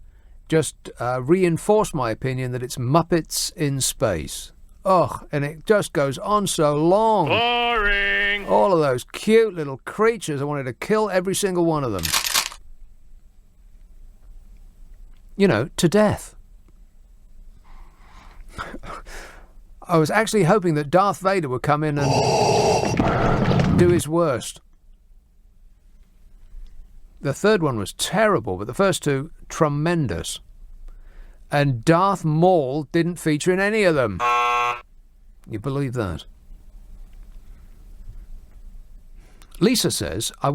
Speaker 4: just reinforced my opinion that it's Muppets in space. Oh, and it just goes on so long.
Speaker 6: Boring.
Speaker 4: All of those cute little creatures, I wanted to kill every single one of them. To death. I was actually hoping that Darth Vader would come in and do his worst. The third one was terrible, but the first two, tremendous. And Darth Maul didn't feature in any of them. You believe that? Lisa says, I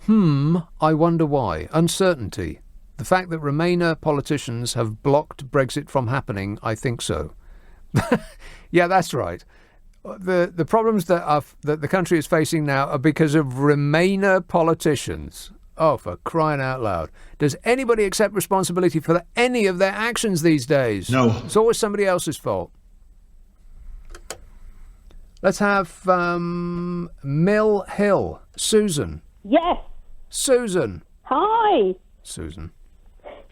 Speaker 4: wonder why. Uncertainty. The fact that Remainer politicians have blocked Brexit from happening, I think so. Yeah, that's right. The problems that the country is facing now are because of Remainer politicians. Oh, for crying out loud. Does anybody accept responsibility for any of their actions these days?
Speaker 8: No.
Speaker 4: It's always somebody else's fault. Let's have Mill Hill. Susan.
Speaker 7: Yes.
Speaker 4: Susan.
Speaker 7: Hi.
Speaker 4: Susan.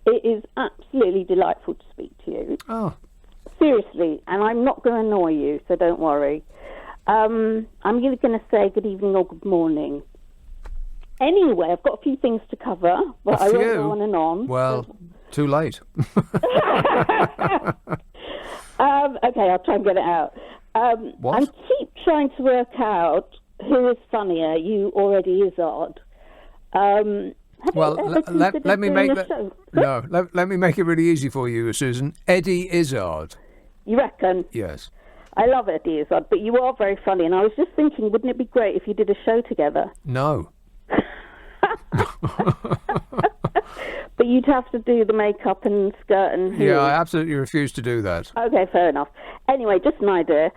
Speaker 7: It is absolutely delightful to speak to you.
Speaker 4: Oh.
Speaker 7: Seriously, and I'm not going to annoy you, so don't worry. I'm either going to say good evening or good morning. Anyway, I've got a few things to cover, but I won't go on and on.
Speaker 4: Well, too late.
Speaker 7: Okay, I'll try and get it out.
Speaker 4: What?
Speaker 7: I keep trying to work out who is funnier, you or Eddie Izzard.
Speaker 4: Well, let me make that. No, let me make it really easy for you, Susan. Eddie Izzard.
Speaker 7: You reckon?
Speaker 4: Yes.
Speaker 7: I love Eddie Izzard, but you are very funny, and I was just thinking, wouldn't it be great if you did a show together?
Speaker 4: No.
Speaker 7: But you'd have to do the makeup and skirt and heels.
Speaker 4: Yeah, I absolutely refuse to do that.
Speaker 7: Okay, fair enough. Anyway, just an idea.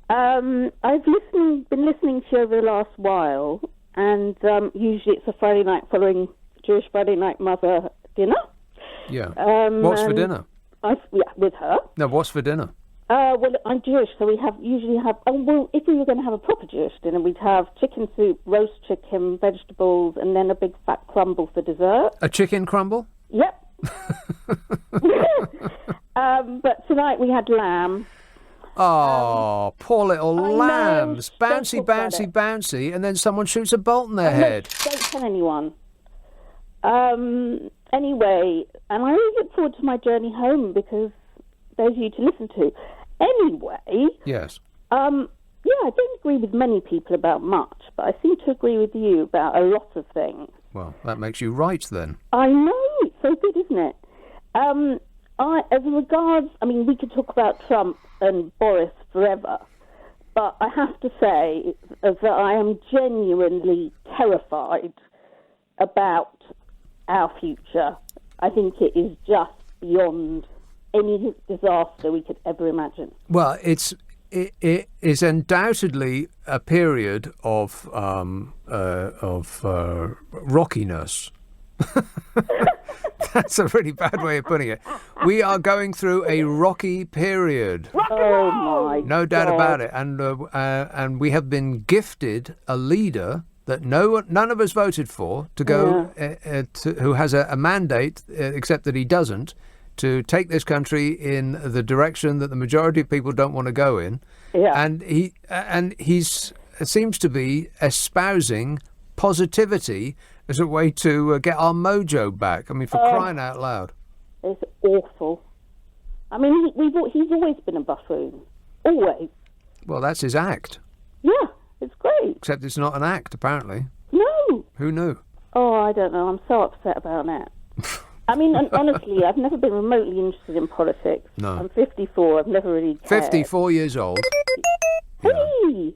Speaker 7: I've been listening to you over the last while, and usually it's a Friday night following Jewish Friday night mother dinner.
Speaker 4: Yeah. What's for dinner?
Speaker 7: With her.
Speaker 4: No, what's for dinner?
Speaker 7: Well, I'm Jewish, so we usually have. Oh, well, if we were going to have a proper Jewish dinner, we'd have chicken soup, roast chicken, vegetables, and then a big fat crumble for dessert.
Speaker 4: A chicken crumble?
Speaker 7: Yep. But tonight we had lamb.
Speaker 4: Oh, poor little lambs.
Speaker 7: Know,
Speaker 4: bouncy, bouncy, bouncy, and then someone shoots a bolt in their head.
Speaker 7: Don't tell anyone. Anyway, and I really look forward to my journey home because there's you to listen to. Anyway.
Speaker 4: Yes.
Speaker 7: Yeah, I don't agree with many people about much, but I seem to agree with you about a lot of things.
Speaker 4: Well, that makes you right then.
Speaker 7: I know, it's so good, isn't it? As regards, I mean, we could talk about Trump and Boris forever, but I have to say that I am genuinely terrified about our future. I think it is just beyond any disaster we could ever imagine.
Speaker 4: Well, it is undoubtedly a period of rockiness. That's a really bad way of putting it. We are going through a rocky period.
Speaker 7: Oh my!
Speaker 4: No doubt about it. And we have been gifted a leader that none of us voted for to go, who has a mandate, except that he doesn't, to take this country in the direction that the majority of people don't want to go in.
Speaker 7: Yeah.
Speaker 4: And he seems to be espousing positivity as a way to get our mojo back. I mean, for crying out loud.
Speaker 7: It's awful. I mean, he's always been a buffoon. Always.
Speaker 4: Well, that's his act.
Speaker 7: Yeah, it's great.
Speaker 4: Except it's not an act, apparently.
Speaker 7: No.
Speaker 4: Who knew?
Speaker 7: Oh, I don't know. I'm so upset about that. I mean, honestly, I've never been remotely interested in politics.
Speaker 4: No.
Speaker 7: I'm 54. I've never really cared.
Speaker 4: 54 years old.
Speaker 7: Hey!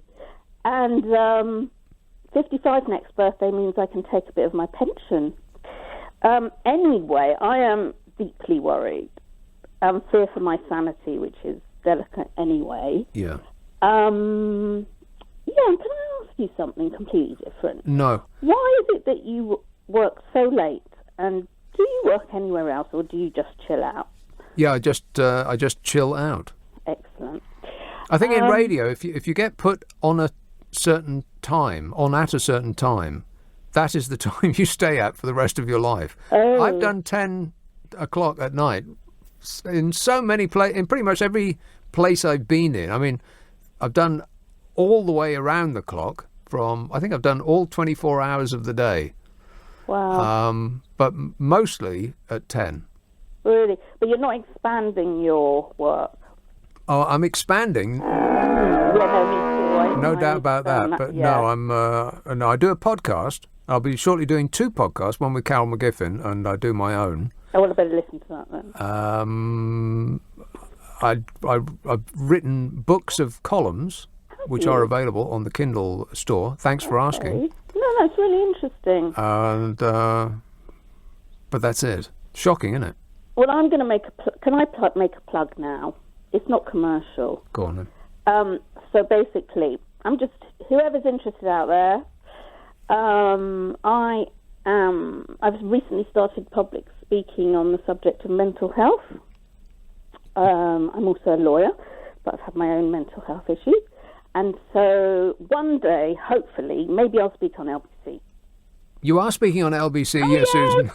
Speaker 7: And 55 next birthday means I can take a bit of my pension. Anyway, I am deeply worried. Fear for my sanity, which is delicate anyway.
Speaker 4: Yeah.
Speaker 7: And can I ask you something completely different?
Speaker 4: No.
Speaker 7: Why is it that you work so late, and do you work anywhere else, or do you just chill out?
Speaker 4: Yeah, I just chill out.
Speaker 7: Excellent.
Speaker 4: I think in radio, if you get put on a certain time, at a certain time, that is the time you stay at for the rest of your life.
Speaker 7: Oh.
Speaker 4: I've done 10 o'clock at night in so many in pretty much every place I've been in. I mean, I've done all the way around the clock I think I've done all 24 hours of the day.
Speaker 7: Wow.
Speaker 4: But mostly at 10.
Speaker 7: Really? But you're not expanding your work?
Speaker 4: Oh, I'm expanding. No doubt about that. But no, I do a podcast. I'll be shortly doing 2 podcasts, one with Carol McGiffin, and I do my own.
Speaker 7: Oh, well, I better listen to that then.
Speaker 4: I've written books of columns, which are available on the Kindle store. Thanks for asking.
Speaker 7: No, that's really interesting.
Speaker 4: And but that's it. Shocking, isn't it?
Speaker 7: Well, I'm going to make can I make a plug now? It's not commercial.
Speaker 4: Go on then.
Speaker 7: So basically, I'm just whoever's interested out there. I've recently started public speaking on the subject of mental health. I'm also a lawyer, but I've had my own mental health issues. And so one day, hopefully, maybe I'll speak on LBC.
Speaker 4: You are speaking on LBC, yes, Susan.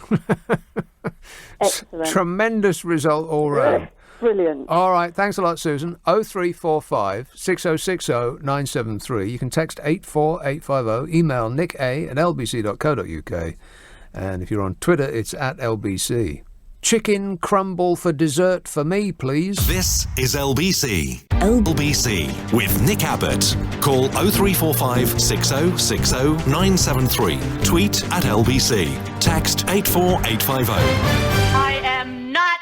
Speaker 7: Excellent.
Speaker 4: Tremendous result all round.
Speaker 7: Brilliant.
Speaker 4: All right, thanks a lot, Susan. 0345 6060 973. You can text 84850, email nicka@lbc.co.uk. And if you're on Twitter, it's @LBC. Chicken crumble for dessert for me, please.
Speaker 1: This is LBC. LBC with Nick Abbott. Call 0345 6060 973. Tweet @LBC. Text 84850.
Speaker 12: I am not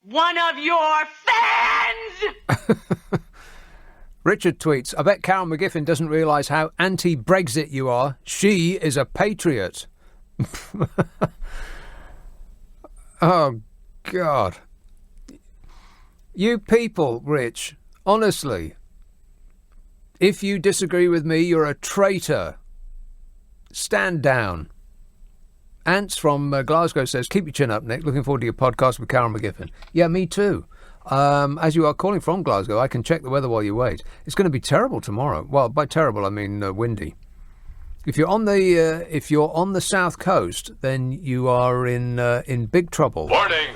Speaker 12: one of your fans!
Speaker 4: Richard tweets, I bet Carol McGiffin doesn't realise how anti-Brexit you are. She is a patriot. Oh, God. You people, Rich, honestly, if you disagree with me, you're a traitor. Stand down. Ants from Glasgow says, keep your chin up, Nick. Looking forward to your podcast with Carol McGiffin. Yeah, me too. As you are calling from Glasgow, I can check the weather while you wait. It's going to be terrible tomorrow. Well, by terrible, I mean windy. If you're on the south coast, then you are in big trouble.
Speaker 9: Warning!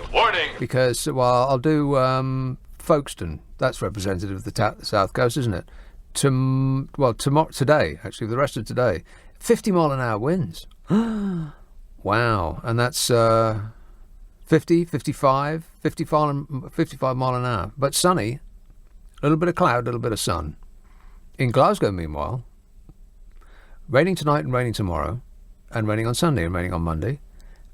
Speaker 4: Because I'll do Folkestone. That's representative of the south coast, isn't it? Today, actually, the rest of today, 50 mile an hour winds. Wow, and that's 50, 55 mile an hour. But sunny, a little bit of cloud, a little bit of sun. In Glasgow, meanwhile, raining tonight and raining tomorrow, and raining on Sunday and raining on Monday.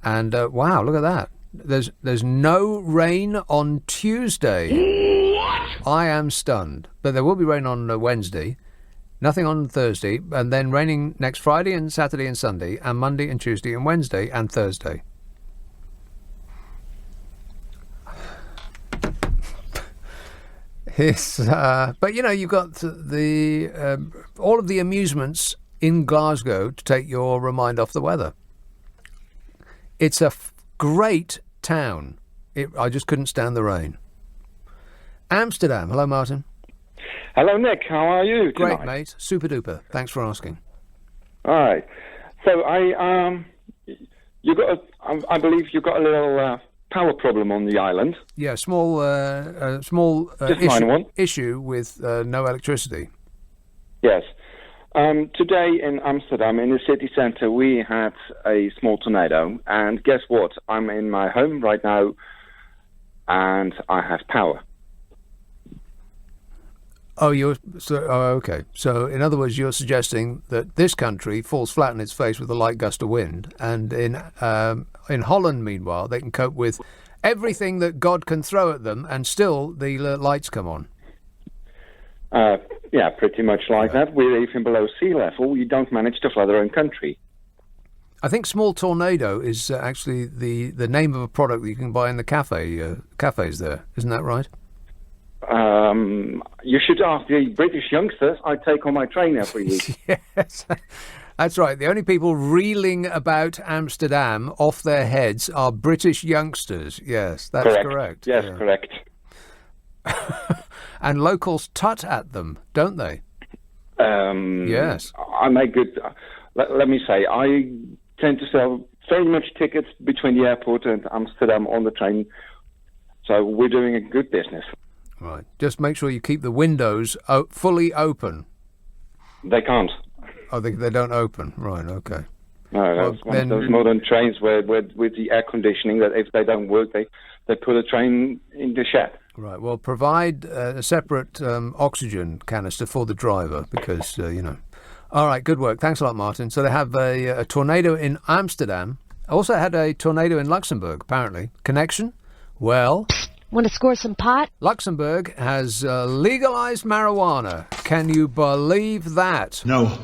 Speaker 4: And wow, look at that. There's no rain on Tuesday. What? I am stunned. But there will be rain on Wednesday, nothing on Thursday, and then raining next Friday and Saturday and Sunday, and Monday and Tuesday and Wednesday and Thursday. But you know, you've got the all of the amusements in Glasgow to take your mind off the weather. It's a great town. I just couldn't stand the rain. Amsterdam. Hello, Martin.
Speaker 10: Hello, Nick. How are you tonight?
Speaker 4: Great, mate. Super duper. Thanks for asking.
Speaker 10: All right. So I believe you've got a little power problem on the island.
Speaker 4: Yeah, small
Speaker 10: Just minor one.
Speaker 4: issue with no electricity.
Speaker 10: Yes. Today in Amsterdam, in the city centre, we had a small tornado, and guess what? I'm in my home right now, and I have power.
Speaker 4: Oh, okay. So, in other words, you're suggesting that this country falls flat on its face with a light gust of wind, and in Holland, meanwhile, they can cope with everything that God can throw at them, and still the lights come on.
Speaker 10: Yeah, pretty much like that. We're even below sea level. We don't manage to flood our own country.
Speaker 4: I think small tornado is actually the name of a product that you can buy in the cafes there. Isn't that right?
Speaker 10: You should ask the British youngsters I take on my train every week.
Speaker 4: Yes, that's right. The only people reeling about Amsterdam off their heads are British youngsters. Yes, that's correct.
Speaker 10: Yes, correct.
Speaker 4: And locals tut at them, don't they? Yes.
Speaker 10: I make good... Let me say, I tend to sell very much tickets between the airport and Amsterdam on the train. So we're doing a good business.
Speaker 4: Right. Just make sure you keep the windows fully open.
Speaker 10: They can't.
Speaker 4: Oh, they don't open. Right, okay.
Speaker 10: No, that's one of those modern trains where with the air conditioning, that if they don't work, they put a train in the shed.
Speaker 4: Right. Well, provide a separate oxygen canister for the driver because, All right, good work. Thanks a lot, Martin. So they have a tornado in Amsterdam. Also had a tornado in Luxembourg, apparently. Connection? Well...
Speaker 5: Want to score some pot?
Speaker 4: Luxembourg has legalized marijuana. Can you believe that?
Speaker 8: No.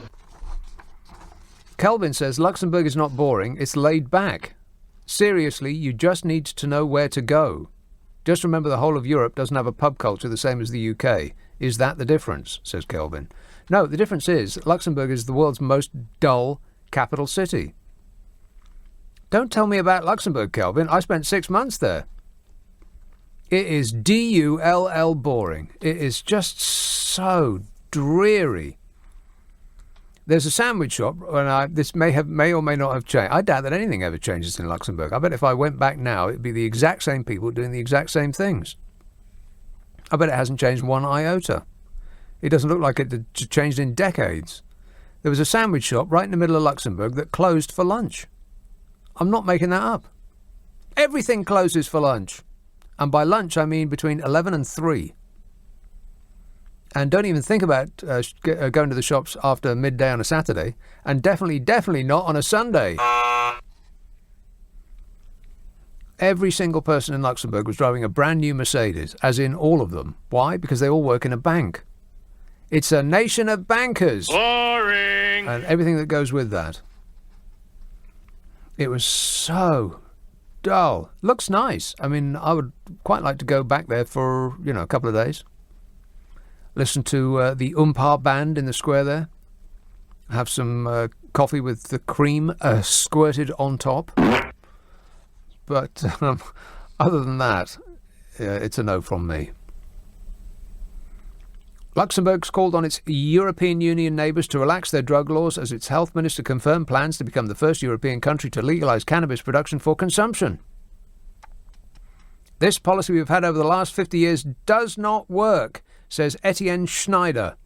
Speaker 4: Kelvin says Luxembourg is not boring, it's laid back. Seriously, you just need to know where to go. Just remember the whole of Europe doesn't have a pub culture the same as the UK. Is that the difference? Says Kelvin. No, the difference is Luxembourg is the world's most dull capital city. Don't tell me about Luxembourg, Kelvin. I spent 6 months there. It is dull boring. It is just so dreary. There's a sandwich shop, and this may or may not have changed. I doubt that anything ever changes in Luxembourg. I bet if I went back now, it'd be the exact same people doing the exact same things. I bet it hasn't changed one iota. It doesn't look like it had changed in decades. There was a sandwich shop right in the middle of Luxembourg that closed for lunch. I'm not making that up. Everything closes for lunch. And by lunch, I mean between 11 and 3. And don't even think about going to the shops after midday on a Saturday. And definitely not on a Sunday. Every single person in Luxembourg was driving a brand new Mercedes, as in all of them. Why? Because they all work in a bank. It's a nation of bankers.
Speaker 6: Boring.
Speaker 4: And everything that goes with that. It was so dull. Looks nice. I mean, I would quite like to go back there for, a couple of days. Listen to the Umpar band in the square there. Have some coffee with the cream squirted on top. But other than that, it's a no from me. Luxembourg's called on its European Union neighbours to relax their drug laws as its health minister confirmed plans to become the first European country to legalise cannabis production for consumption. This policy we've had over the last 50 years does not work, says Etienne Schneider.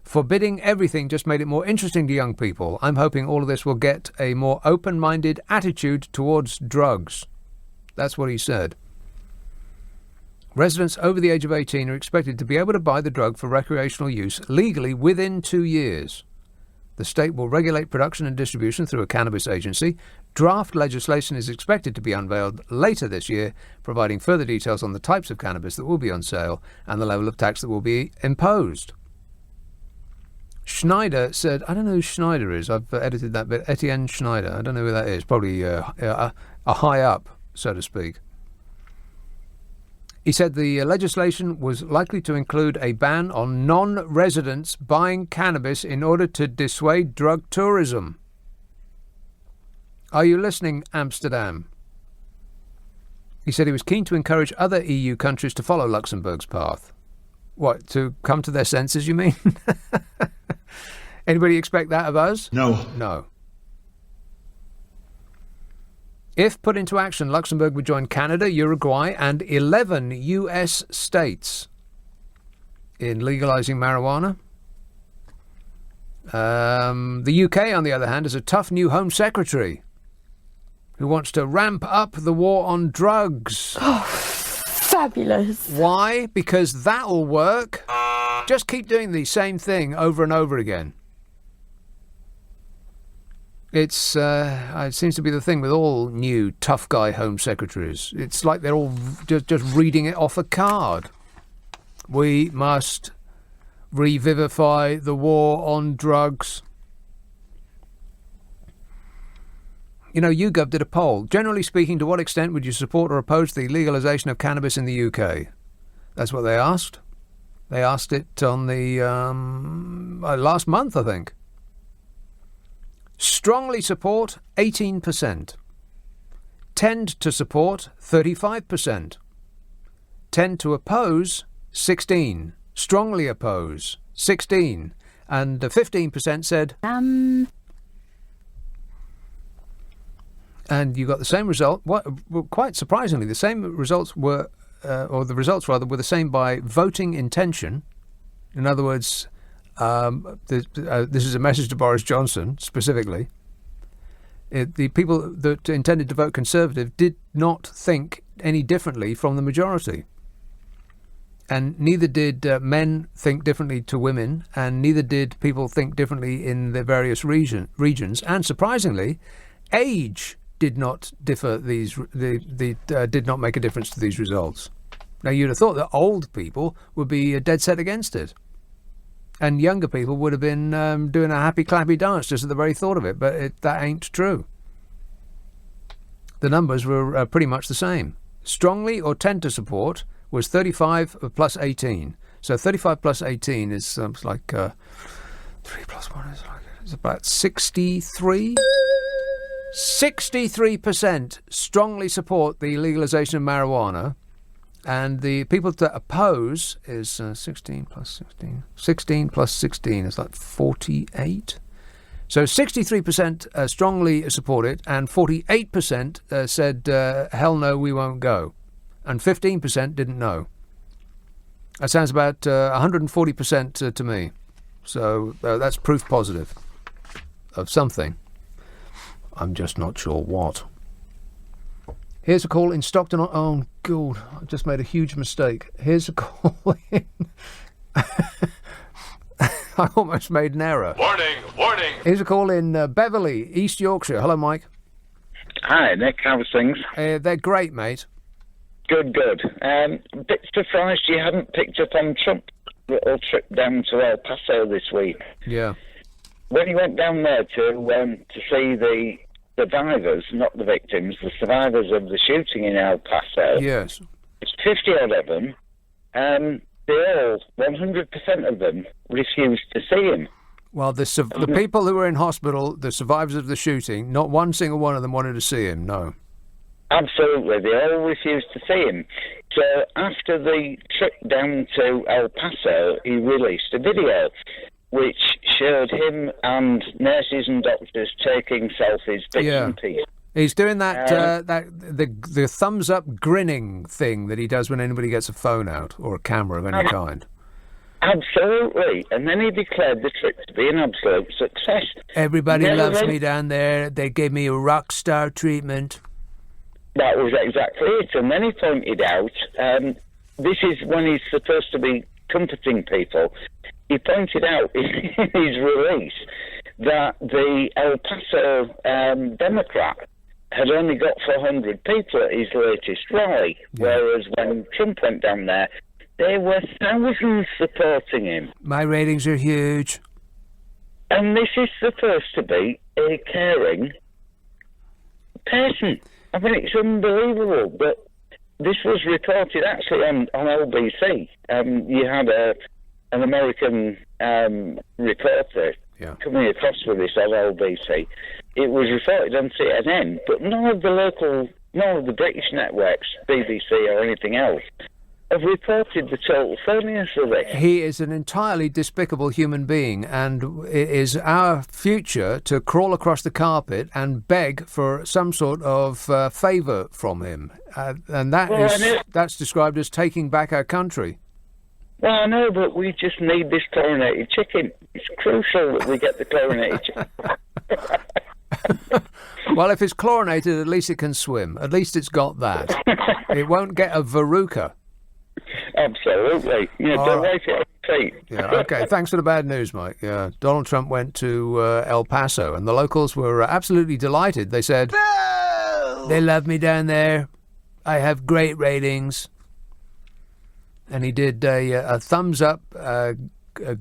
Speaker 4: Forbidding everything just made it more interesting to young people. I'm hoping all of this will get a more open-minded attitude towards drugs. That's what he said. Residents over the age of 18 are expected to be able to buy the drug for recreational use legally within 2 years. The state will regulate production and distribution through a cannabis agency. Draft legislation is expected to be unveiled later this year, providing further details on the types of cannabis that will be on sale and the level of tax that will be imposed. Schneider said, I don't know who Schneider is. I've edited that bit. Etienne Schneider. I don't know who that is. Probably a high up, so to speak. He said the legislation was likely to include a ban on non-residents buying cannabis in order to dissuade drug tourism. Are you listening, Amsterdam? He said he was keen to encourage other EU countries to follow Luxembourg's path. What, to come to their senses, you mean? Anybody expect that of us?
Speaker 8: No.
Speaker 4: No. If put into action, Luxembourg would join Canada, Uruguay and 11 US states in legalizing marijuana. The UK, on the other hand, has a tough new Home Secretary who wants to ramp up the war on drugs.
Speaker 18: Oh, fabulous.
Speaker 4: Why? Because that'll work. Just keep doing the same thing over and over again. It seems to be the thing with all new tough guy Home Secretaries. It's like they're all just reading it off a card. We must revivify the war on drugs. You know, YouGov did a poll. Generally speaking, to what extent would you support or oppose the legalisation of cannabis in the UK? That's what they asked. They asked it on the last month, I think. Strongly support, 18%. Tend to support, 35%. Tend to oppose, 16%. Strongly oppose, 16%. And 15% said... And you got the same result. Quite surprisingly, the same results were, or the results rather, were the same by voting intention. In other words, this is a message to Boris Johnson specifically. The people that intended to vote Conservative did not think any differently from the majority. And neither did men think differently to women, and neither did people think differently in the various regions. And surprisingly, age did not differ. Did not make a difference to these results. Now, you'd have thought that old people would be dead set against it, and younger people would have been doing a happy clappy dance just at the very thought of it. But that ain't true. The numbers were pretty much the same. Strongly or tend to support was 35 plus 18. So 35 plus 18 is like 3 plus 1 is like it's about 63. 63% strongly support the legalisation of marijuana, and the people that oppose is 16 plus 16. 16 plus 16 is like 48. So 63% strongly support it, and 48% said, hell no, we won't go. And 15% didn't know. That sounds about 140% to me. So that's proof positive of something. I'm just not sure what. Here's a call in Stockton. Oh, God, I just made a huge mistake. Here's a call in... I almost made an error.
Speaker 5: Warning, warning.
Speaker 4: Here's a call in Beverley, East Yorkshire. Hello, Mike.
Speaker 9: Hi, Nick. How's things?
Speaker 4: They're great, mate.
Speaker 9: Good, good. A bit surprised you hadn't picked up on Trump's little trip down to El Paso this week.
Speaker 4: Yeah. When
Speaker 9: he went down there to see the survivors, not the victims, the survivors of the shooting in El Paso.
Speaker 4: Yes.
Speaker 9: It's 50-odd of them. They all, 100% of them, refused to see him.
Speaker 4: Well, the people who were in hospital, the survivors of the shooting, not one single one of them wanted to see him, no.
Speaker 9: Absolutely, they all refused to see him. So after the trip down to El Paso, he released a video which showed him and nurses and doctors taking selfies, bits and pieces.
Speaker 4: He's doing that the thumbs up grinning thing that he does when anybody gets a phone out or a camera of any kind.
Speaker 9: Absolutely. And then he declared the trip to be an absolute success.
Speaker 4: Everybody loves me down there. They gave me a rock star treatment.
Speaker 9: That was exactly it. And then he pointed out, this is when he's supposed to be comforting people, he pointed out in his release that the El Paso Democrat had only got 400 people at his latest rally, whereas when Trump went down there, there were thousands supporting him.
Speaker 4: My ratings are huge.
Speaker 9: And this is supposed to be a caring person. I mean, it's unbelievable, but this was reported actually on LBC. You had an American reporter coming across with this on LBC. It was reported on CNN, but none of the British networks, BBC or anything else, have reported the total phonies of it.
Speaker 4: He is an entirely despicable human being, and it is our future to crawl across the carpet and beg for some sort of favour from him. And that's described as taking back our country.
Speaker 9: Well, I know, but we just need this chlorinated chicken. It's crucial that we get the chlorinated chicken.
Speaker 4: Well, if it's chlorinated, at least it can swim. At least it's got that. It won't get a verruca.
Speaker 9: Absolutely. Yeah, don't wait for your feet.
Speaker 4: Yeah, okay. Thanks for the bad news, Mike. Yeah, Donald Trump went to El Paso, and the locals were absolutely delighted. They said, they love me down there. I have great ratings. And he did a thumbs-up, a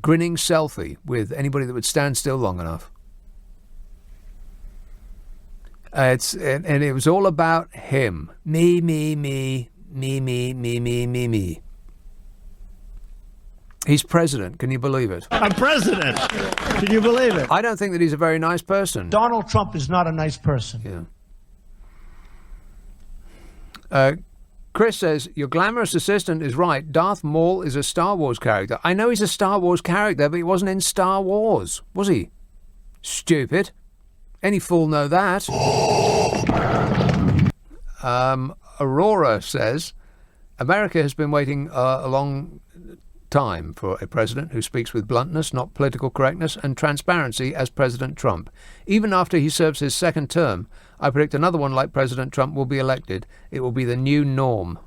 Speaker 4: grinning selfie with anybody that would stand still long enough. And it was all about him. Me, me, me, me, me, me, me, me, me. He's president. Can you believe it?
Speaker 5: I'm president. Can you believe it?
Speaker 4: I don't think that he's a very nice person.
Speaker 5: Donald Trump is not a nice person.
Speaker 4: Yeah. Chris says, your glamorous assistant is right. Darth Maul is a Star Wars character. I know he's a Star Wars character, but he wasn't in Star Wars, was he? Stupid. Any fool know that. Aurora says, America has been waiting a long time for a president who speaks with bluntness, not political correctness, and transparency as President Trump. Even after he serves his second term, I predict another one like President Trump will be elected. It will be the new norm.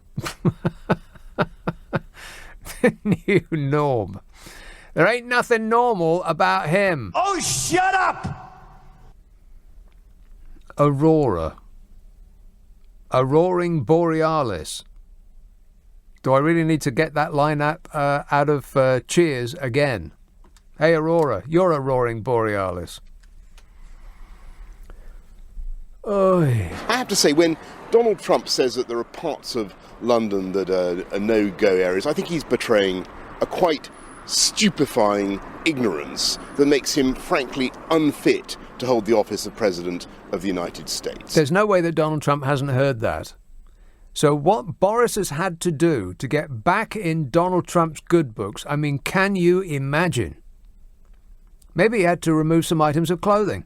Speaker 4: The new norm. There ain't nothing normal about him.
Speaker 5: Oh, shut up!
Speaker 4: Aurora. A roaring borealis. Do I really need to get that line out of Cheers again? Hey, Aurora, you're a roaring borealis.
Speaker 2: I have to say, when Donald Trump says that there are parts of London that are no-go areas, I think he's betraying a quite stupefying ignorance that makes him, frankly, unfit to hold the office of President of the United States.
Speaker 4: There's no way that Donald Trump hasn't heard that. So what Boris has had to do to get back in Donald Trump's good books, I mean, can you imagine? Maybe he had to remove some items of clothing.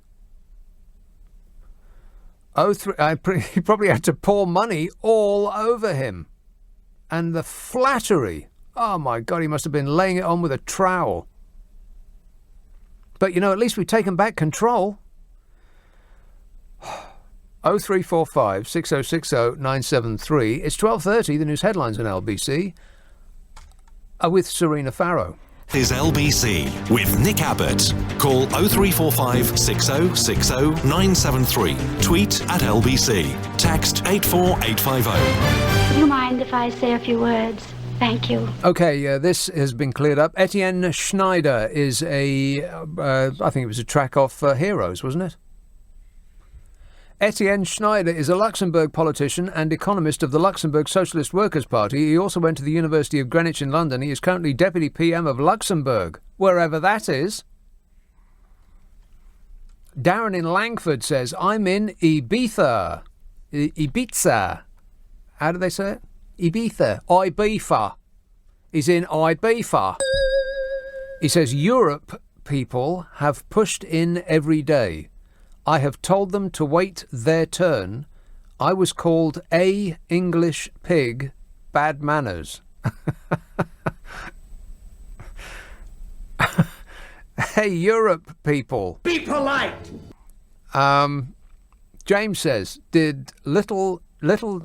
Speaker 4: He probably had to pour money all over him. And the flattery. Oh, my God, he must have been laying it on with a trowel. But, at least we've taken back control. 0345 6060 973. It's 12:30. The news headlines on LBC are with Serena Farrow.
Speaker 1: Is LBC with Nick Abbott. Call 0345 6060 973. Tweet at LBC. Text 84850.
Speaker 13: Do you mind if I say a few words? Thank you.
Speaker 4: Okay, this has been cleared up. Etienne Schneider is I think it was a track off Heroes, wasn't it? Etienne Schneider is a Luxembourg politician and economist of the Luxembourg Socialist Workers' Party. He also went to the University of Greenwich in London. He is currently Deputy PM of Luxembourg, wherever that is. Darren in Langford says, I'm in Ibiza. Ibiza. How do they say it? Ibiza. Ibiza. He's in Ibiza. He says, Europe people have pushed in every day. I have told them to wait their turn. I was called a English pig. Bad manners. Hey, Europe people.
Speaker 5: Be polite.
Speaker 4: James says, did little Vader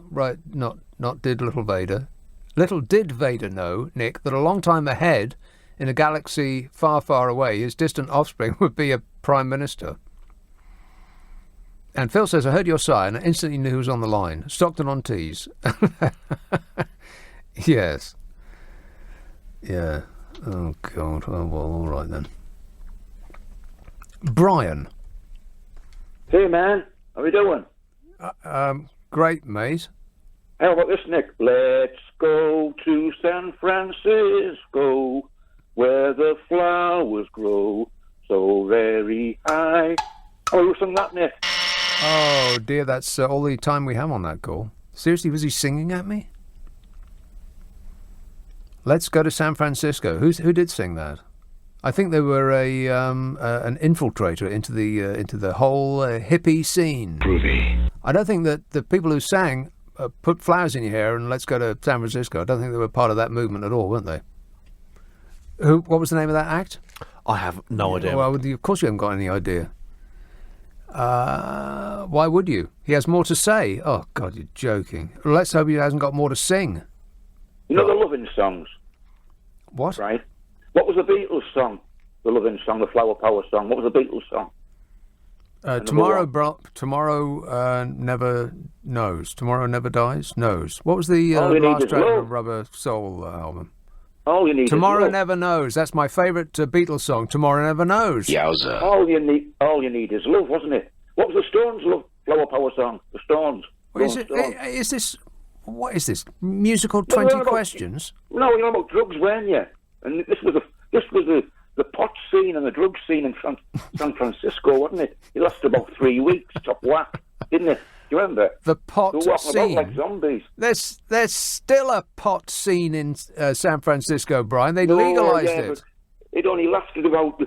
Speaker 4: know, Nick, that a long time ahead in a galaxy far, far away, his distant offspring would be a prime minister? And Phil says, I heard your sigh and I instantly knew who was on the line. Stockton-on-Tees. Yes. Yeah. Oh, God. Oh, well, all right then. Brian.
Speaker 23: Hey, man. How we doing?
Speaker 4: Great, mate.
Speaker 23: How about this, Nick? Let's go to San Francisco, where the flowers grow so very high. Oh, you sing that, Nick?
Speaker 4: Oh, dear, that's all the time we have on that call. Seriously, was he singing at me? Let's go to San Francisco. Who did sing that? I think they were an infiltrator into the whole hippie scene.
Speaker 1: Groovy.
Speaker 4: I don't think that the people who sang put flowers in your hair and let's go to San Francisco. I don't think they were part of that movement at all, weren't they? What was the name of that act?
Speaker 11: I have no idea.
Speaker 4: Well, of course you haven't got any idea. Why would you? He has more to say. Oh, God, you're joking. Let's hope he hasn't got more to sing.
Speaker 23: You know the loving songs?
Speaker 4: What?
Speaker 23: Right. What was the Beatles song? The loving song, the Flower Power song. What was the Beatles song?
Speaker 4: Tomorrow never knows. Tomorrow never dies. Knows. What was the last track of Rubber Soul album?
Speaker 23: All you need
Speaker 4: Tomorrow
Speaker 23: is love.
Speaker 4: Never Knows. That's my favourite Beatles song. Tomorrow Never Knows.
Speaker 23: Yowza. All you need is love, wasn't it? What was the Stones' Flower Power song? The Stones.
Speaker 4: Is this? What is this? Musical 20 questions?
Speaker 23: No, you know about drugs, weren't you? And this was the pot scene and the drug scene in San Francisco, wasn't it? It lasted about 3 weeks, top whack, didn't it? Do you remember?
Speaker 4: The pot
Speaker 23: they were walking
Speaker 4: scene.
Speaker 23: about like zombies.
Speaker 4: There's still a pot scene in San Francisco, Brian. They legalised it.
Speaker 23: It only lasted about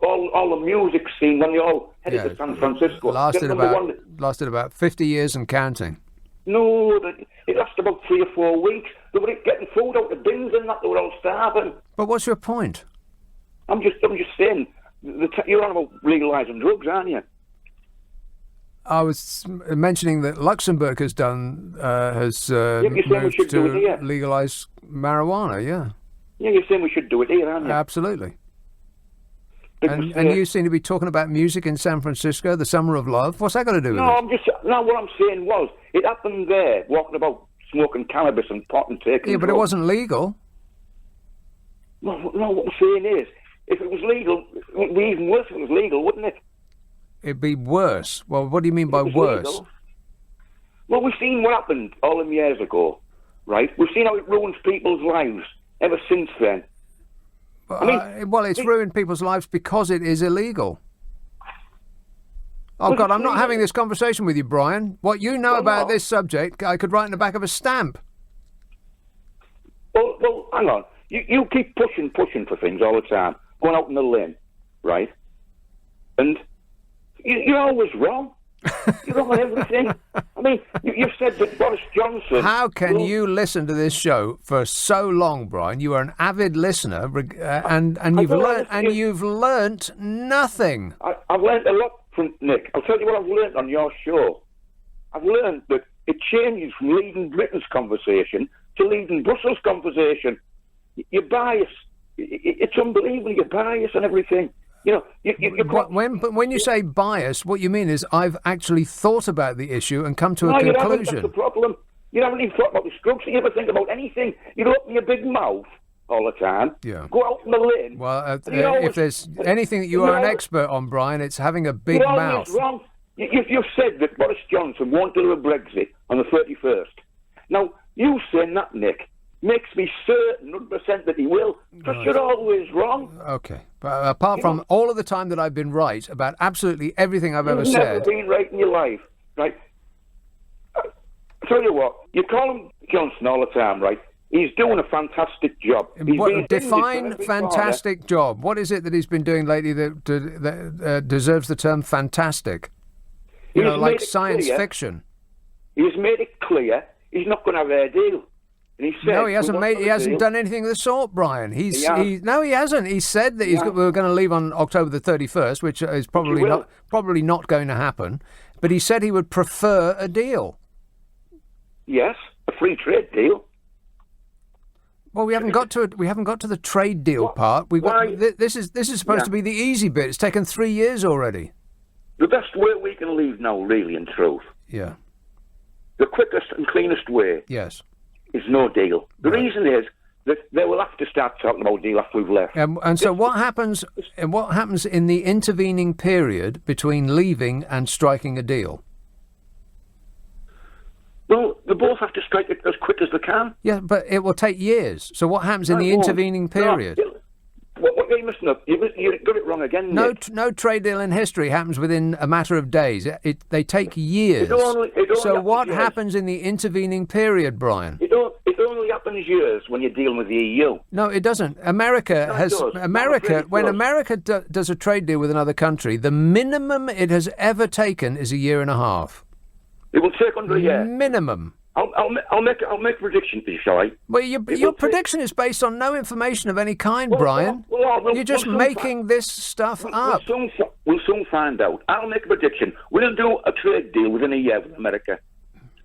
Speaker 23: all the music scene when they all headed to San Francisco.
Speaker 4: Lasted about 50 years and counting.
Speaker 23: No, it lasted about 3 or 4 weeks. They were getting food out the bins and that. They were all starving.
Speaker 4: But what's your point?
Speaker 23: I'm just saying. You're on about legalising drugs, aren't you?
Speaker 4: I was mentioning that Luxembourg has moved to legalise marijuana. Yeah.
Speaker 23: Yeah, you're saying we should do it here, aren't you?
Speaker 4: Absolutely. And you seem to be talking about music in San Francisco, the Summer of Love. What's that got to do with it?
Speaker 23: What I'm saying was, it happened there, walking about smoking cannabis and pot and taking
Speaker 4: but it wasn't legal.
Speaker 23: No, what I'm saying is, if it was legal, it would be even worse if it was legal, wouldn't it?
Speaker 4: It'd be worse. Well, what do you mean by worse?
Speaker 23: Legal. Well, we've seen what happened all them years ago, right? We've seen how it ruins people's lives ever since then.
Speaker 4: It's ruined people's lives because it is illegal. Oh, God, I'm not having this conversation with you, Brian. What you know about this subject, I could write in the back of a stamp.
Speaker 23: Well, hang on. You keep pushing for things all the time, going out on the limb, right? And you're always wrong. You're wrong on everything. I mean, you've said that Boris Johnson...
Speaker 4: How can you listen to this show for so long, Brian? You are an avid listener, and you've learnt nothing.
Speaker 23: I've learnt a lot from Nick. I'll tell you what I've learnt on your show. I've learnt that it changes from leading Britain's conversation to leading Brussels' conversation. You're biased. It's unbelievable. You're biased and everything. You know,
Speaker 4: when you say bias, what you mean is I've actually thought about the issue and come to a
Speaker 23: conclusion.
Speaker 4: conclusion.
Speaker 23: That's the problem. You haven't even thought about the drugs. You never think about anything. You open your big mouth all the time.
Speaker 4: Yeah.
Speaker 23: Go out on the limb.
Speaker 4: Well, if there's anything that you are an expert on, Brian, it's having a big mouth.
Speaker 23: Wrong. You've said that Boris Johnson won't do a Brexit on the 31st. Now, you saying that, Nick, makes me certain 100% that he will, because you're always wrong.
Speaker 4: Okay. But apart from all of the time that I've been right about absolutely everything I've ever said...
Speaker 23: You've never been right in your life, right? I tell you what, you call him Johnson all the time, right? He's doing a fantastic job.
Speaker 4: Define fantastic job. What is it that he's been doing lately that deserves the term fantastic? You know, like science fiction.
Speaker 23: He's made it clear he's not going to have a deal. He said,
Speaker 4: no, he hasn't He hasn't done anything of the sort, Brian. No, he hasn't. He said that we're going to leave on October the 31st, which is probably not going to happen. But he said he would prefer a deal.
Speaker 23: Yes, a free trade deal.
Speaker 4: Well, we haven't got to the trade deal part. This is supposed to be the easy bit. It's taken 3 years already.
Speaker 23: The best way we can leave now, really, in truth.
Speaker 4: Yeah.
Speaker 23: The quickest and cleanest way.
Speaker 4: Yes.
Speaker 23: Is no deal. The reason is that they will have to start talking about deal after we've left.
Speaker 4: And so what happens? And what happens in the intervening period between leaving and striking a deal?
Speaker 23: Well, they both have to strike it as quick as they can.
Speaker 4: Yeah, but it will take years. So what happens in the intervening period?
Speaker 23: What you must know, you got it wrong again, Nick.
Speaker 4: No trade deal in history happens within a matter of days. They take years. So what happens in the intervening period, Brian?
Speaker 23: It only happens years when you're dealing with the EU.
Speaker 4: No, it doesn't. America when America does a trade deal with another country, the minimum it has ever taken is a year and a half.
Speaker 23: It will take under a year.
Speaker 4: Minimum.
Speaker 23: I'll make a prediction for you, shall I?
Speaker 4: Well, your prediction is based on no information of any kind, Brian. You're just making this stuff up.
Speaker 23: We'll soon find out. I'll make a prediction. We'll do a trade deal within a year with America.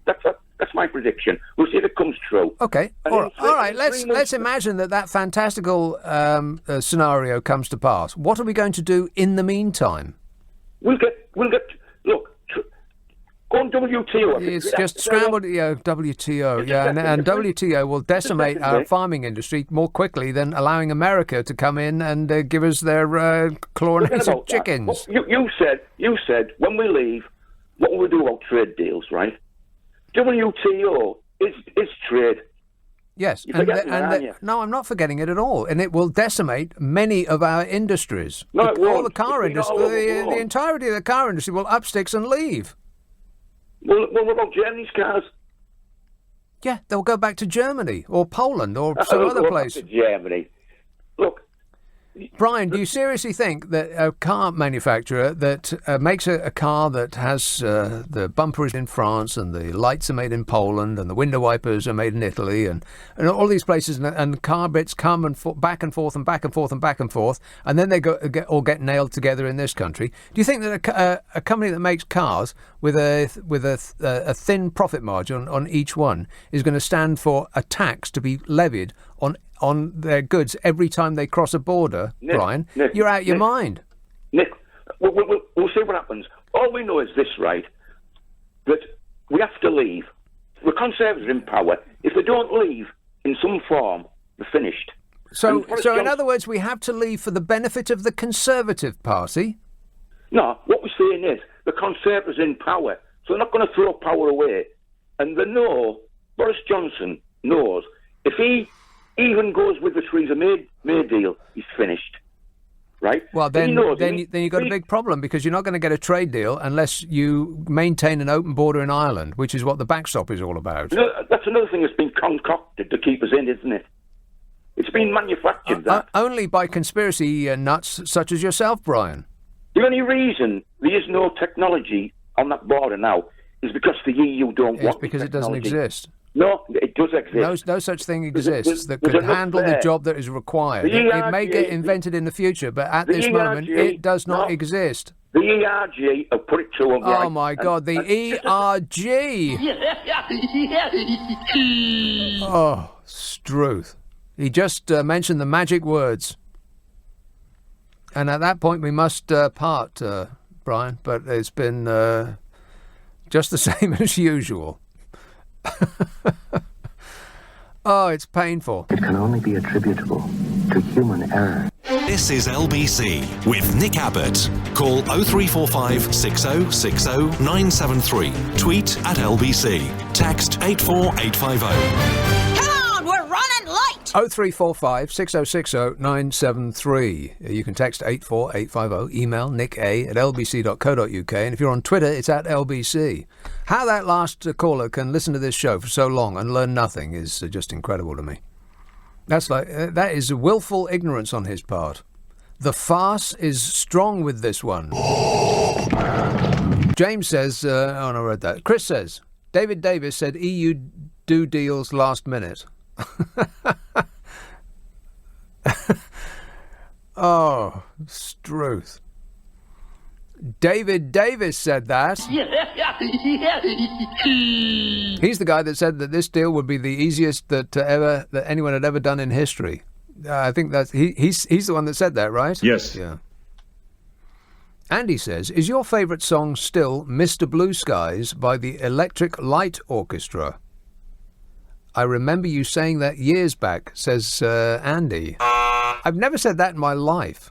Speaker 23: That's my prediction. We'll see if it comes true.
Speaker 4: Okay. All right. Let's imagine that fantastical scenario comes to pass. What are we going to do in the meantime?
Speaker 23: We'll get. Look. Go on WTO.
Speaker 4: It's just scrambled, WTO, and WTO will decimate our farming industry more quickly than allowing America to come in and give us their chlorinated chickens.
Speaker 23: Well, you said when we leave, what will we do about trade deals, right? WTO is trade.
Speaker 4: Yes, no, I'm not forgetting it at all, and it will decimate many of our industries.
Speaker 23: No, it won't.
Speaker 4: All the car industry, the entirety of the car industry will up sticks and leave.
Speaker 23: Well, what about Germany's cars?
Speaker 4: Yeah, they'll go back to Germany or Poland or some other place.
Speaker 23: To Germany. Look,
Speaker 4: Brian, do you seriously think that a car manufacturer that makes a car that has the bumper is in France and the lights are made in Poland and the window wipers are made in Italy and all these places and car bits come and back and forth and back and forth and back and forth and then they get nailed together in this country? Do you think that a company that makes cars with a thin profit margin on each one is going to stand for a tax to be levied on their goods every time they cross a border,
Speaker 23: Nick,
Speaker 4: Brian?
Speaker 23: Nick,
Speaker 4: you're out your mind.
Speaker 23: Nick, we'll see what happens. All we know is this, right, that we have to leave. The Conservatives are in power. If they don't leave in some form, they're finished.
Speaker 4: So in other words, we have to leave for the benefit of the Conservative Party?
Speaker 23: No, what we're saying is the Conservatives are in power, so they're not going to throw power away. And they know, Boris Johnson knows, if he even goes with the Theresa May deal, he's finished, right?
Speaker 4: Well, then you've got a big problem because you're not going to get a trade deal unless you maintain an open border in Ireland, which is what the backstop is all about.
Speaker 23: No, that's another thing that's been concocted to keep us in, isn't it? It's been manufactured, that.
Speaker 4: Only by conspiracy nuts such as yourself, Brian.
Speaker 23: The only reason there is no technology on that border now is because the EU don't want
Speaker 4: It's because it doesn't exist.
Speaker 23: No, it does exist.
Speaker 4: No such thing exists that could handle the job that is required. It may get invented in the future, but at this moment, it does not exist.
Speaker 23: The ERG have put it to them.
Speaker 4: Oh, my God, the ERG! Oh, Struth. He just mentioned the magic words. And at that point, we must part, Brian, but it's been just the same as usual. Oh, it's painful.
Speaker 16: It can only be attributable to human error.
Speaker 1: This is LBC with Nick Abbott. Call 0345 6060 973. Tweet at LBC. Text 84850.
Speaker 14: Come on, we're running late!
Speaker 4: 0345 6060 973. You can text 84850. Email nicka@lbc.co.uk. And if you're on Twitter, it's at LBC. How that last caller can listen to this show for so long and learn nothing is just incredible to me. That is willful ignorance on his part. The farce is strong with this one. James says, I read that. Chris says, David Davis said EU do deals last minute. Oh, Struth. David Davis said that. He's the guy that said that this deal would be the easiest that anyone had ever done in history. I think that's he's the one that said that, right?
Speaker 17: Yes.
Speaker 4: Yeah. Andy says, is your favourite song still Mr. Blue Skies by the Electric Light Orchestra? I remember you saying that years back, says Andy. I've never said that in my life.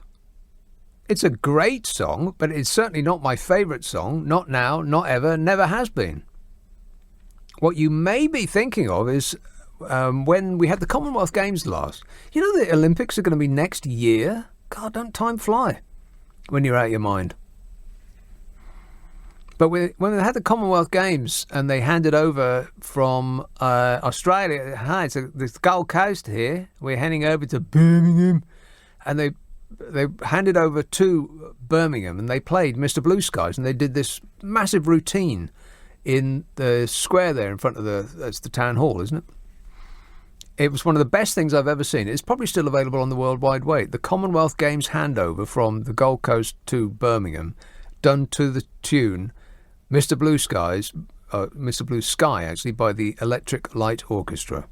Speaker 4: It's a great song, but it's certainly not my favourite song. Not now, not ever, never has been. What you may be thinking of is when we had the Commonwealth Games last. You know the Olympics are going to be next year? God, don't time fly when you're out of your mind. But when they had the Commonwealth Games and they handed over from Australia, hi, it's the Gold Coast here, we're heading over to Birmingham, and they handed over to Birmingham and they played Mr. Blue Skies and they did this massive routine in the square there in front of that's the town hall, isn't it? It was one of the best things I've ever seen. It's probably still available on the World Wide Web. The Commonwealth Games handover from the Gold Coast to Birmingham, done to the tune Mr. Blue Sky, actually, by the Electric Light Orchestra.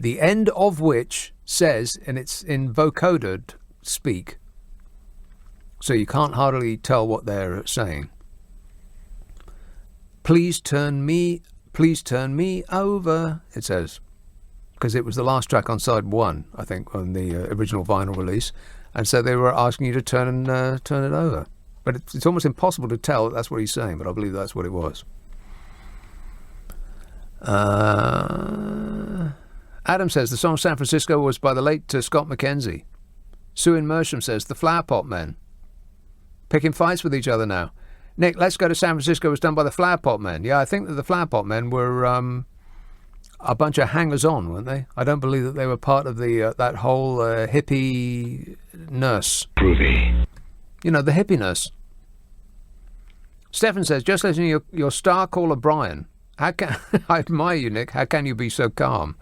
Speaker 4: The end of which says, and it's in vocoded speak, so you can't hardly tell what they're saying. Please turn me over, it says. Because it was the last track on side 1, I think, on the original vinyl release. And so they were asking you to turn it over. But it's almost impossible to tell that's what he's saying, but I believe that's what it was. Adam says the song San Francisco was by the late Scott McKenzie. Sue in Mersham says the Flower Pot Men. Picking fights with each other now. Nick, Let's Go to San Francisco was done by the Flower Pot Men. Yeah, I think that the Flower Pot Men were a bunch of hangers-on, weren't they? I don't believe that they were part of the that whole hippie nurse.
Speaker 1: Groovy.
Speaker 4: You know, the hippie nurse. Stefan says, just listening to your star caller Brian. How can I admire you, Nick? How can you be so calm?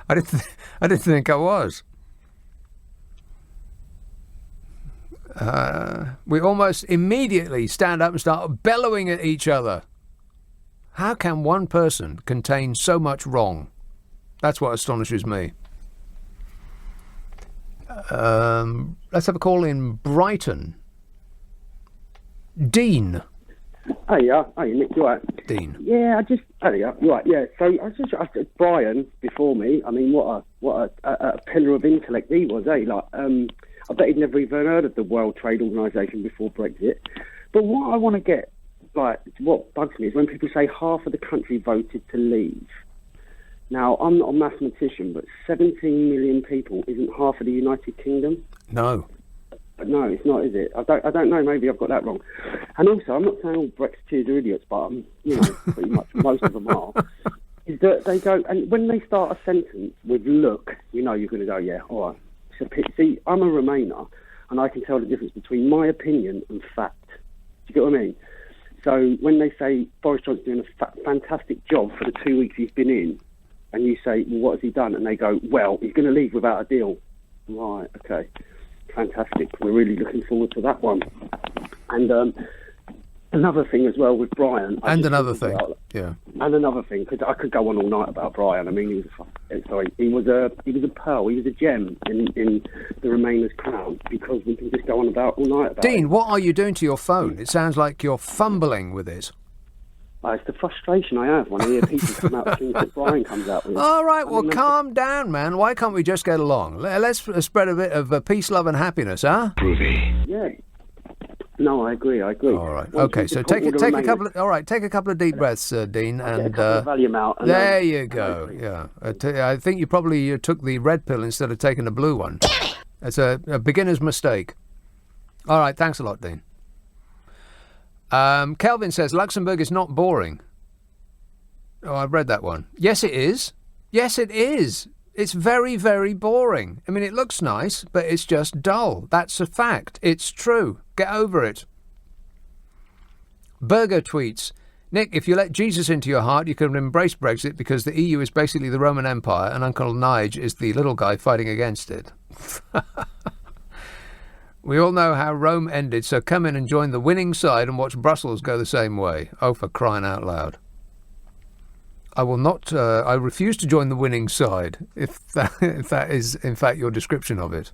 Speaker 4: I didn't think I was. We almost immediately stand up and start bellowing at each other. How can one person contain so much wrong? That's what astonishes me. Let's have a call in Brighton. Dean.
Speaker 15: Hey, Nick, you right?
Speaker 4: Dean.
Speaker 15: Yeah, you right, yeah. So Brian before me. I mean, what a pillar of intellect he was, eh? Like, I bet he'd never even heard of the World Trade Organisation before Brexit. But what I want to get, like, what bugs me is when people say half of the country voted to leave. Now, I'm not a mathematician, but 17 million people isn't half of the United Kingdom.
Speaker 4: No.
Speaker 15: No, it's not, is it? I don't know. Maybe I've got that wrong. And also, I'm not saying all Brexiteers are idiots, but pretty much most of them are. Is that they go, and when they start a sentence with "look," you're going to go, yeah, all right. See, I'm a Remainer, and I can tell the difference between my opinion and fact. Do you get what I mean? So when they say Boris Johnson's doing a fantastic job for the 2 weeks he's been in, and you say, well, what has he done? And they go, well, he's going to leave without a deal. Right, okay. Fantastic. We're really looking forward to that one. And another thing as well with Brian.
Speaker 4: And another thing, yeah.
Speaker 15: And another thing, because I could go on all night about Brian. I mean, he was a pearl, he was a gem in the Remainers' crown, because we can just go on about all night about
Speaker 4: Dean,
Speaker 15: it.
Speaker 4: what are you doing to your phone? It sounds like you're fumbling with it.
Speaker 15: It's the frustration I have when I hear people come out with things that Brian comes out with.
Speaker 4: All right, well, calm down, man. Why can't we just get along? Let's spread a bit of peace, love and happiness, huh?
Speaker 1: Groovy.
Speaker 15: Yeah. No, I agree.
Speaker 4: All right. Okay, so take a couple of deep breaths, Dean, and
Speaker 15: Valium out. And
Speaker 4: there you go. Yeah. I think you probably took the red pill instead of taking the blue one. Damn it! It's a beginner's mistake. All right, thanks a lot, Dean. Kelvin says Luxembourg is not boring. Oh, I've read that one. Yes, it is. Yes, it is. It's very, very boring. I mean, it looks nice, but it's just dull. That's a fact. It's true. Get over it. Berger tweets, Nick, if you let Jesus into your heart, you can embrace Brexit because the EU is basically the Roman Empire and Uncle Nige is the little guy fighting against it. We all know how Rome ended, so come in and join the winning side and watch Brussels go the same way. Oh, for crying out loud. I will not, I refuse to join the winning side, if that is, in fact, your description of it.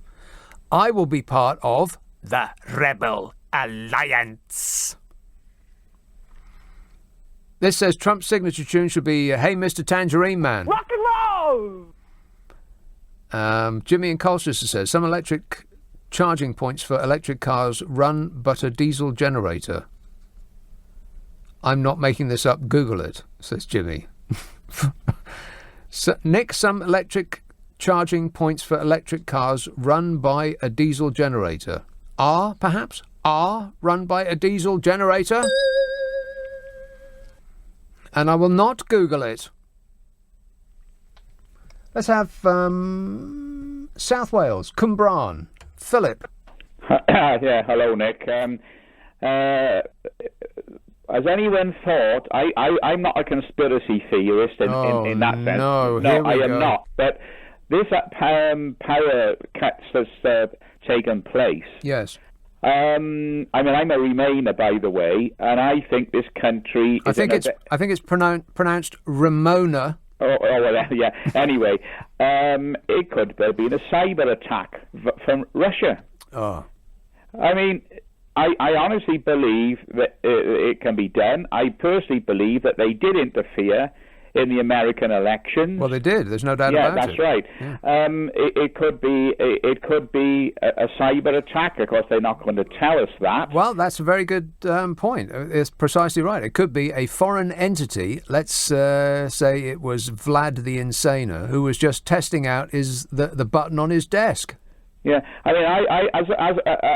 Speaker 4: I will be part of the Rebel Alliance. This says Trump's signature tune should be Hey Mr. Tangerine Man.
Speaker 5: Rock and roll!
Speaker 4: Jimmy in Colchester says some electric charging points for electric cars run but a diesel generator. I'm not making this up. Google it, says Jimmy. So, Nick, some electric charging points for electric cars run by a diesel generator. Are run by a diesel generator? And I will not Google it. Let's have South Wales, Cwmbran. Philip.
Speaker 17: Yeah, hello, Nick. has anyone thought? I'm not a conspiracy theorist in that sense.
Speaker 4: No,
Speaker 17: I am not. But this power cuts that's taken place.
Speaker 4: Yes.
Speaker 17: I mean, I'm a Remainer, by the way, and I think this country.
Speaker 4: I think it's pronounced Ramona.
Speaker 17: Oh well, yeah. Anyway, it could have been a cyber attack from Russia.
Speaker 4: Oh.
Speaker 17: I mean, I honestly believe that it can be done. I personally believe that they did interfere in the American elections.
Speaker 4: Well, they did. There's no doubt about it.
Speaker 17: Yeah, that's right. Yeah. It could be a cyber attack. Of course, they're not going to tell us that.
Speaker 4: Well, that's a very good point. It's precisely right. It could be a foreign entity. Let's say it was Vlad the Insaner, who was just testing out the button on his desk.
Speaker 17: Yeah, I mean,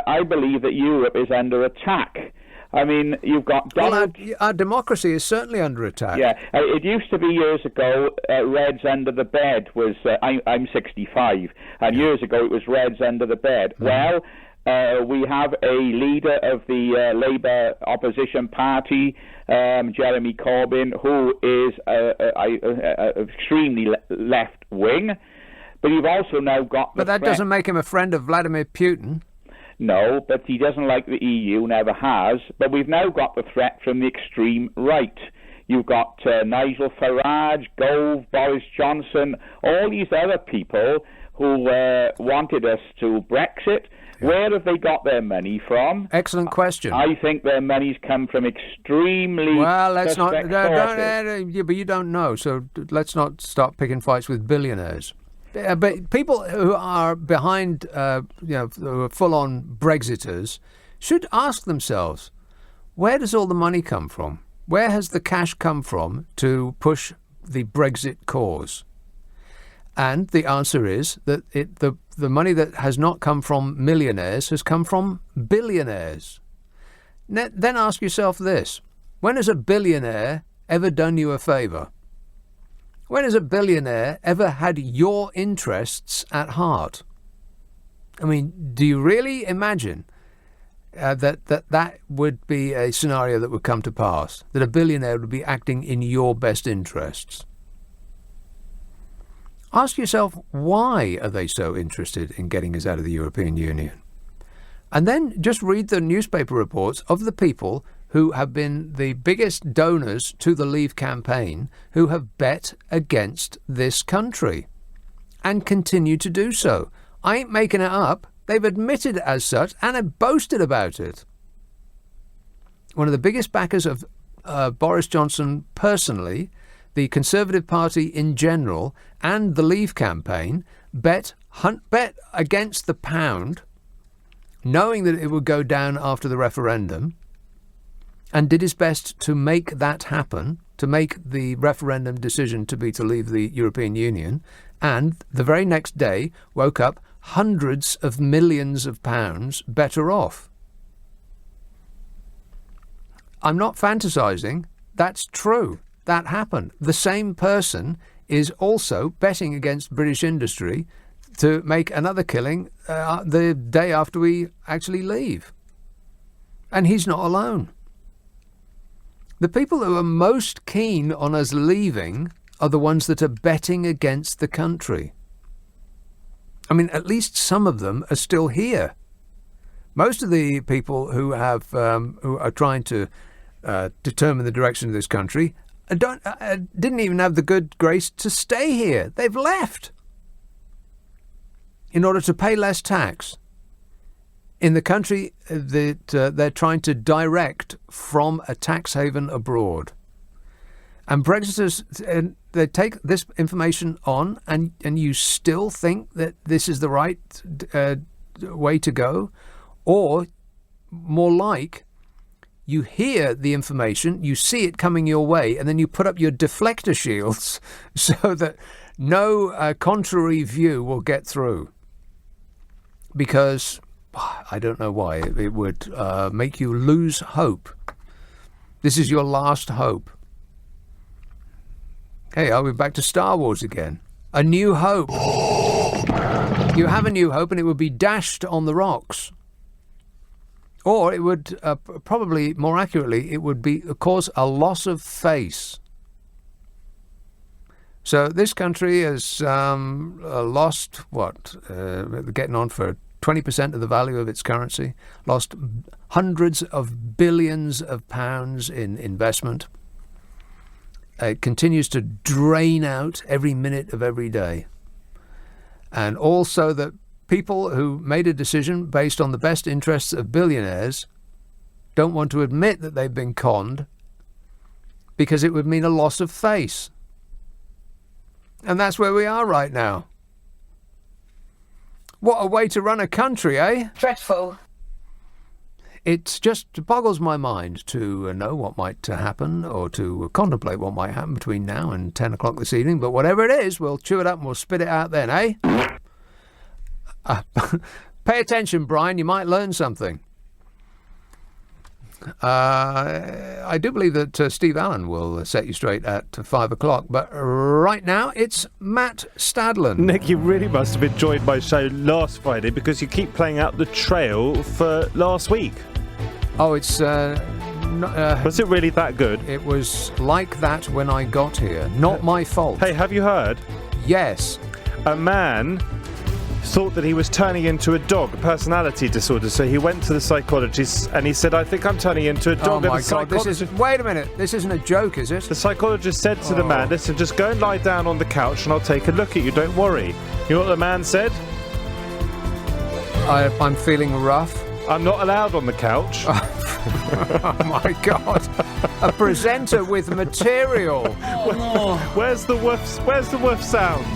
Speaker 17: I believe that Europe is under attack. I mean, you've got Donald...
Speaker 4: Well, our democracy is certainly under attack.
Speaker 17: Yeah, it used to be years ago, Reds under the bed was... I'm 65, and years ago it was Reds under the bed. Well, we have a leader of the Labour opposition party, Jeremy Corbyn, who is extremely left-wing, but you've also now got...
Speaker 4: But that doesn't make him a friend of Vladimir Putin.
Speaker 17: No, but he doesn't like the EU, never has. But we've now got the threat from the extreme right. You've got Nigel Farage, Gove, Boris Johnson, all these other people who wanted us to Brexit. Yeah. Where have they got their money from?
Speaker 4: Excellent question.
Speaker 17: I think their money's come from extremely...
Speaker 4: Well, let's not... but you don't know, so let's not start picking fights with billionaires. But people who are behind, who are full-on Brexiters, should ask themselves, where does all the money come from? Where has the cash come from to push the Brexit cause? And the answer is that the money that has not come from millionaires has come from billionaires. Then ask yourself this: when has a billionaire ever done you a favour? When has a billionaire ever had your interests at heart? I mean, do you really imagine that would be a scenario that would come to pass, that a billionaire would be acting in your best interests? Ask yourself, why are they so interested in getting us out of the European Union? And then just read the newspaper reports of the people who have been the biggest donors to the Leave campaign, who have bet against this country and continue to do so. I ain't making it up. They've admitted as such and have boasted about it. One of the biggest backers of Boris Johnson personally, the Conservative Party in general, and the Leave campaign bet against the pound, knowing that it would go down after the referendum, and did his best to make that happen, to make the referendum decision to leave the European Union, and the very next day woke up hundreds of millions of pounds better off. I'm not fantasizing. That's true. That happened. The same person is also betting against British industry to make another killing the day after we actually leave. And he's not alone. The people who are most keen on us leaving are the ones that are betting against the country. I mean, at least some of them are still here. Most of the people who are trying to determine the direction of this country didn't even have the good grace to stay here. They've left in order to pay less tax in the country that they're trying to direct from a tax haven abroad. And Brexiters, they take this information on, and you still think that this is the right way to go? Or, more like, you hear the information, you see it coming your way, and then you put up your deflector shields so that no contrary view will get through. Because I don't know why it would make you lose hope. This is your last hope. Hey, are we back to Star Wars again? A new hope. You have a new hope and it would be dashed on the rocks. Or it would, probably more accurately, it would cause a loss of face. So this country has lost, getting on for 20% of the value of its currency, lost hundreds of billions of pounds in investment. It continues to drain out every minute of every day. And also that people who made a decision based on the best interests of billionaires don't want to admit that they've been conned because it would mean a loss of face. And that's where we are right now. What a way to run a country, eh?
Speaker 19: Dreadful.
Speaker 4: It just boggles my mind to know what might happen or to contemplate what might happen between now and 10 o'clock this evening. But whatever it is, we'll chew it up and we'll spit it out then, eh? Pay attention, Brian. You might learn something. I do believe that Steve Allen will set you straight at 5 o'clock. But right now, it's Matt Stadlen.
Speaker 20: Nick, you really must have enjoyed my show last Friday because you keep playing out the trail for last week.
Speaker 4: Oh, it's...
Speaker 20: was it really that good?
Speaker 4: It was like that when I got here. Not my fault.
Speaker 20: Hey, have you heard?
Speaker 4: Yes.
Speaker 20: A man thought that he was turning into a dog, a personality disorder, so he went to the psychologist and he said, I think I'm turning into a dog.
Speaker 4: Oh my God, wait a minute, this isn't a joke, is it?
Speaker 20: The psychologist said to the man, listen, just go and lie down on the couch and I'll take a look at you, don't worry. You know what the man said?
Speaker 4: I'm feeling rough.
Speaker 20: I'm not allowed on the couch.
Speaker 4: Oh my God. A presenter with material.
Speaker 20: Where's the woof sound?